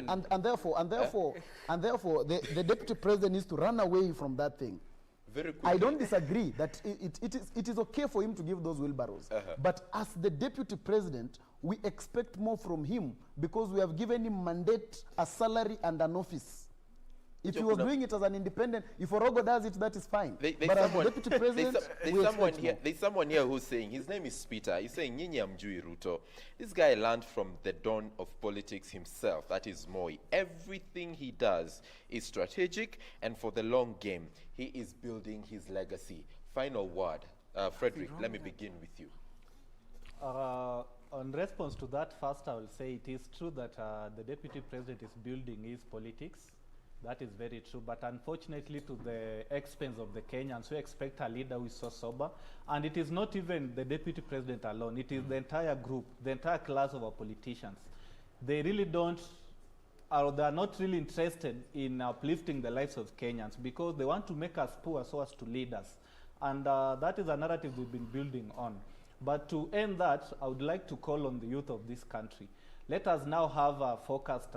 Speaker 19: And therefore, the deputy president needs to run away from that thing.
Speaker 1: Very quickly.
Speaker 19: I don't disagree that it is okay for him to give those wheelbarrows. But as the deputy president, we expect more from him because we have given him mandate, a salary, and an office. If he was doing it as an independent, if Orogo does it, that is fine. But as the deputy president,
Speaker 1: there's someone here who's saying, his name is Peter, he's saying, Nyinyi amjui Ruto. This guy learned from the dawn of politics himself, that is Moi. Everything he does is strategic and for the long game. He is building his legacy. Final word. Frederick, let me begin with you.
Speaker 20: On response to that, first I will say it is true that the deputy president is building his politics. That is very true, but unfortunately to the expense of the Kenyans, we expect a leader who is so sober. And it is not even the deputy president alone, it is the entire group, the entire class of our politicians. They really don't, or they are not really interested in uplifting the lives of Kenyans because they want to make us poor so as to lead us. And that is a narrative we've been building on. But to end that, I would like to call on the youth of this country. Let us now have a focused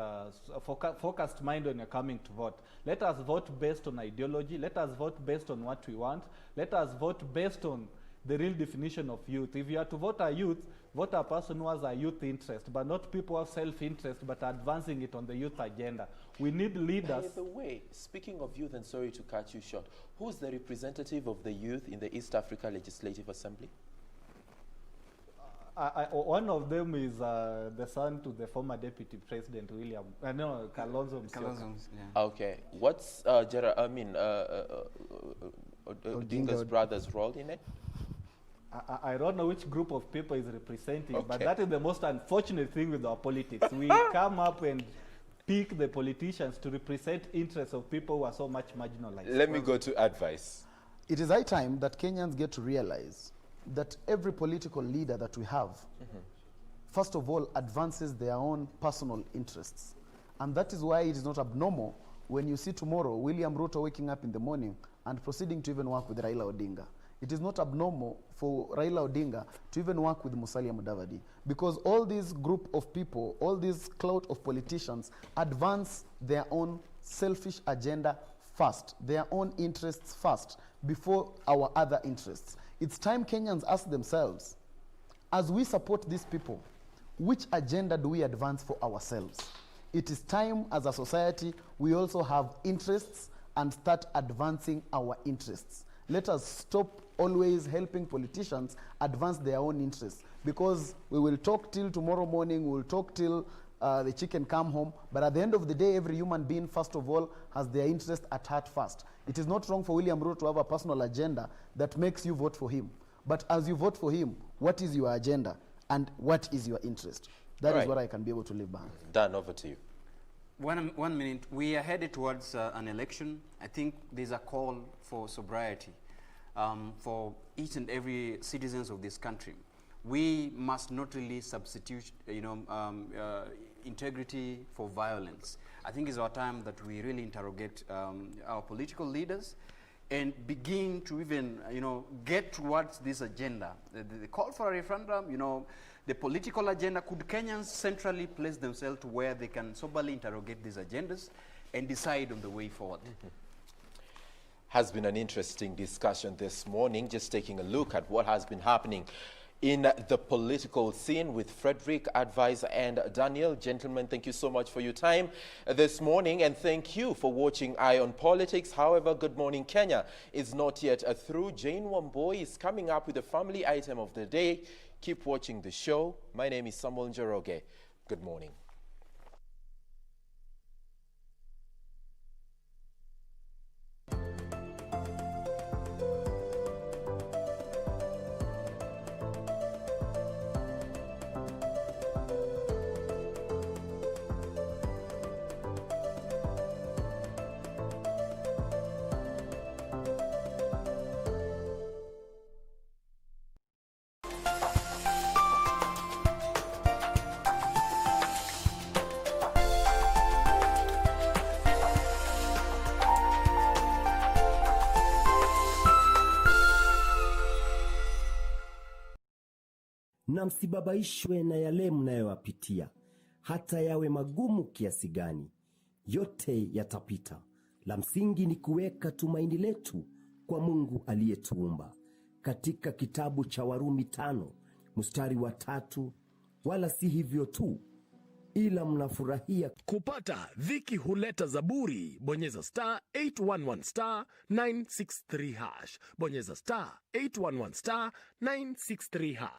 Speaker 20: mind when you're coming to vote. Let us vote based on ideology. Let us vote based on what we want. Let us vote based on the real definition of youth. If you are to vote a youth, vote a person who has a youth interest, but not people who have self-interest, but advancing it on the youth agenda. We need leaders.
Speaker 1: By the way, speaking of youth, and sorry to cut you short, who's the representative of the youth in the East Africa Legislative Assembly?
Speaker 20: One of them is the son to the former deputy president, William. No, Kalonzo Musyoka.
Speaker 1: Yeah. Okay. What's Odinga's brother's role in it?
Speaker 20: I don't know which group of people he's representing, but that is the most unfortunate thing with our politics. We come up and pick the politicians to represent interests of people who are so much marginalized.
Speaker 1: Let me go to advice.
Speaker 19: It is high time that Kenyans get to realize that every political leader that we have, first of all, advances their own personal interests. And that is why it is not abnormal when you see tomorrow William Ruto waking up in the morning and proceeding to even work with Raila Odinga. It is not abnormal for Raila Odinga to even work with Musalia Mudavadi, because all this group of people, all this clout of politicians advance their own selfish agenda first, their own interests first, before our other interests. It's time Kenyans ask themselves, as we support these people, which agenda do we advance for ourselves? It is time as a society we also have interests and start advancing our interests. Let us stop always helping politicians advance their own interests, because we will talk till tomorrow morning, we will talk till the chicken come home, but at the end of the day, every human being, first of all, has their interest at heart first. It is not wrong for William Ruto to have a personal agenda that makes you vote for him. But as you vote for him, what is your agenda and what is your interest? That is what I can be able to live behind.
Speaker 1: Dan, over to you.
Speaker 7: 1 minute. We are headed towards an election. I think there's a call for sobriety for each and every citizens of this country. We must not really substitute, integrity for violence. I think it's our time that we really interrogate our political leaders and begin to even, get towards this agenda. The call for a referendum, the political agenda. Could Kenyans centrally place themselves to where they can soberly interrogate these agendas and decide on the way forward?
Speaker 1: Has been an interesting discussion this morning, just taking a look at what has been happening in the political scene with Frederick, Advice, and Daniel. Gentlemen, thank you so much for your time this morning, and thank you for watching Eye on Politics. However, Good Morning Kenya is not yet through. Jane Wamboi is coming up with the family item of the day. Keep watching the show. My name is Samuel Njoroge. Good morning.
Speaker 2: na msibabaishwe na yale mnayoyapitia, hata yawe magumu kiasi gani. Yote yatapita. La msingi ni kuweka tumaini letu kwa Mungu aliyetuumba. Katika kitabu cha Warumi 5:3, wala si hivyo tu, ila mnafurahia.
Speaker 3: Kupata dhiki huleta zaburi. Bonyeza *811 *963#. Bonyeza *811 *963#.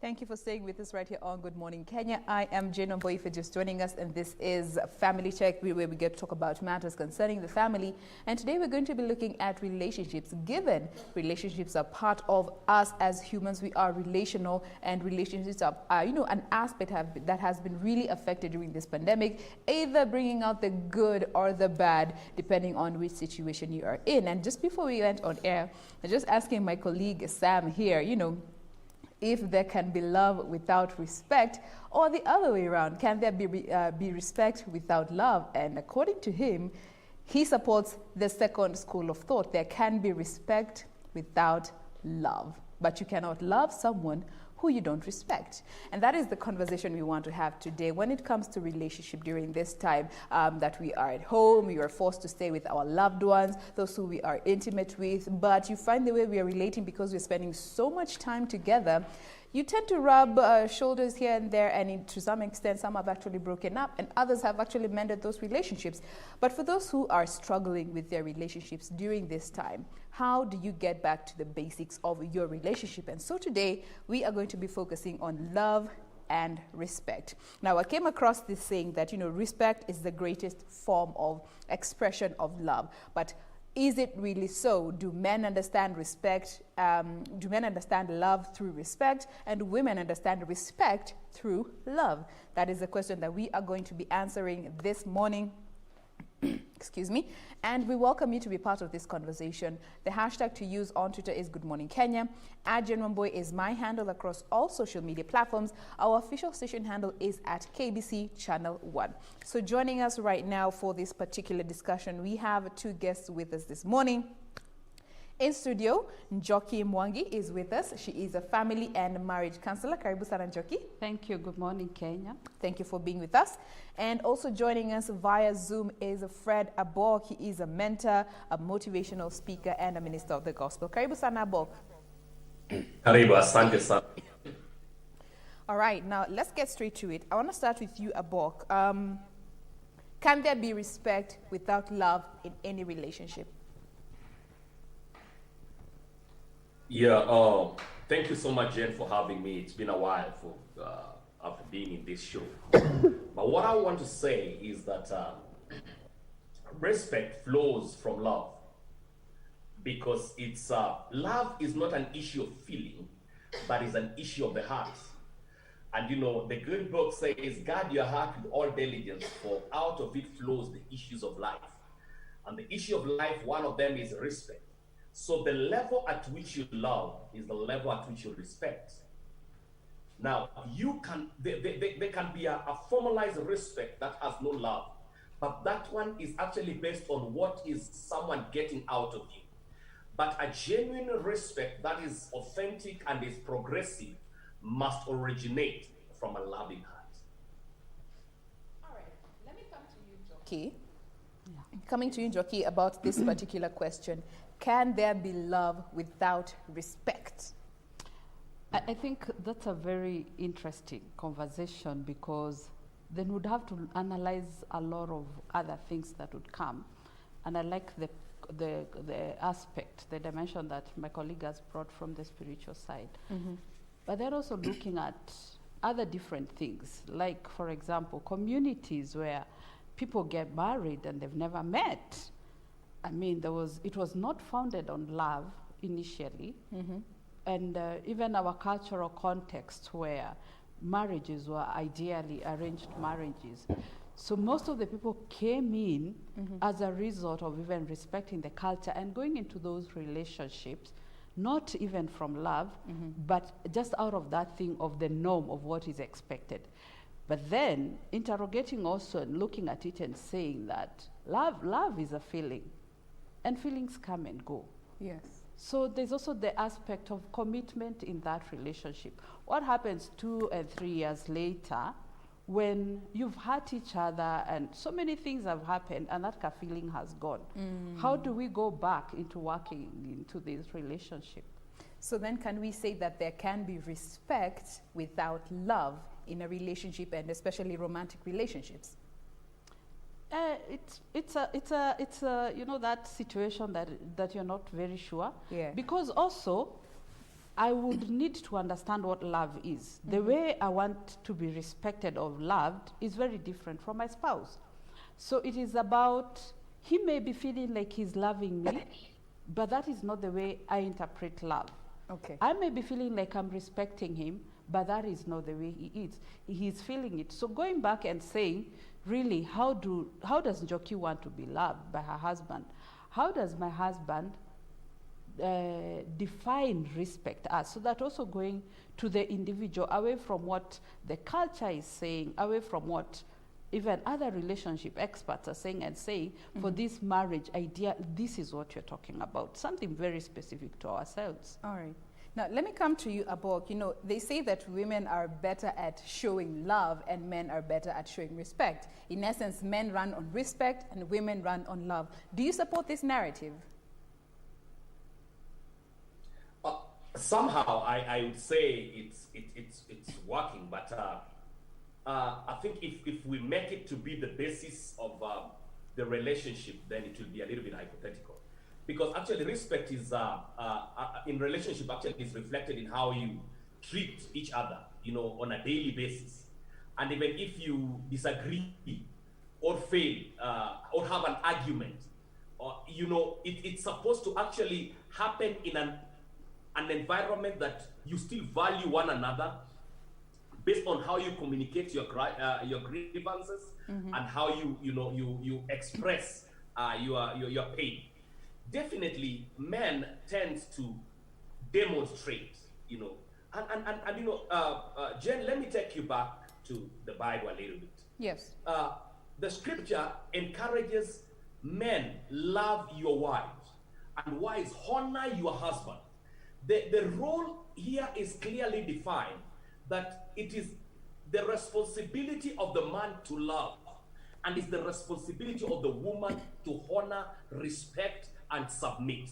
Speaker 6: Thank you for staying with us right here on Good Morning Kenya. I am Jane Omboy for just joining us, and this is Family Check, where we get to talk about matters concerning the family. And today we're going to be looking at relationships. Given relationships are part of us as humans, we are relational, and relationships are an aspect that has been really affected during this pandemic, either bringing out the good or the bad, depending on which situation you are in. And just before we went on air, I was just asking my colleague Sam here, if there can be love without respect, or the other way around, can there be respect without love? And according to him, he supports the second school of thought. There can be respect without love, but you cannot love someone who you don't respect. And that is the conversation we want to have today when it comes to relationship during this time that we are at home, we are forced to stay with our loved ones, those who we are intimate with, but you find the way we are relating because we're spending so much time together. You tend to rub shoulders here and there, and to some extent, some have actually broken up, and others have actually mended those relationships. But for those who are struggling with their relationships during this time, how do you get back to the basics of your relationship? And so today, we are going to be focusing on love and respect. Now, I came across this saying that, respect is the greatest form of expression of love. But is it really so? Do men understand respect? Do men understand love through respect? And women understand respect through love? That is a question that we are going to be answering this morning. Excuse me. And we welcome you to be part of this conversation. The hashtag to use on Twitter is Good Morning Kenya. @JenWamboy is my handle across all social media platforms. Our official station handle is at KBC Channel 1. So joining us right now for this particular discussion, we have two guests with us this morning. In studio, Njoki Mwangi is with us. She is a family and marriage counselor. Karibu sana Njoki.
Speaker 8: Thank you. Good morning, Kenya.
Speaker 6: Thank you for being with us. And also joining us via Zoom is Fred Abok. He is a mentor, a motivational speaker, and a minister of the gospel. Karibu sana Abok.
Speaker 25: Karibu, asante sana.
Speaker 6: All right, now let's get straight to it. I want to start with you, Abok. Can there be respect without love in any relationship?
Speaker 25: Yeah, thank you so much, Jen, for having me. It's been a while for after being in this show. But what I want to say is that respect flows from love because it's love is not an issue of feeling, but is an issue of the heart. And you know, the good book says, guard your heart with all diligence, for out of it flows the issues of life. And the issue of life, one of them is respect. So the level at which you love is the level at which you respect. Now, there can be a formalized respect that has no love, but that one is actually based on what is someone getting out of you. But a genuine respect that is authentic and is progressive must originate from a loving heart.
Speaker 6: All right, let me come to you, Jockey. Coming to you, Jockey, about this particular question. Can there be love without respect?
Speaker 8: I think that's a very interesting conversation, because then we'd have to analyze a lot of other things that would come. And I like the aspect, the dimension that my colleague has brought from the spiritual side.
Speaker 6: Mm-hmm.
Speaker 8: But they're also looking at other different things, like, for example, communities where people get married and they've never met. I mean, it was not founded on love initially.
Speaker 6: Mm-hmm.
Speaker 8: And even our cultural context where marriages were ideally arranged marriages. So most of the people came in as a result of even respecting the culture and going into those relationships, not even from love, but just out of that thing of the norm of what is expected. But then interrogating also and looking at it and saying that love is a feeling, and feelings come and go.
Speaker 6: Yes.
Speaker 8: So there's also the aspect of commitment in that relationship. What happens 2 and 3 years later when you've hurt each other and so many things have happened and that feeling has gone? How do we go back into working into this relationship?
Speaker 6: So then can we say that there can be respect without love in a relationship, and especially romantic relationships?
Speaker 8: It's a you know, that situation that you're not very sure.
Speaker 6: Yeah.
Speaker 8: Because also I would need to understand what love is. The way I want to be respected or loved is very different from my spouse. So it is about, he may be feeling like he's loving me, but that is not the way I interpret love.
Speaker 6: Okay.
Speaker 8: I may be feeling like I'm respecting him, but that is not the way he is. He's feeling it. So going back and saying, really, how does Njoki want to be loved by her husband? How does my husband define respect as? So that also going to the individual, away from what the culture is saying, away from what even other relationship experts are saying, and saying, for this marriage idea, this is what you're talking about, something very specific to ourselves.
Speaker 6: All right. Now, let me come to you, Abok. You know, they say that women are better at showing love and men are better at showing respect. In essence, men run on respect and women run on love. Do you support this narrative?
Speaker 25: Somehow, I would say it's working, but I think if we make it to be the basis of the relationship, then it will be a little bit hypothetical. Because actually respect is, in relationship, actually is reflected in how you treat each other, you know, on a daily basis. And even if you disagree or fail or have an argument, you know, it's supposed to actually happen in an environment that you still value one another based on how you communicate your grievances and how you express your pain. Definitely, men tend to demonstrate, you know, and you know, Jen, let me take you back to the Bible a little bit.
Speaker 6: Yes.
Speaker 25: The scripture encourages men, love your wives, and wives, honor your husband. The role here is clearly defined, that it is the responsibility of the man to love, and it's the responsibility of the woman to honor, respect, and submit.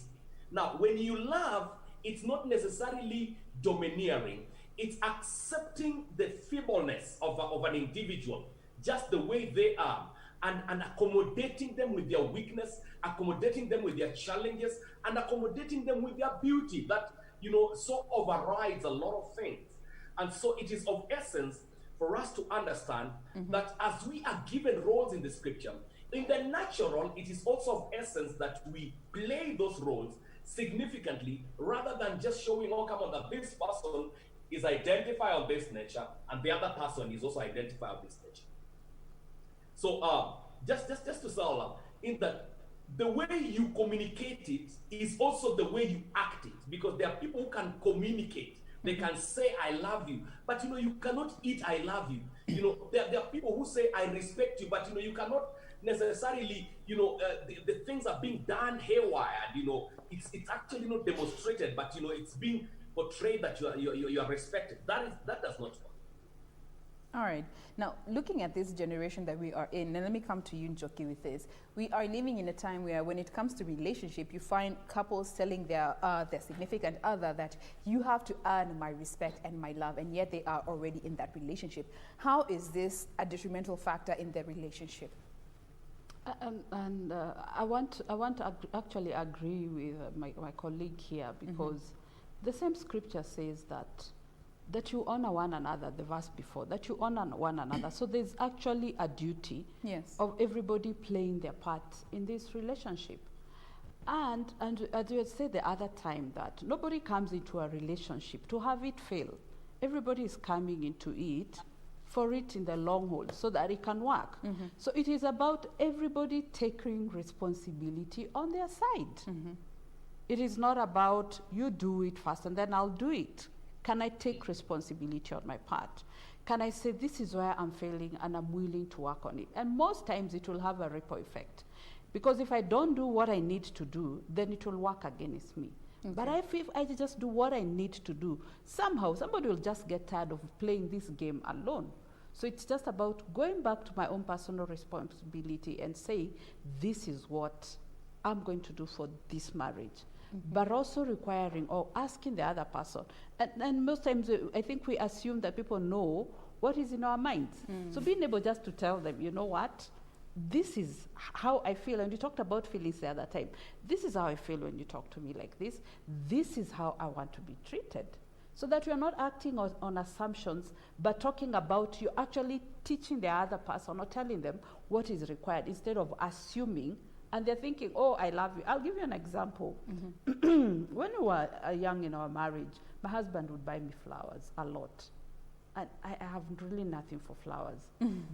Speaker 25: Now, when you love, it's not necessarily domineering. It's accepting the feebleness of an individual, just the way they are, and accommodating them with their weakness, accommodating them with their challenges, and accommodating them with their beauty. That, so overrides a lot of things. And so it is of essence for us to understand that as we are given roles in the scripture, in the natural, it is also of essence that we play those roles significantly rather than just showing, oh, come on, that this person is identified on this nature and the other person is also identified on this nature. So just to sum up, in that the way you communicate it is also the way you act it, because there are people who can communicate. They can say, I love you, but you cannot eat I love you. There are people who say, I respect you, but you cannot necessarily, the things are being done haywire. It's actually not demonstrated, but it's being portrayed that you are respected. That does not work.
Speaker 6: All right. Now, looking at this generation that we are in, and let me come to you, Njoki, with this. We are living in a time where when it comes to relationship, you find couples telling their significant other that you have to earn my respect and my love, and yet they are already in that relationship. How is this a detrimental factor in their relationship?
Speaker 8: I want to actually agree with my colleague here, because the same scripture says that you honor one another, the verse before, that you honor one another. So there's actually a duty of everybody playing their part in this relationship. And as you had said the other time, that nobody comes into a relationship to have it fail. Everybody is coming into it for it in the long haul so that it can work. So it is about everybody taking responsibility on their side. It is not about you do it first and then I'll do it. Can I take responsibility on my part? Can I say, this is where I'm failing and I'm willing to work on it? And most times it will have a ripple effect. Because if I don't do what I need to do, then it will work against me. But if I just do what I need to do, somehow somebody will just get tired of playing this game alone. So it's just about going back to my own personal responsibility and say, this is what I'm going to do for this marriage. But also requiring or asking the other person. And most times I think we assume that people know what is in our minds. So being able just to tell them, you know what, this is how I feel. And we talked about feelings the other time. This is how I feel when you talk to me like this. This is how I want to be treated. So that you're not acting on assumptions, but talking about you actually teaching the other person or telling them what is required instead of assuming. And they're thinking, oh, I love you. I'll give you an example. When we were young in our marriage, my husband would buy me flowers a lot. And I have really nothing for flowers,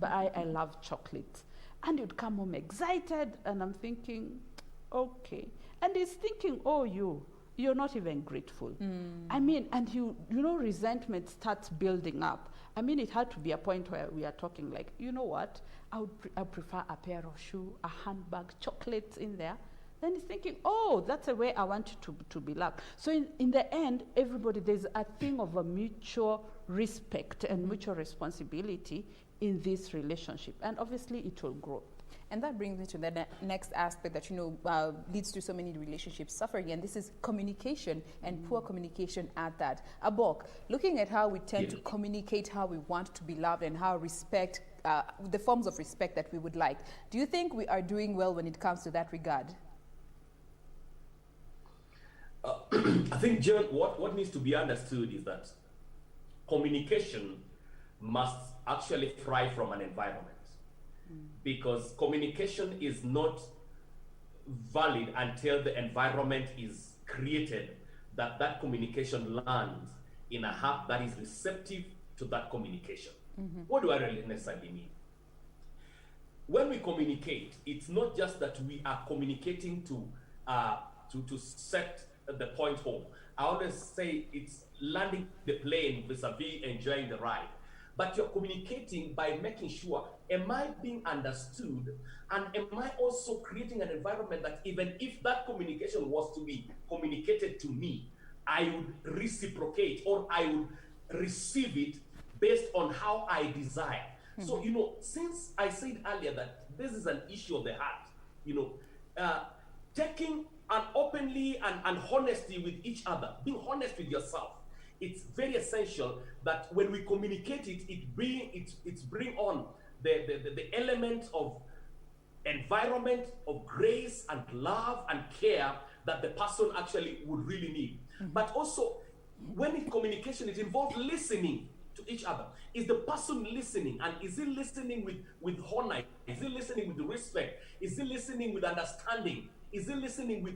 Speaker 8: but I love chocolate. And he'd come home excited, and I'm thinking, okay. And he's thinking, oh, you're not even grateful. I mean, and resentment starts building up. I mean, it had to be a point where we are talking like, you know what? I prefer a pair of shoes, a handbag, chocolates in there. Then he's thinking, oh, that's the way I want you to be loved. So in the end, everybody, there's a thing of a mutual respect and mutual responsibility in this relationship. And obviously, it will grow.
Speaker 6: And that brings me to the next aspect that, leads to so many relationships suffering, and this is communication and poor communication at that. Abok, looking at how we tend to communicate how we want to be loved and how respect, the forms of respect that we would like, do you think we are doing well when it comes to that regard?
Speaker 25: I think, John, what needs to be understood is that communication must actually thrive from an environment. Because communication is not valid until the environment is created that communication lands in a heart that is receptive to that communication. What do I really necessarily mean? When we communicate, it's not just that we are communicating to set the point home. I always say it's landing the plane vis-a-vis enjoying the ride. But you're communicating by making sure, am I being understood? And am I also creating an environment that even if that communication was to be communicated to me, I would reciprocate or I would receive it based on how I desire. So, since I said earlier that this is an issue of the heart, taking an openly and honesty with each other, being honest with yourself, it's very essential that when we communicate it, it's bring on the element of environment of grace and love and care that the person actually would really need. But also, when it's communication, it involves listening to each other. Is the person listening? And is he listening with honor? Is he listening with respect? Is he listening with understanding? Is he listening with,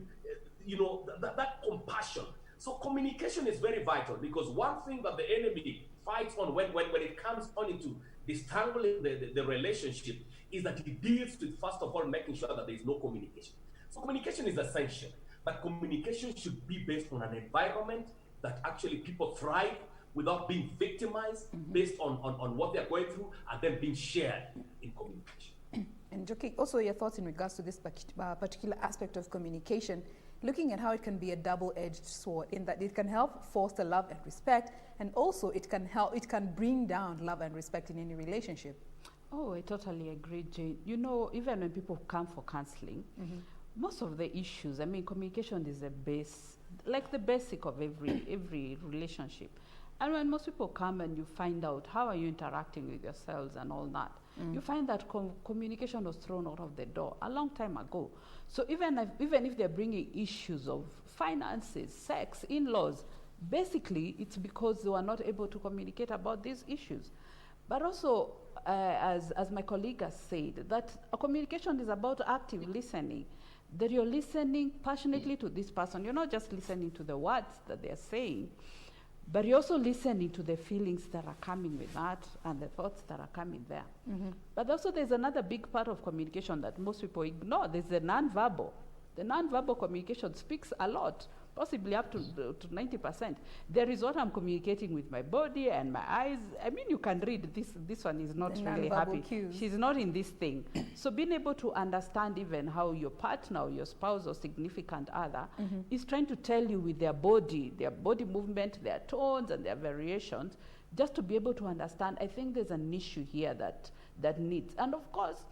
Speaker 25: that compassion? So communication is very vital, because one thing that the enemy fights on when it comes on into distangling the relationship is that he deals with, first of all, making sure that there is no communication. So communication is essential, but communication should be based on an environment that actually people thrive without being victimized based on what they're going through, and then being shared in communication.
Speaker 6: And Joki, also your thoughts in regards to this particular aspect of communication, looking at how it can be a double-edged sword, in that it can help foster love and respect, and also it can bring down love and respect in any relationship.
Speaker 8: Oh, I totally agree, Jane. You know, even when people come for counseling, most of the issues, I mean, communication is the base, like the basic of every relationship. And when most people come and you find out how are you interacting with yourselves and all that, you find that communication was thrown out of the door a long time ago. So even if they're bringing issues of finances, sex, in-laws, basically it's because they were not able to communicate about these issues. But also, as my colleague has said, that communication is about active listening, that you're listening passionately to this person. You're not just listening to the words that they're saying, but you're also listening to the feelings that are coming with that and the thoughts that are coming there. But also there's another big part of communication that most people ignore. There's the non-verbal. The non-verbal communication speaks a lot, possibly up to 90%. There is what I'm communicating with my body and my eyes. I mean, you can read this one is not really happy.
Speaker 6: Cues.
Speaker 8: She's not in this thing. So being able to understand even how your partner or your spouse or significant other is trying to tell you with their body movement, their tones and their variations, just to be able to understand. I think there's an issue here that needs. And of course,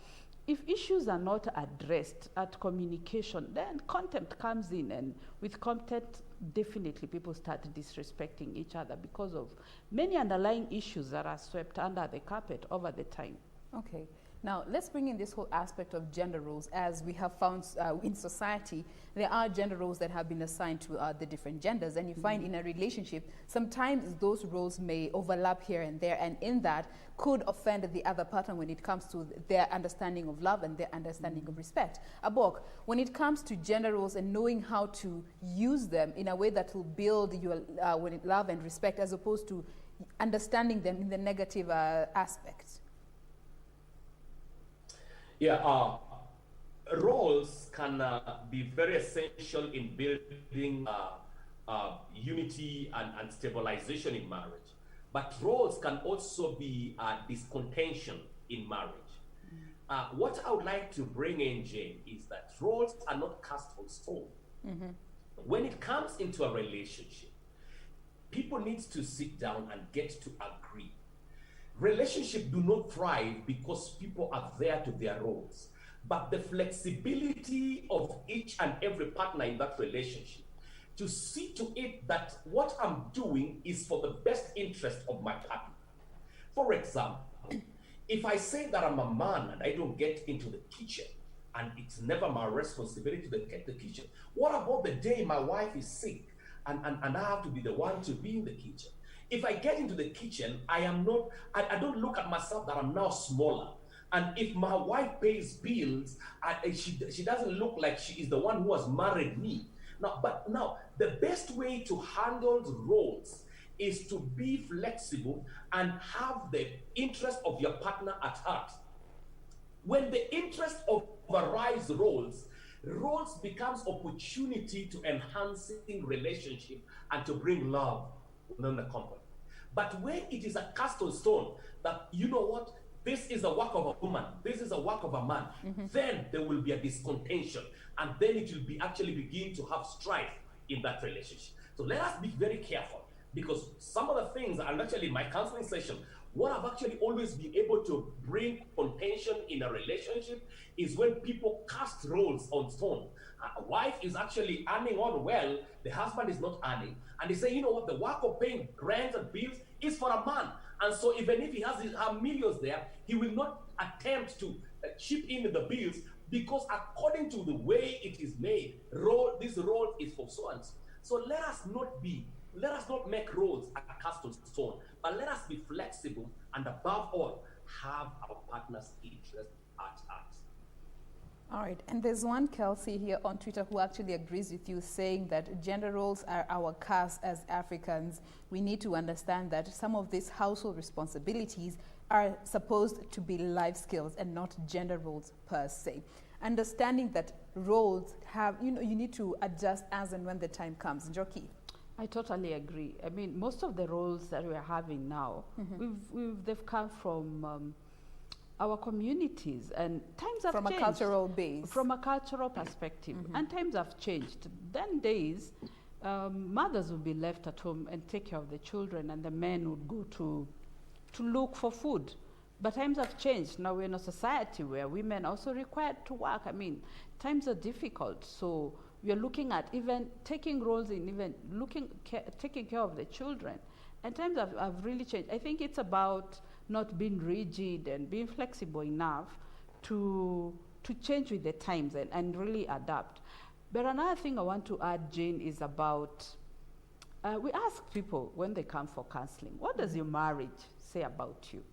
Speaker 8: if issues are not addressed at communication, then contempt comes in, and with contempt, definitely people start disrespecting each other because of many underlying issues that are swept under the carpet over the time.
Speaker 6: Okay. Now, let's bring in this whole aspect of gender roles. As we have found in society, there are gender roles that have been assigned to the different genders. And you find in a relationship, sometimes those roles may overlap here and there. And in that, could offend the other partner when it comes to their understanding of love and their understanding of respect. Abok, when it comes to gender roles and knowing how to use them in a way that will build your love and respect, as opposed to understanding them in the negative aspects.
Speaker 25: Yeah, roles can be very essential in building unity and stabilization in marriage. But roles can also be discontention in marriage. What I would like to bring in, Jane, is that roles are not cast on stone. When it comes into a relationship, people need to sit down and get to agree. Relationships do not thrive because people are there to their roles, but the flexibility of each and every partner in that relationship to see to it that what I'm doing is for the best interest of my partner. For example, if I say that I'm a man and I don't get into the kitchen, and it's never my responsibility to get the kitchen, what about the day my wife is sick and I have to be the one to be in the kitchen? If I get into the kitchen, I don't look at myself that I'm now smaller. And if my wife pays bills, she doesn't look like she is the one who has married me. Now, the best way to handle the roles is to be flexible and have the interest of your partner at heart. When the interest overrides roles becomes opportunity to enhancing relationship and to bring love within the company. But when it is a cast on stone, that you know what, this is a work of a woman, this is a work of a man, then there will be a discontention, and then it will actually begin to have strife in that relationship. So let us be very careful, because some of the things, and actually in my counseling session, what I've actually always been able to bring contention in a relationship is when people cast roles on stone. A wife is actually earning on well, the husband is not earning, and they say, you know what, the work of paying rent and bills is for a man. And so even if he has millions there, he will not attempt to chip in the bills, because according to the way it is made, this role is for so and so. So let us not make roles a cast of stone, but let us be flexible and above all, have our partner's interest at heart.
Speaker 6: All right, and there's one Kelsey here on Twitter who actually agrees with you, saying that gender roles are our curse as Africans. We need to understand that some of these household responsibilities are supposed to be life skills and not gender roles per se. Understanding that roles have, you need to adjust as and when the time comes. Njoki?
Speaker 8: I totally agree. I mean, most of the roles that we're having now, they've come from our communities, and times have changed.
Speaker 6: From a cultural base.
Speaker 8: From a cultural perspective, and times have changed. Then days, mothers would be left at home and take care of the children, and the men would go to look for food. But times have changed. Now we're in a society where women are also required to work. I mean, times are difficult, so we're looking at even taking roles in even taking care of the children. And times have really changed. I think it's about not being rigid and being flexible enough to change with the times and really adapt. But another thing I want to add, Jane, is about, we ask people when they come for counseling, what does your marriage say about you?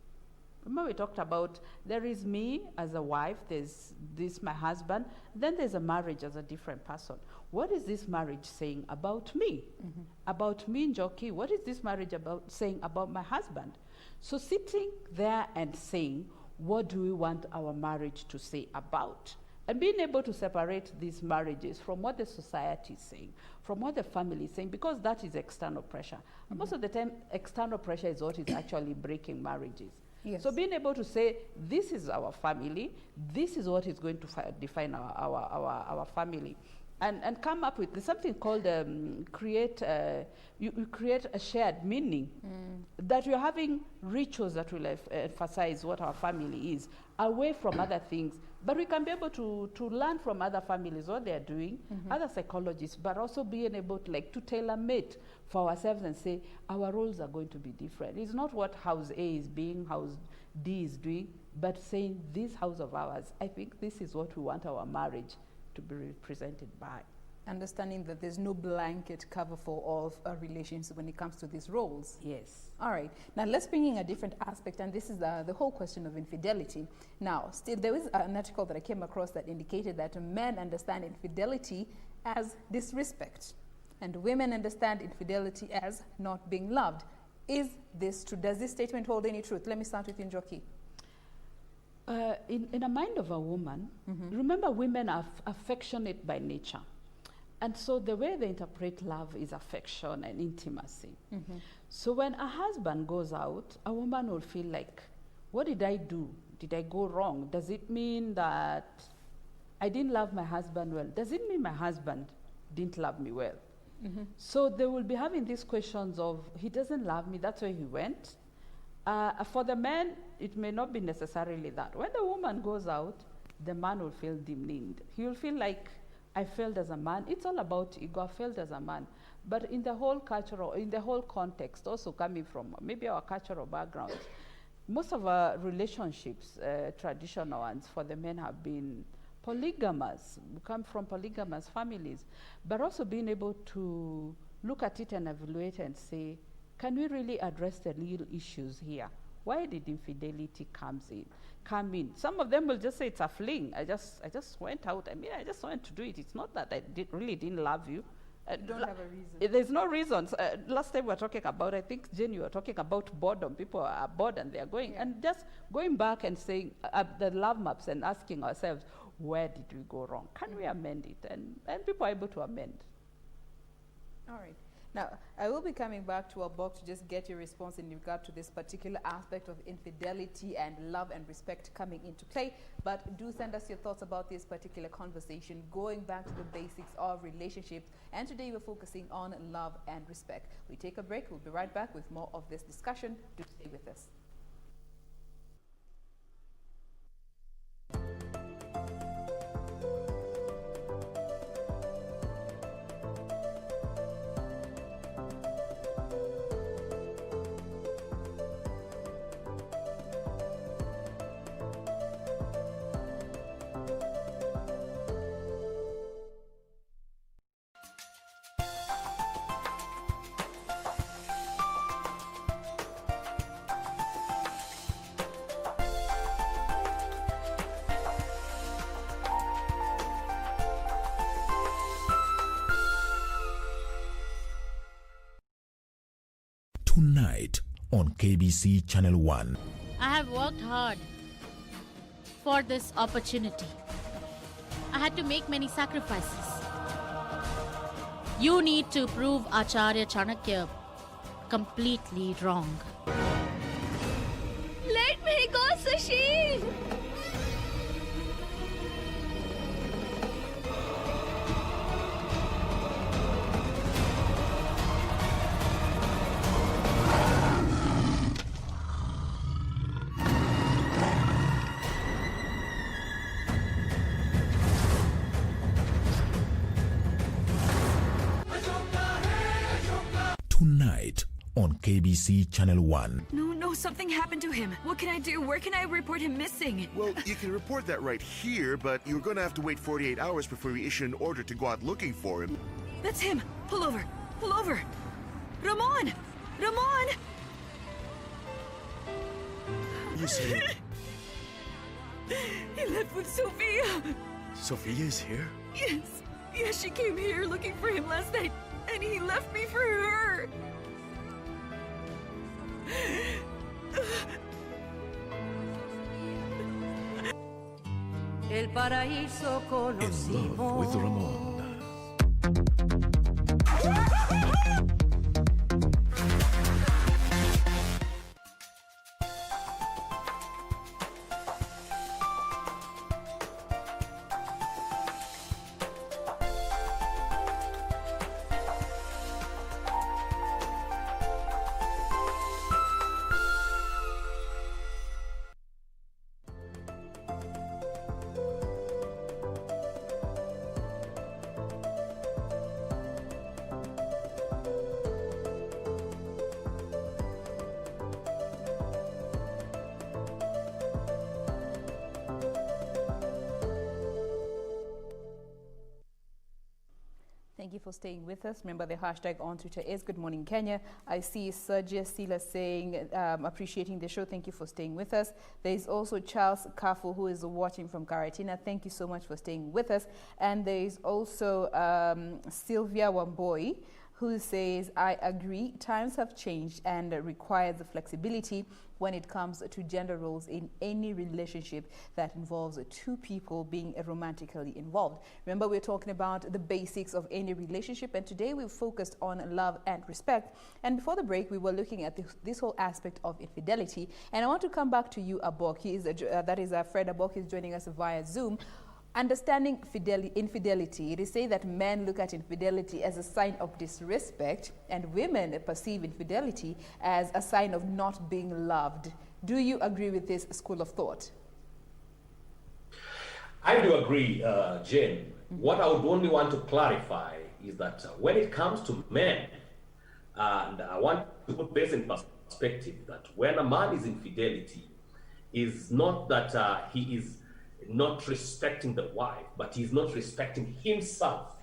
Speaker 8: Remember we talked about there is me as a wife, there's this my husband, then there's a marriage as a different person. What is this marriage saying about me? About me, Njoki, what is this marriage saying about my husband? So sitting there and saying, what do we want our marriage to say about? And being able to separate these marriages from what the society is saying, from what the family is saying, because that is external pressure. And most of the time, external pressure is what is actually breaking marriages.
Speaker 6: Yes.
Speaker 8: So being able to say, this is our family, this is what is going to define our family. And come up with something called create a shared meaning, that you're having rituals that will emphasize what our family is, away from other things. But we can be able to learn from other families what they're doing, other psychologists, but also being able to tailor-mate for ourselves and say, our roles are going to be different. It's not what house A is being, house D is doing, but saying, this house of ours, I think this is what we want our marriage to be represented by.
Speaker 6: Understanding that there's no blanket cover for all relations when it comes to these roles.
Speaker 8: Yes.
Speaker 6: All right. Now let's bring in a different aspect, and this is the whole question of infidelity. Now, still, there was an article that I came across that indicated that men understand infidelity as disrespect, and women understand infidelity as not being loved. Is this true? Does this statement hold any truth? Let me start with Njoki.
Speaker 8: In the mind of a woman, remember, women are affectionate by nature. And so the way they interpret love is affection and intimacy. So when a husband goes out, a woman will feel like, what did I do? Did I go wrong? Does it mean that I didn't love my husband well? Does it mean my husband didn't love me well? So they will be having these questions of, he doesn't love me, that's why he went. For the man, it may not be necessarily that. When the woman goes out, the man will feel demeaned. He will feel like, I failed as a man. It's all about ego. I failed as a man. But in the whole cultural, in the whole context, also coming from maybe our cultural background, most of our relationships, traditional ones for the men, have been polygamous. We come from polygamous families. But also being able to look at it and evaluate and say, can we really address the real issues here? Why did infidelity come in? Some of them will just say it's a fling. I just went out. I mean, I just wanted to do it. It's not that I really didn't love you.
Speaker 6: You don't have a reason.
Speaker 8: There's no reasons. Last time we were talking about, I think, Jane, you were talking about boredom. People are bored and they're going. Yeah. And just going back and saying the love maps and asking ourselves, where did we go wrong? Can we amend it? And people are able to amend.
Speaker 6: All right. Now, I will be coming back to our box to just get your response in regard to this particular aspect of infidelity and love and respect coming into play. But do send us your thoughts about this particular conversation, going back to the basics of relationships. And today we're focusing on love and respect. We take a break. We'll be right back with more of this discussion. Do stay with us.
Speaker 9: Tonight on KBC Channel 1.
Speaker 10: I have worked hard for this opportunity. I had to make many sacrifices. You need to prove Acharya Chanakya completely wrong.
Speaker 23: Let me go, Sushil!
Speaker 9: Tonight on KBC Channel 1.
Speaker 24: No, something happened to him. What can I do? Where can I report him missing?
Speaker 14: Well, you can report that right here, but you're gonna have to wait 48 hours before we issue an order to go out looking for him.
Speaker 24: That's him. Pull over. Pull over. Ramon! Ramon!
Speaker 17: He's here.
Speaker 24: He left with Sophia.
Speaker 17: Sophia is here?
Speaker 24: Yes. Yes, she came here looking for him last night, and he left me for her.
Speaker 4: El paraíso conocimos.
Speaker 9: In love with Ramon.
Speaker 6: Thank you for staying with us. Remember, the hashtag on Twitter is Good Morning Kenya. I see Sergio Sila saying, appreciating the show. Thank you for staying with us. There is also Charles Kafu, who is watching from Karatina. Thank you so much for staying with us. And there is also Sylvia Wamboi, who says, I agree, times have changed and require the flexibility when it comes to gender roles in any relationship that involves two people being romantically involved. Remember, we're talking about the basics of any relationship, and today we've focused on love and respect. And before the break, we were looking at this whole aspect of infidelity. And I want to come back to you, Abok. That is Fred Abok. He's joining us via Zoom. Understanding infidelity, it is said that men look at infidelity as a sign of disrespect and women perceive infidelity as a sign of not being loved. Do you agree with this school of thought?
Speaker 25: I do agree, Jane. What I would only want to clarify is that when it comes to men, and I want to put this in perspective, that when a man is infidelity, is not that he is not respecting the wife, but he's not respecting himself,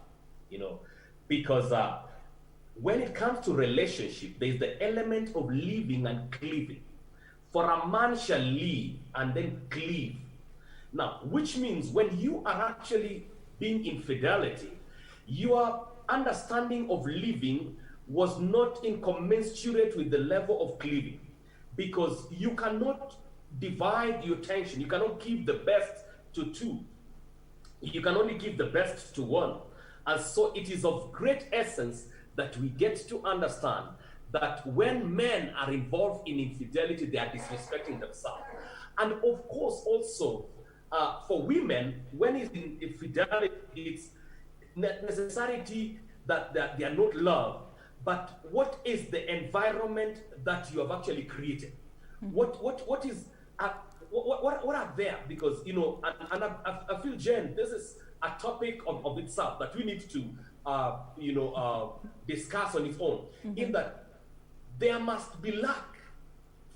Speaker 25: because when it comes to relationship, there's the element of living and cleaving. For a man shall live and then cleave. Now, which means when you are actually being infidelity, your understanding of living was not incommensurate with the level of cleaving, because you cannot divide your attention. You cannot give the best to two. You can only give the best to one. And so it is of great essence that we get to understand that when men are involved in infidelity, they are disrespecting themselves. And of course, also, for women, when it's in infidelity, it's necessity that they are not loved, but what is the environment that you have actually created? What is what are there? Because I feel, Jen, this is a topic of itself that we need to discuss on its own. In that there must be lack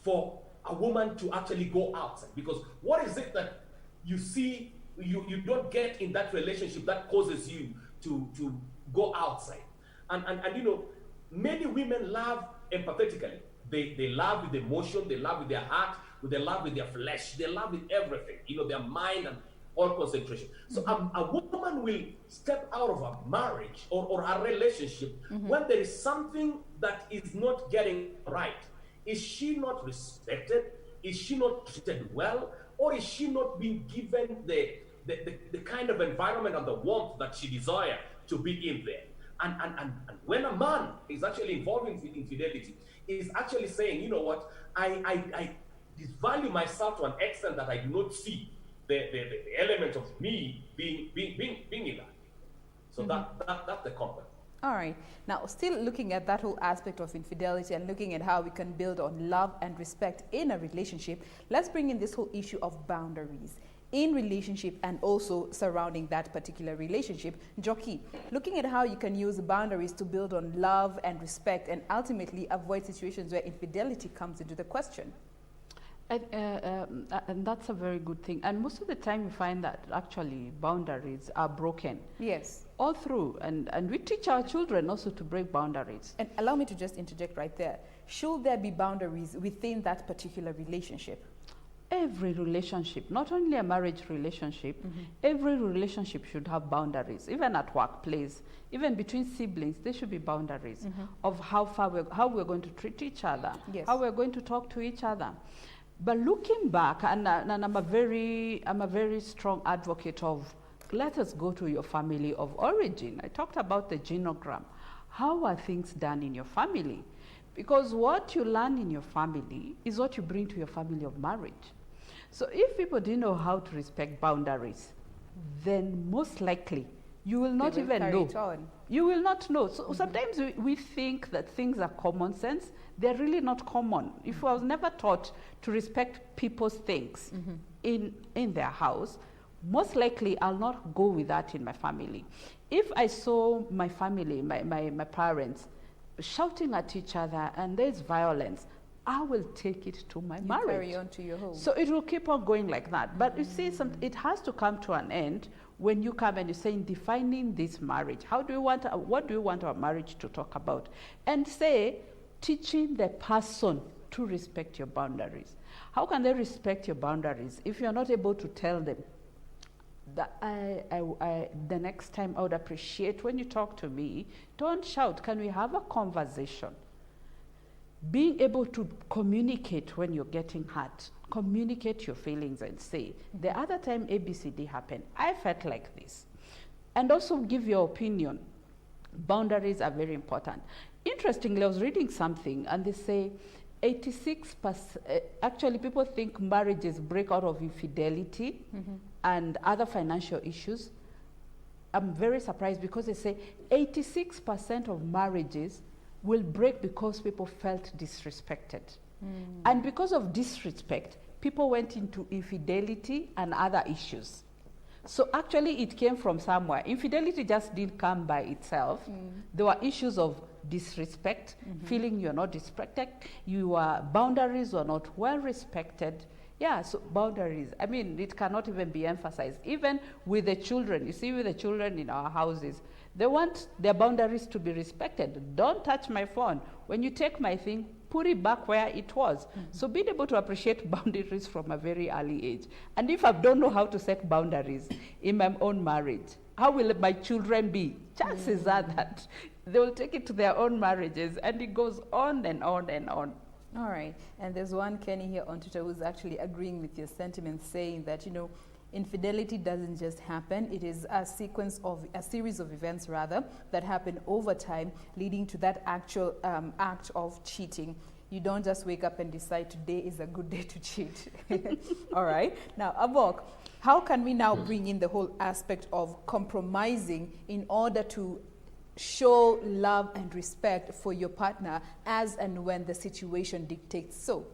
Speaker 25: for a woman to actually go outside. Because what is it that you see you don't get in that relationship that causes you to go outside? And many women love empathetically. They love with emotion, they love with their heart, they love with their flesh, they love with everything, their mind and all concentration. So a woman woman will step out of a marriage or a relationship when there is something that is not getting right. Is she not respected? Is she not treated well? Or is she not being given the kind of environment and the warmth that she desires to be in there? And when a man is actually involved in infidelity, is actually saying, you know what, I disvalue myself to an extent that I do not see the element of me being in that. So that's the component.
Speaker 6: All right. Now, still looking at that whole aspect of infidelity and looking at how we can build on love and respect in a relationship, let's bring in this whole issue of boundaries in relationship and also surrounding that particular relationship. Jockey, looking at how you can use boundaries to build on love and respect and ultimately avoid situations where infidelity comes into the question.
Speaker 8: And that's a very good thing. And most of the time you find that actually boundaries are broken.
Speaker 6: Yes.
Speaker 8: All through. And we teach our children also to break boundaries.
Speaker 6: And allow me to just interject right there. Should there be boundaries within that particular relationship?
Speaker 8: Every relationship, not only a marriage relationship, every relationship should have boundaries. Even at workplace, even between siblings, there should be boundaries of how we're going to treat each other, how we're going to talk to each other. But looking back, and I'm a very strong advocate of, let us go to your family of origin. I talked about the genogram. How are things done in your family? Because what you learn in your family is what you bring to your family of marriage. So if people didn't know how to respect boundaries, then most likely you will not even know. You will not know. So sometimes we think that things are common sense. They're really not common. If I was never taught to respect people's things in their house, most likely I'll not go with that in my family. If I saw my family, my parents, shouting at each other and there's violence, I will take it to my marriage.
Speaker 6: Carry on to your home.
Speaker 8: So it will keep on going like that. But you see, it has to come to an end when you come and you say, defining this marriage, what do you want our marriage to talk about? And say, teaching the person to respect your boundaries. How can they respect your boundaries if you're not able to tell them that the next time I would appreciate when you talk to me, don't shout, can we have a conversation? Being able to communicate when you're getting hurt, communicate your feelings and say, the other time ABCD happened, I felt like this. And also give your opinion. Boundaries are very important. Interestingly, I was reading something and they say 86%, actually people think marriages break out of infidelity and other financial issues. I'm very surprised because they say 86% of marriages will break because people felt disrespected. And because of disrespect, people went into infidelity and other issues. So actually it came from somewhere. Infidelity just didn't come by itself. There were issues of disrespect, feeling you're not respected, your boundaries were not well respected. Yeah, so boundaries, I mean, it cannot even be emphasized. Even with the children, you see with the children in our houses, they want their boundaries to be respected. Don't touch my phone. When you take my thing, put it back where it was. So being able to appreciate boundaries from a very early age. And if I don't know how to set boundaries in my own marriage, how will my children be? Chances are that they will take it to their own marriages, and it goes on and on and on.
Speaker 6: All right. And there's one Kenny here on Twitter who's actually agreeing with your sentiments, saying that, you know, infidelity doesn't just happen. It is a series of events rather that happen over time, leading to that actual act of cheating. You don't just wake up and decide today is a good day to cheat. All right. Now, Abok, how can we now bring in the whole aspect of compromising in order to show love and respect for your partner as and when the situation dictates so?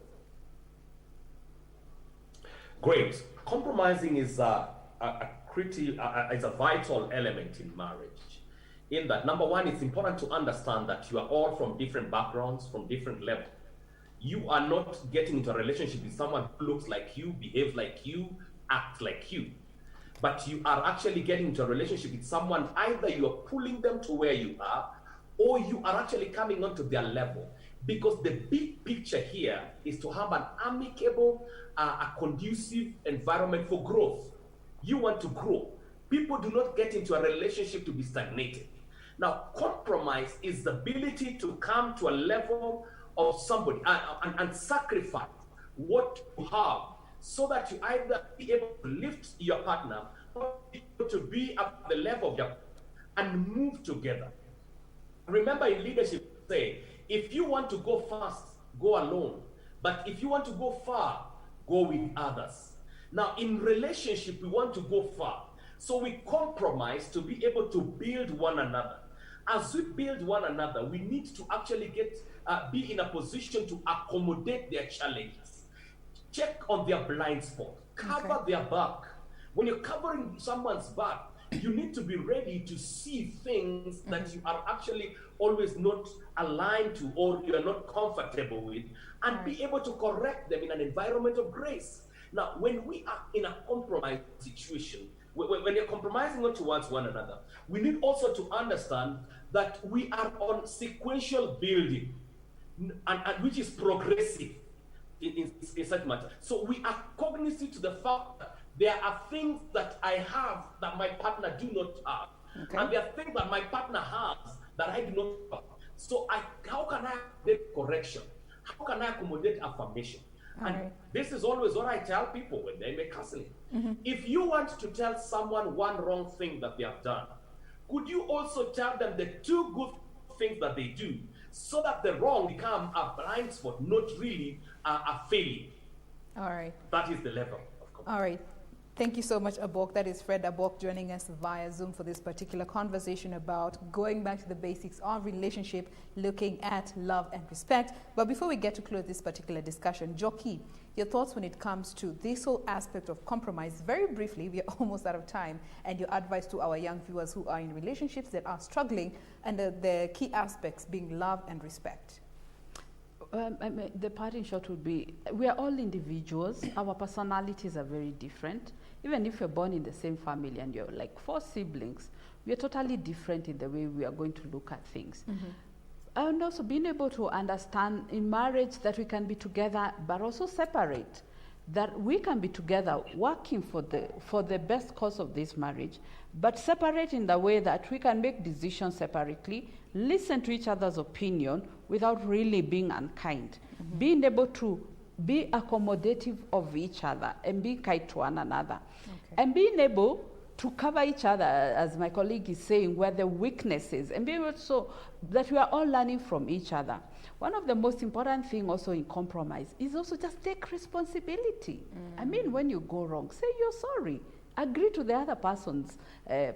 Speaker 25: Great. Compromising is a vital element in marriage. In that, number one, it's important to understand that you are all from different backgrounds, from different levels. You are not getting into a relationship with someone who looks like you, behaves like you, acts like you. But you are actually getting into a relationship with someone, either you are pulling them to where you are, or you are actually coming onto their level. Because the big picture here is to have an amicable, a conducive environment for growth. You want to grow. People do not get into a relationship to be stagnated. Now, compromise is the ability to come to a level of somebody and sacrifice what you have so that you either be able to lift your partner or be able to be at the level of your partner and move together. Remember in leadership, say, if you want to go fast, go alone. But if you want to go far, go with others. Now, in relationship, we want to go far. So we compromise to be able to build one another. As we build one another, we need to actually be in a position to accommodate their challenges. Check on their blind spot. Cover their back. When you're covering someone's back, you need to be ready to see things that you are actually always not aligned to or you are not comfortable with, and be able to correct them in an environment of grace. Now, when we are in a compromised situation, when you're compromising towards one another, we need also to understand that we are on sequential building, and which is progressive in such matter. So we are cognizant to the fact that there are things that I have that my partner do not have. And there are things that my partner has that I do not have. So how can I make correction? How can I accommodate affirmation? And this is always what I tell people when they make counseling. If you want to tell someone one wrong thing that they have done, could you also tell them the two good things that they do, so that the wrong become a blind spot, not really a failure?
Speaker 6: All right.
Speaker 25: That is the level of compromise.
Speaker 6: All right. Thank you so much, Abok. That is Fred Abok joining us via Zoom for this particular conversation about going back to the basics of relationship, looking at love and respect. But before we get to close this particular discussion, Jockey, your thoughts when it comes to this whole aspect of compromise. Very briefly, we are almost out of time, and your advice to our young viewers who are in relationships that are struggling, and the key aspects being love and respect.
Speaker 8: The part in short would be, we are all individuals. Our personalities are very different. Even if you're born in the same family and you're like 4 siblings, we are totally different in the way we are going to look at things. And also being able to understand in marriage that we can be together but also separate, that we can be together working for the best cause of this marriage, but separate in the way that we can make decisions separately, listen to each other's opinion without really being unkind, being able to be accommodative of each other and be kind to one another, and being able to cover each other, as my colleague is saying, where the weakness is, and be able so that we are all learning from each other. One of the most important things also in compromise is also just take responsibility. I mean, when you go wrong, say you're sorry. Agree to the other person's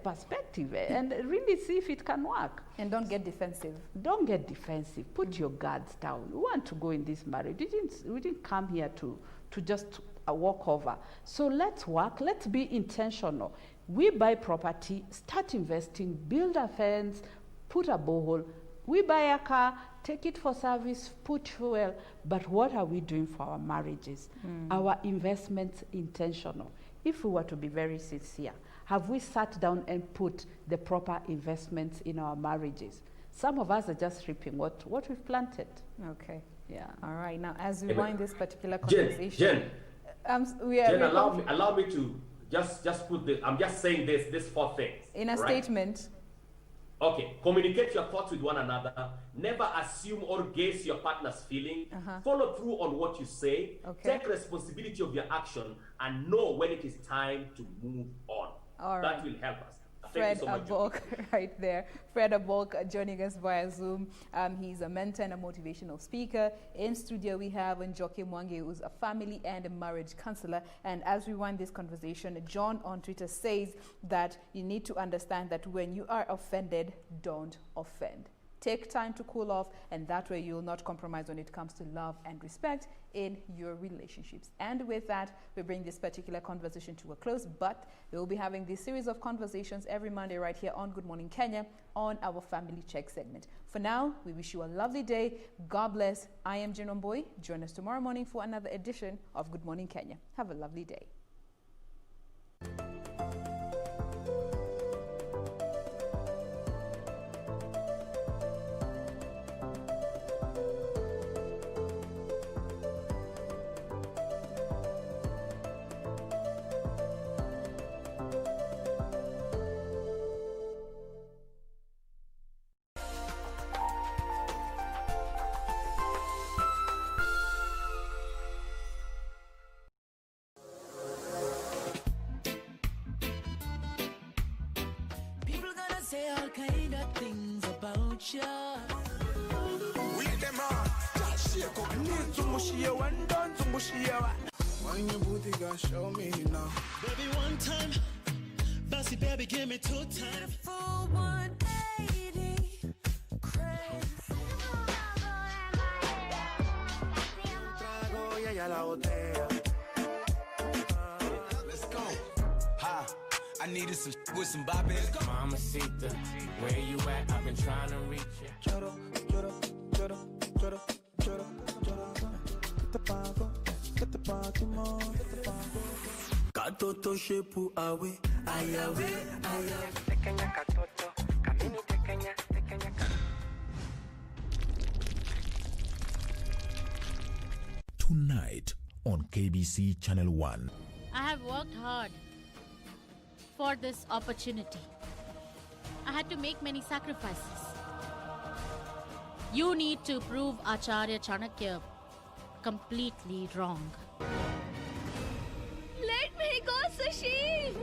Speaker 8: perspective and really see if it can work.
Speaker 6: And don't get defensive.
Speaker 8: Don't get defensive. Put your guards down. We want to go in this marriage. We didn't come here to just walk over. So let's work. Let's be intentional. We buy property, start investing, build a fence, put a borehole. We buy a car, take it for service, put fuel. But what are we doing for our marriages? Our investments intentional. If we were to be very sincere, have we sat down and put the proper investments in our marriages? Some of us are just reaping what we've planted.
Speaker 6: Okay.
Speaker 8: Yeah.
Speaker 6: All right. Now, as we wind this particular
Speaker 25: Jen,
Speaker 6: conversation,
Speaker 25: allow me to just put this. I'm just saying these 4 things
Speaker 6: in a statement.
Speaker 25: Okay, communicate your thoughts with one another. Never assume or guess your partner's feeling. Follow through on what you say. Take responsibility of your action and know when it is time to move on.
Speaker 6: All
Speaker 25: that
Speaker 6: right.
Speaker 25: will help us.
Speaker 6: Fred Abok, right there. Fred Abok joining us via Zoom. He's a mentor and a motivational speaker. In studio, we have Njoki Mwangi, who's a family and a marriage counselor. And as we wind this conversation, John on Twitter says that you need to understand that when you are offended, don't offend. Take time to cool off, and that way you'll not compromise when it comes to love and respect in your relationships. And with that, we bring this particular conversation to a close, but we'll be having this series of conversations every Monday right here on Good Morning Kenya on our Family Check segment. For now, we wish you a lovely day. God bless. I am Jen Omboy. Join us tomorrow morning for another edition of Good Morning Kenya. Have a lovely day.
Speaker 5: say all kind of things about you.
Speaker 17: We them on. Just shake up. Need to mush you one, done to mush you one. When your booty gon' show me now.
Speaker 5: Baby, one time. Bossy baby, give me 2 times. Full 180. Crazy.
Speaker 17: Trago y ella la botea. Let's go.
Speaker 15: Ha. I needed some with some bop in it.
Speaker 16: Mamacita, where you at? I've been trying to reach you.
Speaker 17: Choro, choro, choro, choro, choro, choro. Get the pago, get the party more, get the pago.
Speaker 5: Katoto shepu awe, ayawe, ayawe.
Speaker 17: Tekenya katoto, kamini tekenya, tekenya katoto.
Speaker 9: Tonight on KBC Channel 1.
Speaker 10: I have worked hard for this opportunity. I had to make many sacrifices. You need to prove Acharya Chanakya completely wrong.
Speaker 23: Let me go, Sushil!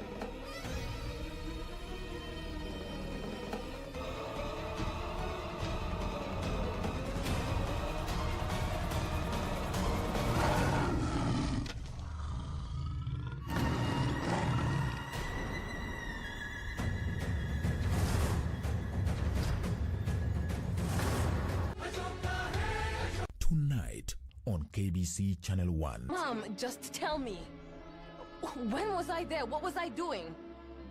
Speaker 9: Tonight on KBC Channel 1.
Speaker 11: Mom, just tell me. When was I there? What was I doing?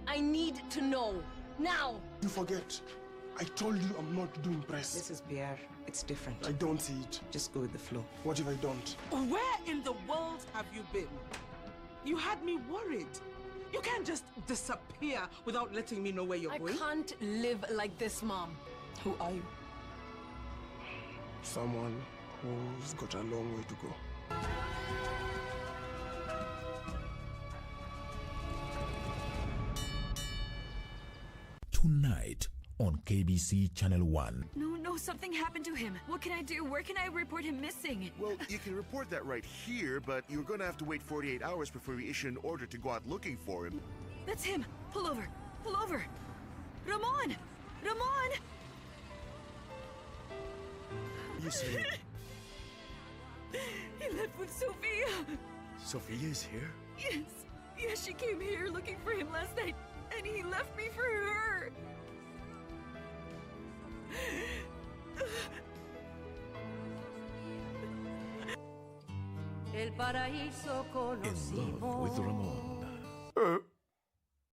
Speaker 11: I need to know. Now!
Speaker 17: You forget. I told you I'm not doing press.
Speaker 12: This is PR. It's different.
Speaker 17: I don't see it.
Speaker 12: Just go with the flow.
Speaker 17: What if I don't?
Speaker 13: Where in the world have you been? You had me worried. You can't just disappear without letting me know where you're going.
Speaker 11: I can't live like this, Mom.
Speaker 12: Who are you?
Speaker 17: Someone who's got a long way to go.
Speaker 9: Tonight on KBC Channel 1.
Speaker 24: No, something happened to him. What can I do? Where can I report him missing?
Speaker 14: Well, you can report that right here, but you're gonna have to wait 48 hours before we issue an order to go out looking for him.
Speaker 24: That's him. Pull over. Pull over. Ramon! Ramon!
Speaker 14: You see him?
Speaker 24: He left with Sophia.
Speaker 14: Sophia is here?
Speaker 24: Yes, she came here looking for him last night, and he left me for her.
Speaker 4: El paraíso
Speaker 9: In love with Ramon.